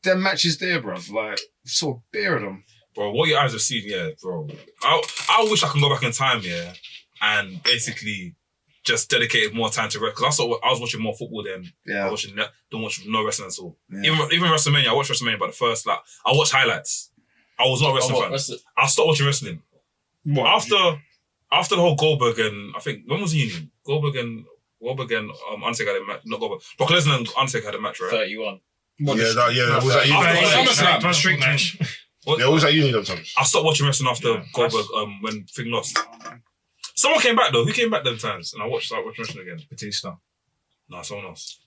Speaker 7: them matches there, bro. Like saw a beer of them.
Speaker 2: Bro, what your eyes have seen, yeah, bro. I wish I could go back in time, yeah, and basically just dedicated more time to wrestling. Because I was watching more football then.
Speaker 7: Yeah.
Speaker 2: I was watching don't watch no wrestling at all. Yeah. Even WrestleMania, I watched WrestleMania, but I watched highlights. I was not a wrestling fan. I stopped watching wrestling. What? After the whole Goldberg and I think when was the Union? Goldberg and Undertaker had a match. Not Goldberg. Brock Lesnar and Undertaker had a match, right?
Speaker 3: 31.
Speaker 8: Was that Union?
Speaker 7: My street match.
Speaker 8: Yeah, what was that Union sometimes?
Speaker 2: I stopped watching wrestling after Goldberg when Thing lost. Someone came back though. Who came back them times? And I started watching wrestling again.
Speaker 7: Batista.
Speaker 2: No, someone else.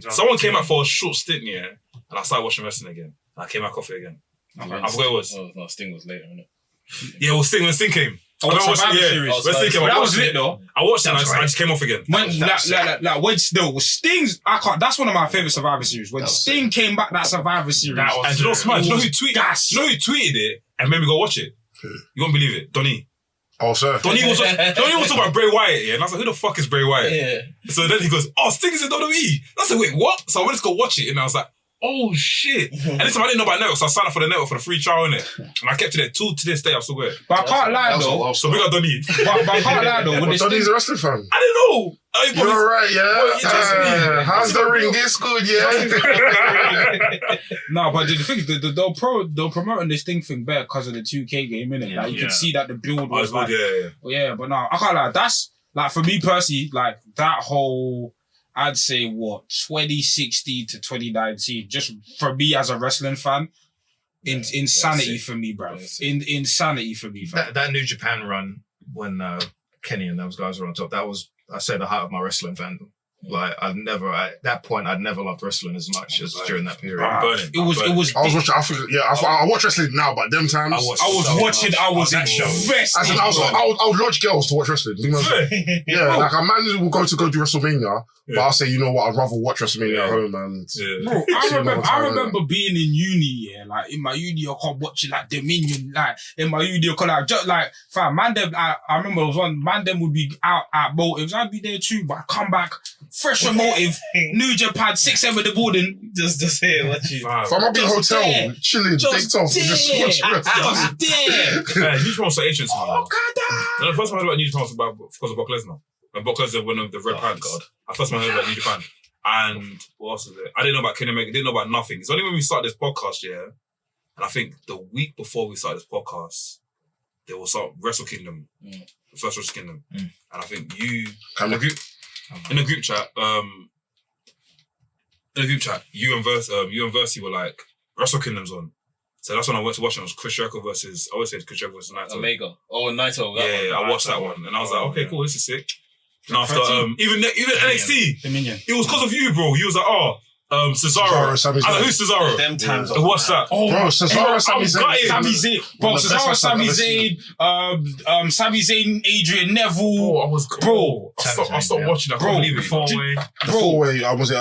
Speaker 2: Someone came back for a short stint, yeah, and I started watching wrestling again. And I came back off it again. I forgot it was.
Speaker 3: Oh, no, Sting was later, wasn't it?
Speaker 2: Yeah, it was Sting when Sting came.
Speaker 5: I watched Survivor Series.
Speaker 2: When Sting came,
Speaker 5: That was lit though.
Speaker 2: I watched it and I just came off again.
Speaker 5: When Sting's, that's one of my favorite Survivor Series. When Sting came back, that Survivor Series.
Speaker 2: And do you know what's mad? Do you know who tweeted it and made me go watch it? You won't believe it. Donnie.
Speaker 8: Oh, sir.
Speaker 2: Donnie was talking about Bray Wyatt, yeah? And I was like, who the fuck is Bray Wyatt?
Speaker 3: Yeah.
Speaker 2: So then he goes, oh, Sting is in WWE. I said, wait, what? So I went to go watch it and I was like, oh shit. And this time I didn't know about network, so I signed up for the network for the free trial, innit? And I kept it there to this day, I've still got it.
Speaker 5: But I can't lie though.
Speaker 2: So we got Donnie.
Speaker 5: But I can't lie though. When
Speaker 8: Donnie's a wrestling fan.
Speaker 2: I didn't know.
Speaker 8: You're right, yeah. How's the ring? It's good, yeah.
Speaker 5: No, but the thing is, they're promoting this thing better because of the 2K game, innit? Like you can see that the build was like, yeah. But no, I can't lie. That's like for me personally, like that whole, I'd say 2016 to 2019, just for me as a wrestling fan, insanity for me, bro. Insanity for me, fam.
Speaker 7: That New Japan run when Kenny and those guys were on top, that was, I say, the height of my wrestling fandom. Like at that point, I'd never loved wrestling as much as during that period.
Speaker 2: Burning.
Speaker 5: It was.
Speaker 8: I was watching. I watch wrestling now, but them times
Speaker 5: I was invested.
Speaker 8: I would lodge girls to watch wrestling. Yeah, like a man will go do WrestleMania, but I'll say, you know what, I'd rather watch WrestleMania at home. And
Speaker 5: bro, I remember being in uni, like in my uni, I can't watch like Dominion, like in my uni, I can't like fam, Mandem. I remember it was one Mandem would be out at Motives. I'd be there too, but I come back fresh motive, New Japan, 6 7 in the building.
Speaker 3: Just here, watch you.
Speaker 8: If I'm up in a hotel, chilling, dates off, just watch wrestling.
Speaker 2: New Japan was so ancient. The first time I heard about New Japan was because of Brock Lesnar. When Brock Lesnar went of the red pants. I first time I heard about New Japan. And what else was it? I didn't know about Kenny Omega, didn't know about nothing. It's only when we started this podcast, and I think the week before we started this podcast, there was some Wrestle Kingdom, the first Wrestle Kingdom. And I think you, in the group chat, you and Versi were like, Wrestle Kingdom's on. So that's when I went to watch it. It was Chris Jericho versus, I always say it's Chris Jericho versus Naito.
Speaker 3: Omega. Oh, Naito.
Speaker 2: I watched that one. And I was like, okay, cool, this is sick. And after, even NXT,
Speaker 5: Dominion.
Speaker 2: It was because of you, bro. You was like, Cesaro. I was like, who's Cesaro?
Speaker 3: Them times.
Speaker 2: What's that?
Speaker 8: Bro, Cesaro, Sami Zayn.
Speaker 5: Bro, Cesaro, Sami Zayn, Sami Zayn, Adrian Neville.
Speaker 2: I stopped watching. I can't believe it.
Speaker 8: The four-way, was it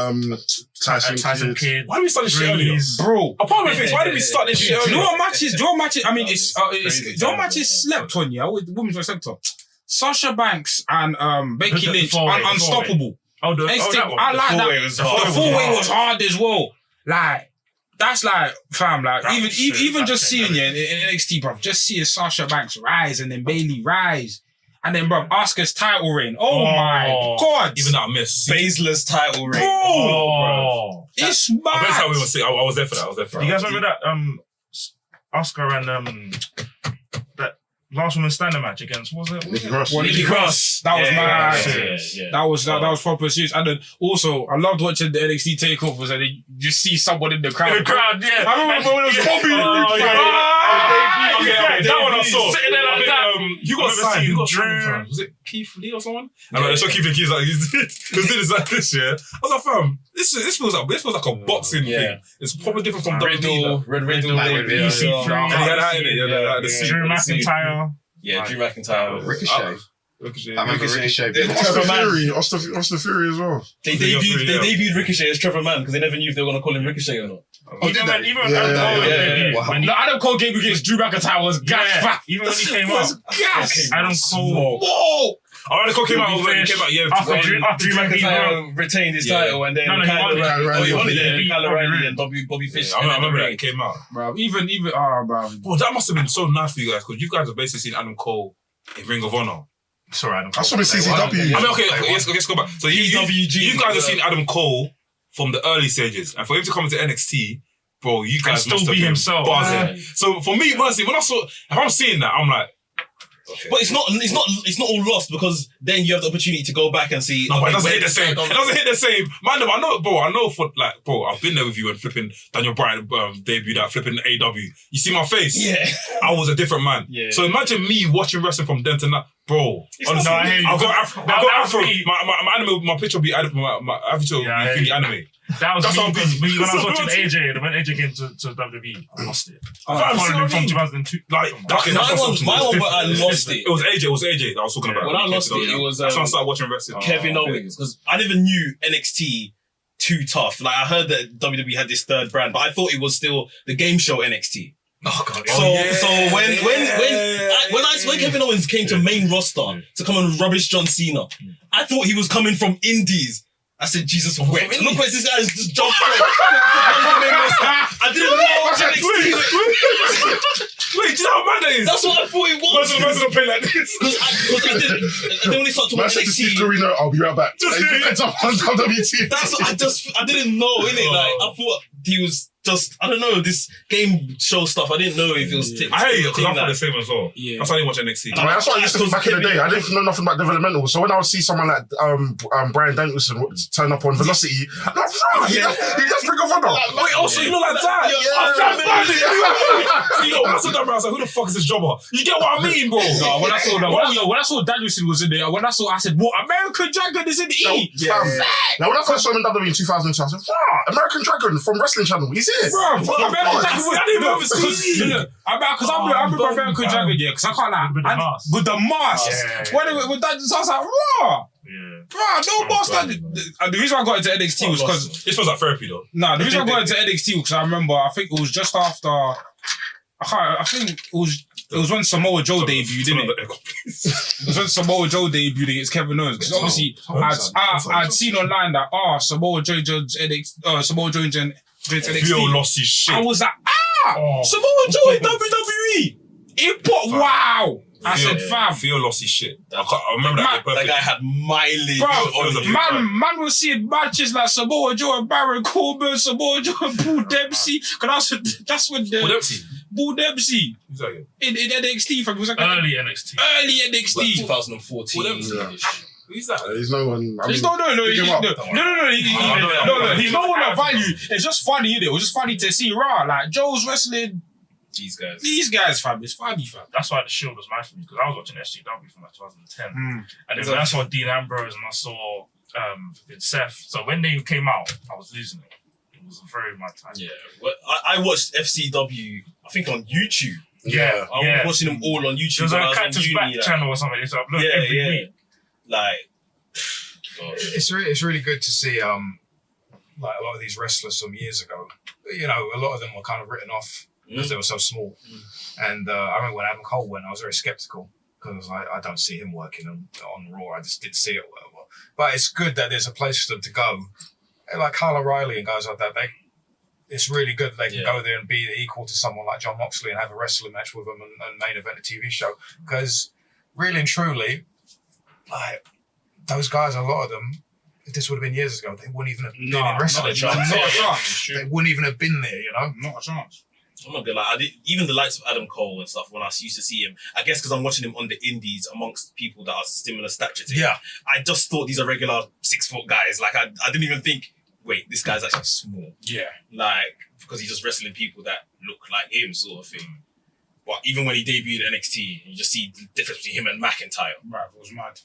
Speaker 8: Tyson
Speaker 6: Kid.
Speaker 2: Why did we start this shit earlier?
Speaker 5: Bro.
Speaker 2: Apart from things, why did we start this shit earlier?
Speaker 5: Do you know what matches? I mean, matches slept on, with women's wrestling sector? Sasha Banks and Becky Lynch, unstoppable. I like that. The four-way was hard as well. Like, that's like, fam, like, even just seeing you in NXT, bruv, just seeing Sasha Banks rise and then Bayley rise. And then, bruv, Asuka's title reign. Oh my God.
Speaker 2: Even that I missed.
Speaker 3: Baszler's title reign.
Speaker 5: Bro. It's mad.
Speaker 2: I was there for that.
Speaker 6: You guys remember that Asuka and that last woman standing match against, what was it?
Speaker 5: Nikki Cross. That was mad. That was proper serious. And then also, I loved watching the NXT takeovers and then you see someone in the crowd.
Speaker 6: I
Speaker 5: remember when it was Bobby.
Speaker 2: That one I saw.
Speaker 6: Sitting there like that.
Speaker 2: You got signed. Was it Keith Lee or someone? And I saw Keith Lee. He's like, he's doing like this, I was like, fam, this feels like a boxing thing. It's probably different from WWE.
Speaker 3: Red Riddle,
Speaker 6: EC3.
Speaker 2: And he had that in it.
Speaker 6: Drew McIntyre.
Speaker 3: Yeah, Drew McIntyre.
Speaker 7: Ricochet. I remember Ricochet.
Speaker 8: Austin Fury as well.
Speaker 3: They debuted Ricochet as Trevor Mann because they never knew if they were going to call him Ricochet or not.
Speaker 6: Even when
Speaker 5: Adam Cole game against Drew McIntyre was gas.
Speaker 6: Even when he came out.
Speaker 5: Gas.
Speaker 6: Adam Cole.
Speaker 5: Whoa.
Speaker 2: Adam Cole came out.
Speaker 6: After
Speaker 3: Drew McIntyre retained his title and then Kyle O'Reilly and Bobby Fish.
Speaker 2: I remember that he came out.
Speaker 5: Bro, even
Speaker 2: bro, that must have been so nice for you guys because you guys have basically seen Adam Cole in Ring of Honor.
Speaker 6: Sorry, Adam Cole.
Speaker 8: That's what CCW.
Speaker 2: I mean, okay, let's go back. So you guys have seen Adam Cole from the early stages, and for him to come into NXT, bro, you guys must have been
Speaker 6: himself.
Speaker 2: So for me, personally, if I'm seeing that, I'm like, okay.
Speaker 3: But it's not all lost because then you have the opportunity to go back and see.
Speaker 2: No, but it doesn't hit the same. It doesn't hit the same. Mandem, I know for like, bro, I've been there with you when flipping Daniel Bryan debuted at flipping AW. You see my face?
Speaker 3: Yeah.
Speaker 2: I was a different man.
Speaker 3: Yeah.
Speaker 2: So imagine me watching wrestling from then to now. Bro, honestly,
Speaker 6: I hear you.
Speaker 2: I'll go Afro. My anime, my picture will be my avatar will be fully anime.
Speaker 6: That's me, when I was watching AJ, when AJ came to WWE, I lost it. I followed him from 2002.
Speaker 3: My one, but I lost it.
Speaker 2: It was AJ that I was talking about.
Speaker 3: When I lost it was
Speaker 2: that's when I started watching wrestling.
Speaker 3: Kevin Owens, because I never knew NXT too tough. Like I heard that WWE had this third brand, but I thought it was still the game show NXT.
Speaker 2: Oh god!
Speaker 3: So when Kevin Owens came to main roster to come and rubbish John Cena, I thought he was coming from Indies. I said, Jesus wept. Look where this guy is just jumped from. I didn't know NXT.
Speaker 2: Wait, do you know how mad that is?
Speaker 3: That's what I thought it was.
Speaker 2: Why does the play like this?
Speaker 3: Because I didn't. Then when they start talking about NXT,
Speaker 8: I'll be right back. That's
Speaker 3: I didn't know, innit? Like I thought he was just, I don't know, this game show stuff. I didn't know if it was.
Speaker 2: I hate it because I thought the same as well.
Speaker 5: Yeah.
Speaker 2: That's why I didn't watch NXT.
Speaker 8: That's what I used to do back in the day. I didn't know nothing about developmental. So when I would see someone like Bryan Danielson turn up on Velocity, I'm like, he just Ring of Honor.
Speaker 2: Wait, also you know like that? I saw that, bro. I was like, who the fuck is this jobber? You get what I mean, bro?
Speaker 5: No, when I saw Danielson was in there, I said, what, American Dragon is in the E?
Speaker 8: Now when I first saw him in WWE in 2002, I said, wow, American Dragon from Wrestling Channel, he's here.
Speaker 5: Bro, American Dragon, I didn't even see it. Because I remember American Dragon, yeah, because I can't like, with the mask. With that, so I was like, raw.
Speaker 6: Yeah.
Speaker 5: Bro, no mask. The reason I got into NXT was because
Speaker 2: this was like therapy though.
Speaker 5: No, the reason I got into NXT was because I remember, I think it was just after I think it was when Samoa Joe debuted, didn't it? It was when Samoa Joe debuted against Kevin Owens. Because obviously, I'd seen online that Samoa Joe joins NXT.
Speaker 2: Theo lost his shit.
Speaker 5: I was like, Samoa Joe in WWE. Wow. I said, fam.
Speaker 2: Theo lost his shit. I remember that.
Speaker 3: That guy had mileage.
Speaker 5: Bro, man was seeing matches like Samoa Joe and Baron Corbin, Samoa Joe and Paul Dempsey. Because that's when
Speaker 2: Paul Dempsey?
Speaker 5: Paul Dempsey.
Speaker 2: Who's that again?
Speaker 5: In NXT. Fam. It was like
Speaker 6: Early NXT.
Speaker 5: Early NXT.
Speaker 3: 2014.
Speaker 2: Who's that?
Speaker 8: He's no one.
Speaker 5: He's no. He's no one of value. It's just funny, innit? It was just funny to see Raw. Like, Joe's wrestling. These guys, fam. It's funny, fam.
Speaker 6: That's why the Shield was nice for me, because I was watching SGW from like 2010. And then when I saw Dean Ambrose and I saw Seth, so when they came out, I was losing it. It was a very mad time.
Speaker 3: Yeah. Well, I watched FCW, I think on YouTube.
Speaker 6: Yeah.
Speaker 3: I was watching them all on YouTube.
Speaker 6: There was like a Cactus Back channel or something. It's uploaded every week.
Speaker 3: Like,
Speaker 7: it's really good to see like a lot of these wrestlers some years ago. You know, a lot of them were kind of written off because they were so small. And I remember when Adam Cole went, I was very skeptical because I don't see him working on Raw. I just didn't see it or whatever. But it's good that there's a place for them to go. Like Kyle O'Reilly and guys like that, it's really good that they can go there and be equal to someone like John Moxley and have a wrestling match with them and main event a TV show. Because really and truly, like those guys, a lot of them, if this would have been years ago, they wouldn't even have been in wrestling.
Speaker 5: Not a chance.
Speaker 7: They wouldn't even have been there, you know?
Speaker 5: Not a chance.
Speaker 3: I'm not gonna lie, even the likes of Adam Cole and stuff, when I used to see him, I guess because I'm watching him on the indies amongst people that are similar stature to him, I just thought these are regular 6 foot guys. Like, I didn't even think, wait, this guy's actually small.
Speaker 5: Yeah.
Speaker 3: Like, because he's just wrestling people that look like him, sort of thing. But even when he debuted at NXT, you just see the difference between him and McIntyre.
Speaker 5: Right, it was mad.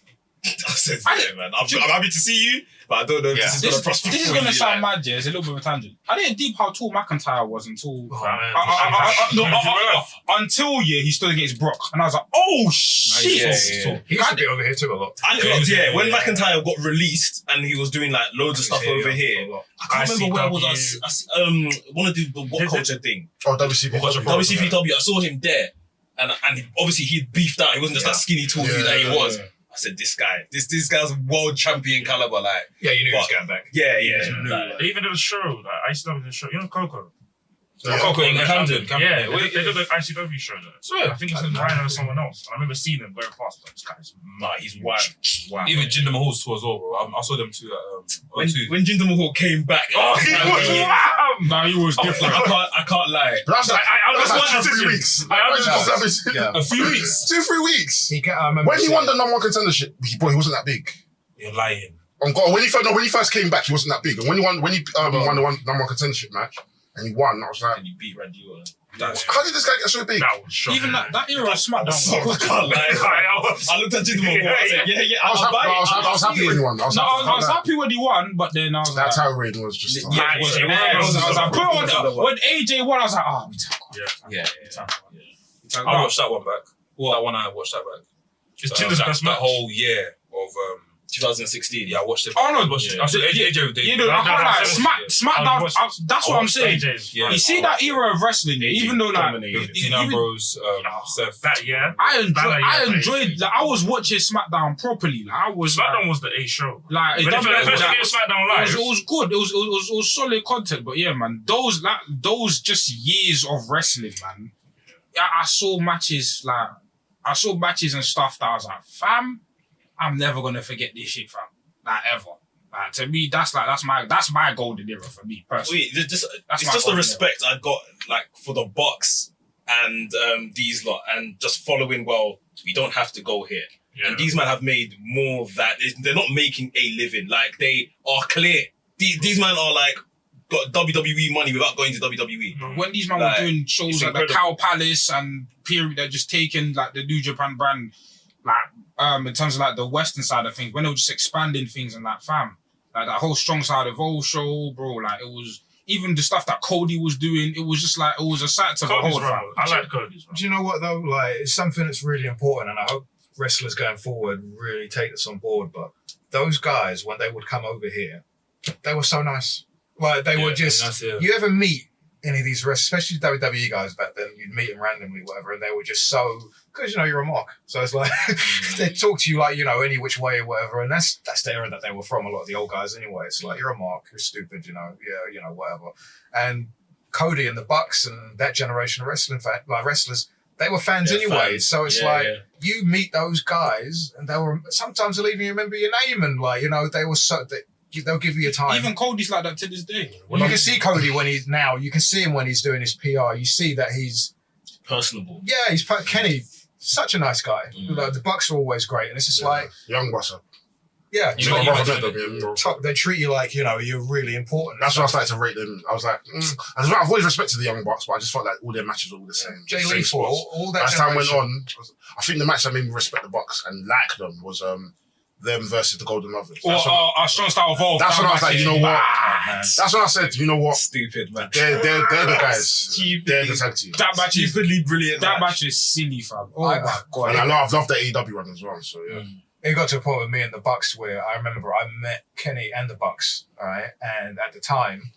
Speaker 3: I said, man, I'm happy to see you, but I don't know if this is going to prosper.
Speaker 5: This is going to sound mad, yeah. It's a little bit of a tangent. I didn't deep how tall McIntyre was until until he stood against Brock, and I was like, oh shit!
Speaker 7: He used to be over here too a lot.
Speaker 3: When McIntyre got released and he was doing like loads of stuff over here, I can't remember where was I. Want to do the What Culture thing?
Speaker 8: Oh,
Speaker 3: WCPW. I saw him there, and obviously he beefed out. He wasn't just that skinny tall dude that he was. I said, this guy's world champion caliber. Like,
Speaker 7: you knew he was going back.
Speaker 3: Yeah.
Speaker 6: They even did a show, like ICW show. You know Coco?
Speaker 2: Coco in Camden.
Speaker 6: Yeah, they did an ICW show there. So I think it's in Rhino or someone else. I remember seeing them going past. Like, this guy's mad. He's wild.
Speaker 2: Even Jinder Mahal's tour as well, bro. I saw them too.
Speaker 3: When Jinder Mahal came back,
Speaker 5: he was different.
Speaker 3: I can't lie.
Speaker 8: That's 3 weeks.
Speaker 2: A few weeks.
Speaker 8: 2-3 weeks. When he won the number 1 contendership, he wasn't that big.
Speaker 2: You're lying.
Speaker 8: On God, when he first came back, he wasn't that big. And when he won the number 1 contendership match, and he won, I was like,
Speaker 3: and he beat Randy Orton.
Speaker 8: How did this guy get so big?
Speaker 6: That was shocking.
Speaker 5: Even that era of SmackDown.
Speaker 3: I can't lie. I looked at Jinder Mahal. I said,
Speaker 8: I was happy when he won. I
Speaker 5: was happy when he won, but then I was
Speaker 8: that title reign was just.
Speaker 5: When AJ won, I was like,
Speaker 2: I watched that one back. That one I watched that back.
Speaker 6: It's Jinder's best match.
Speaker 2: That whole year of
Speaker 3: 2016.
Speaker 2: Yeah, I watched it.
Speaker 5: Oh no,
Speaker 2: I saw AJ.
Speaker 5: I can't lie. SmackDown. That's what I'm saying. You see that era of wrestling, even though like
Speaker 2: Dean Ambrose, Seth.
Speaker 6: That year,
Speaker 5: I enjoyed. Like, I was watching SmackDown properly. Like,
Speaker 6: SmackDown was the A show.
Speaker 5: Like
Speaker 6: when they first came SmackDown live,
Speaker 5: it was good. It was solid content. But yeah, man, those just years of wrestling, man. I saw matches and stuff that I was like, fam, I'm never gonna forget this shit, fam. Like ever. Like, to me, that's my golden era for me personally.
Speaker 3: It's just the respect I got like for the Bucks and these lot, and just following. Well, we don't have to go here. Yeah. And these men have made more that they're not making a living. Like, they are clear. These men are like got WWE money without going to WWE.
Speaker 5: When these men were doing shows like the Cow Palace and period, they're just taking like the New Japan brand, like in terms of like the Western side of things, when they were just expanding things and like fam, like that whole Strong Side of Old show, bro. Like, it was even the stuff that Cody was doing. It was just like, it was a sight to behold.
Speaker 6: I like Cody's.
Speaker 7: Do you know what though? Like, it's something that's really important, and I hope wrestlers going forward really take this on board. But those guys, when they would come over here, they were so nice. Like, they were just, you ever meet any of these wrestlers, especially WWE guys back then, you'd meet them randomly, whatever, and they were just so, because, you're a mark. So it's like, they talk to you like, any which way or whatever, and that's the era that they were from, a lot of the old guys anyway. It's like, you're a mark, you're stupid, whatever. And Cody and the Bucks and that generation of wrestlers, they were fans anyway. Fans. So it's you meet those guys, and sometimes they'll even remember your name, and they were so... They'll give you your time.
Speaker 5: Even Cody's like that to this day.
Speaker 7: You can see Cody you can see him when he's doing his PR. You see that he's
Speaker 3: personable.
Speaker 7: Yeah, Kenny, such a nice guy. The Bucks are always great, and it's just like
Speaker 8: young Bucks.
Speaker 7: Yeah,
Speaker 8: they
Speaker 7: treat you like you're really important.
Speaker 8: That's when I started to rate them. I was like, I've always respected the Young Bucks, but I just felt like all their matches were all the same.
Speaker 7: Jay Lethal, all that.
Speaker 8: As time went on, I think the match that made me respect the Bucks and like them was them versus the Golden Lovers.
Speaker 5: Or our Strong Style Evolved.
Speaker 8: That's when I was like, you know what? That's when I said, you know what?
Speaker 3: Stupid man.
Speaker 8: They're the guys. They're the tag team.
Speaker 5: That match is
Speaker 3: stupidly brilliant.
Speaker 5: That match is silly, fam. Oh my god!
Speaker 8: And I've loved the AEW run as well. So yeah.
Speaker 7: It got to a point with me and the Bucks where I remember I met Kenny and the Bucks, all right? And at the time,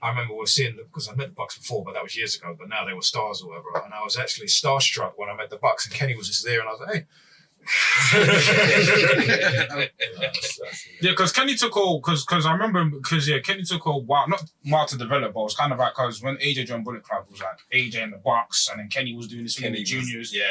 Speaker 7: I remember we were seeing because I met the Bucks before, but that was years ago. But now they were stars or whatever. And I was actually starstruck when I met the Bucks, and Kenny was just there, and I was like, hey.
Speaker 5: Yeah, because Kenny took all because I remember Kenny took a while, not while to develop, but it was kind of like because when AJ joined Bullet Club, it was like AJ and the Bucks, and then Kenny was doing this thing with the juniors.
Speaker 3: Yeah.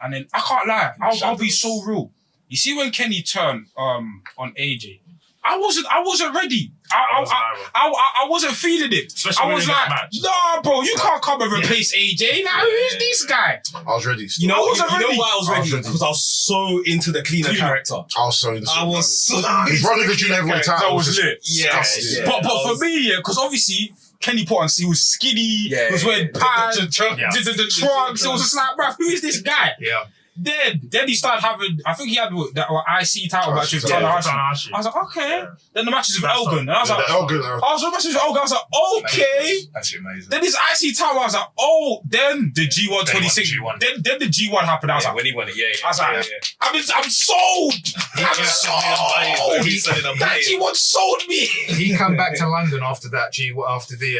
Speaker 5: And then I can't lie, I'll be so real. You see when Kenny turned on AJ, I wasn't ready. I wasn't feeling it.
Speaker 6: Especially
Speaker 5: I was like, nah, bro, you can't come and replace AJ. Now, who's this guy?
Speaker 8: I was ready.
Speaker 3: You know why I was ready? Because I was so into the cleaner character.
Speaker 8: I was so into it.
Speaker 3: I was so
Speaker 8: He's running the junior every time.
Speaker 5: That was lit.
Speaker 3: Yeah.
Speaker 5: But for me, because obviously Kenny put on, he was skinny, he was wearing pants, the trunks. It was just like, bruh, who is this guy?
Speaker 7: Yeah.
Speaker 5: Then he started having, I think he had that IC title match with Tanahashi. I was like, okay. Yeah. Then the matches with Elgin. And I was like, I was like, okay.
Speaker 7: That's amazing.
Speaker 5: Then this IC title, I was like, then the G1 26. Then the G1 happened. I was like,
Speaker 3: when he won it,
Speaker 5: I was like, I'm sold. I'm sold. That G1 sold me.
Speaker 7: He came back to London after that after the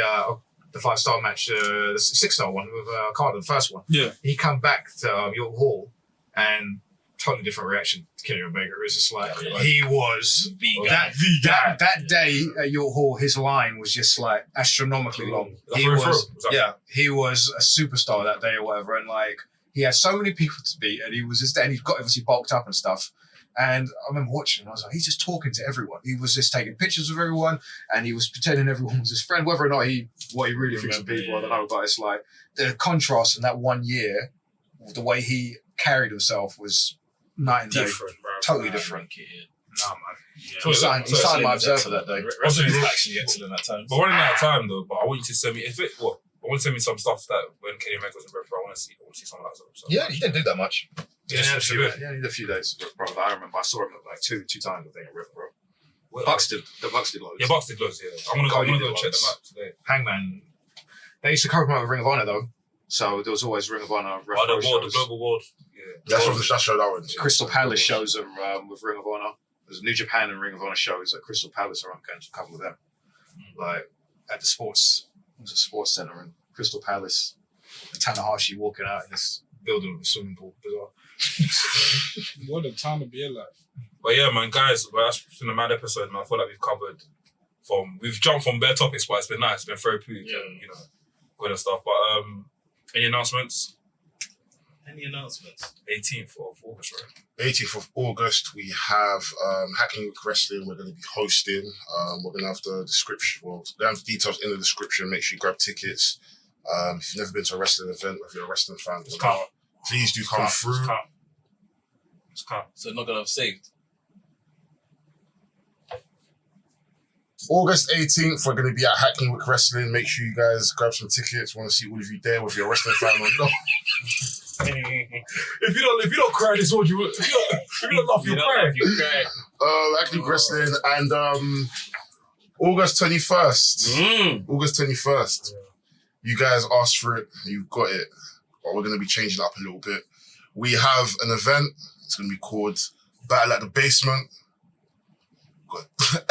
Speaker 7: 5-star match, the 6-star one with Carter, the first one.
Speaker 5: Yeah.
Speaker 7: He come back to York Hall and totally different reaction to Kenny Omega. It was just like, he was that day at York Hall, his line was just like astronomically long. He was a superstar that day or whatever. And like, he had so many people to beat and he was just there and he got obviously bulked up and stuff. And I remember watching him, I was like, he's just talking to everyone. He was just taking pictures of everyone and he was pretending everyone was his friend. Whether or not what he really thinks of people, I don't know. But it's like the contrast in that 1 year, the way he carried himself was night and day.
Speaker 5: Different, bro.
Speaker 7: Totally different.
Speaker 5: Nah, man. Yeah.
Speaker 7: He signed my observer that day.
Speaker 3: Wrestling was actually excellent that time.
Speaker 2: But running out of time though, but I want you to send me I want to send me some stuff that when Kenny Omega was in Red I want to see some of that stuff. So.
Speaker 7: Yeah, he didn't do that much.
Speaker 2: Yeah, he
Speaker 7: did a few days, bro. I remember I saw him like two times I think at Red Bro. The Bucks did loads.
Speaker 2: Yeah, Bucks did loads. Yeah, I'm gonna go check them out today.
Speaker 7: Hangman. They used to cover him with Ring of Honor though, so there was always Ring of Honor.
Speaker 2: The Global World. Yeah,
Speaker 8: that's from the show that one.
Speaker 7: Crystal Palace shows them with Ring of Honor. There's New Japan and Ring of Honor shows at Crystal Palace. I'm going to a couple of them, like at the sports center in Crystal Palace. Tanahashi walking out in this building with a swimming pool. Bizarre.
Speaker 5: What a time to be alive.
Speaker 2: But yeah, man, guys, that's been a mad episode, man. I feel like we've jumped from bare topics, but it's been nice. It's been therapeutic, and good and stuff. But any announcements? 18th of August, right?
Speaker 8: 18th of August, we have Hacking Week Wrestling. We're going to be hosting. We're going to have the description. Well, they have the details in the description. Make sure you grab tickets. If you've never been to a wrestling event, if you're a wrestling fan, please do come through.
Speaker 3: It's cut. So not gonna have saved.
Speaker 8: August 18th, we're going to be at Hackney Wick Wrestling. Make sure you guys grab some tickets. Want to see all of you there, whether you're a wrestling fan or not.
Speaker 2: If you don't cry, this what you. If you don't laugh, you cry.
Speaker 8: Hackney Wick Wrestling and August 21st. August 21st. You guys asked for it. You've got it. But we're going to be changing it up a little bit. We have an event. It's going to be called Battle at the Basement.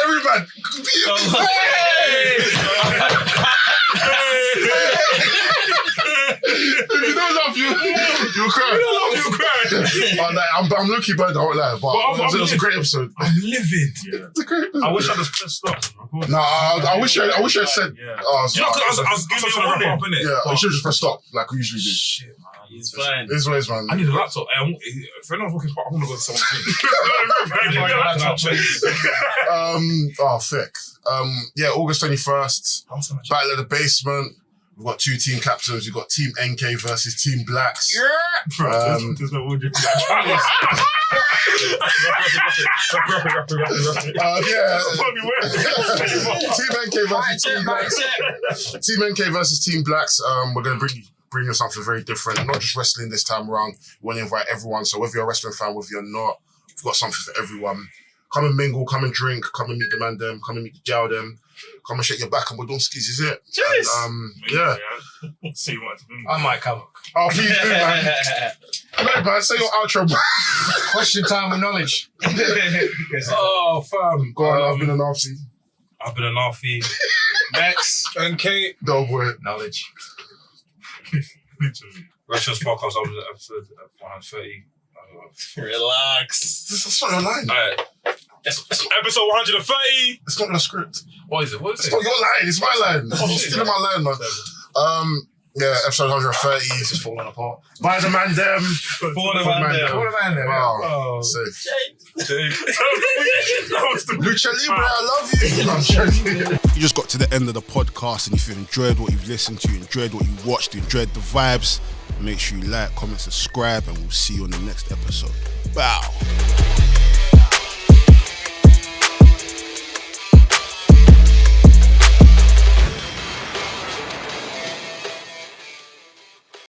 Speaker 8: Every man. If you don't laugh, you'll cry.
Speaker 2: You don't laugh, you'll cry.
Speaker 8: But like, I'm lucky bird, I won't lie. But it was a great episode.
Speaker 2: I'm livid.
Speaker 8: It's a great episode.
Speaker 6: I wish I just pressed stop.
Speaker 8: No, I wish I said.
Speaker 6: Yeah.
Speaker 8: Oh,
Speaker 2: Do you know, because I was trying to wrap up, innit?
Speaker 8: yeah, I should just press stop like we usually do.
Speaker 2: Shit, man.
Speaker 3: It's fine.
Speaker 8: This way, man.
Speaker 2: I need a laptop. If anyone's walking past, I want to go to someone's thing.
Speaker 8: Thick. Yeah, August 21st. Battle of the Basement. We've got 2 team captains. We've got Team NK versus Team Blacks.
Speaker 2: There's no audio.
Speaker 8: Team NK versus Team Blacks. Team NK versus Team Blacks. We're going to bring you something very different. Not just wrestling this time around. We want to invite everyone. So whether you're a wrestling fan, whether you're not, we've got something for everyone. Come and mingle, come and drink, come and meet the Mandem, come and meet the gal them, come and shake your back and we're doing skis, is it? And, yeah.
Speaker 6: See what
Speaker 4: I might come.
Speaker 8: Oh, please do, man. No, man, say your outro.
Speaker 4: Question time with knowledge.
Speaker 2: Oh, fam.
Speaker 8: Go on, I've been an RC.
Speaker 2: I've been an RFE.
Speaker 4: Next.
Speaker 5: Okay.
Speaker 8: No, boy.
Speaker 4: Knowledge.
Speaker 2: Russia's podcast, I was at episode 130.
Speaker 3: Relax.
Speaker 8: That's not your line.
Speaker 2: Alright. Episode 130.
Speaker 8: It's not your script.
Speaker 2: What is it? What is
Speaker 8: It's
Speaker 2: it?
Speaker 8: not your line. It's my line. I'm stealing my line, man. Yeah, episode 130.
Speaker 4: It's just falling apart.
Speaker 8: By the Mandem.
Speaker 3: For the Mandem.
Speaker 4: What a man there.
Speaker 8: Wow.
Speaker 2: Oh,
Speaker 8: Safe.
Speaker 2: that was the
Speaker 8: Lucha Libre, I love you. I'm joking. You just got to the end of the podcast, and if you've enjoyed what you've listened to, enjoyed what you watched, enjoyed the vibes, make sure you like, comment, subscribe, and we'll see you on the next episode. Bow.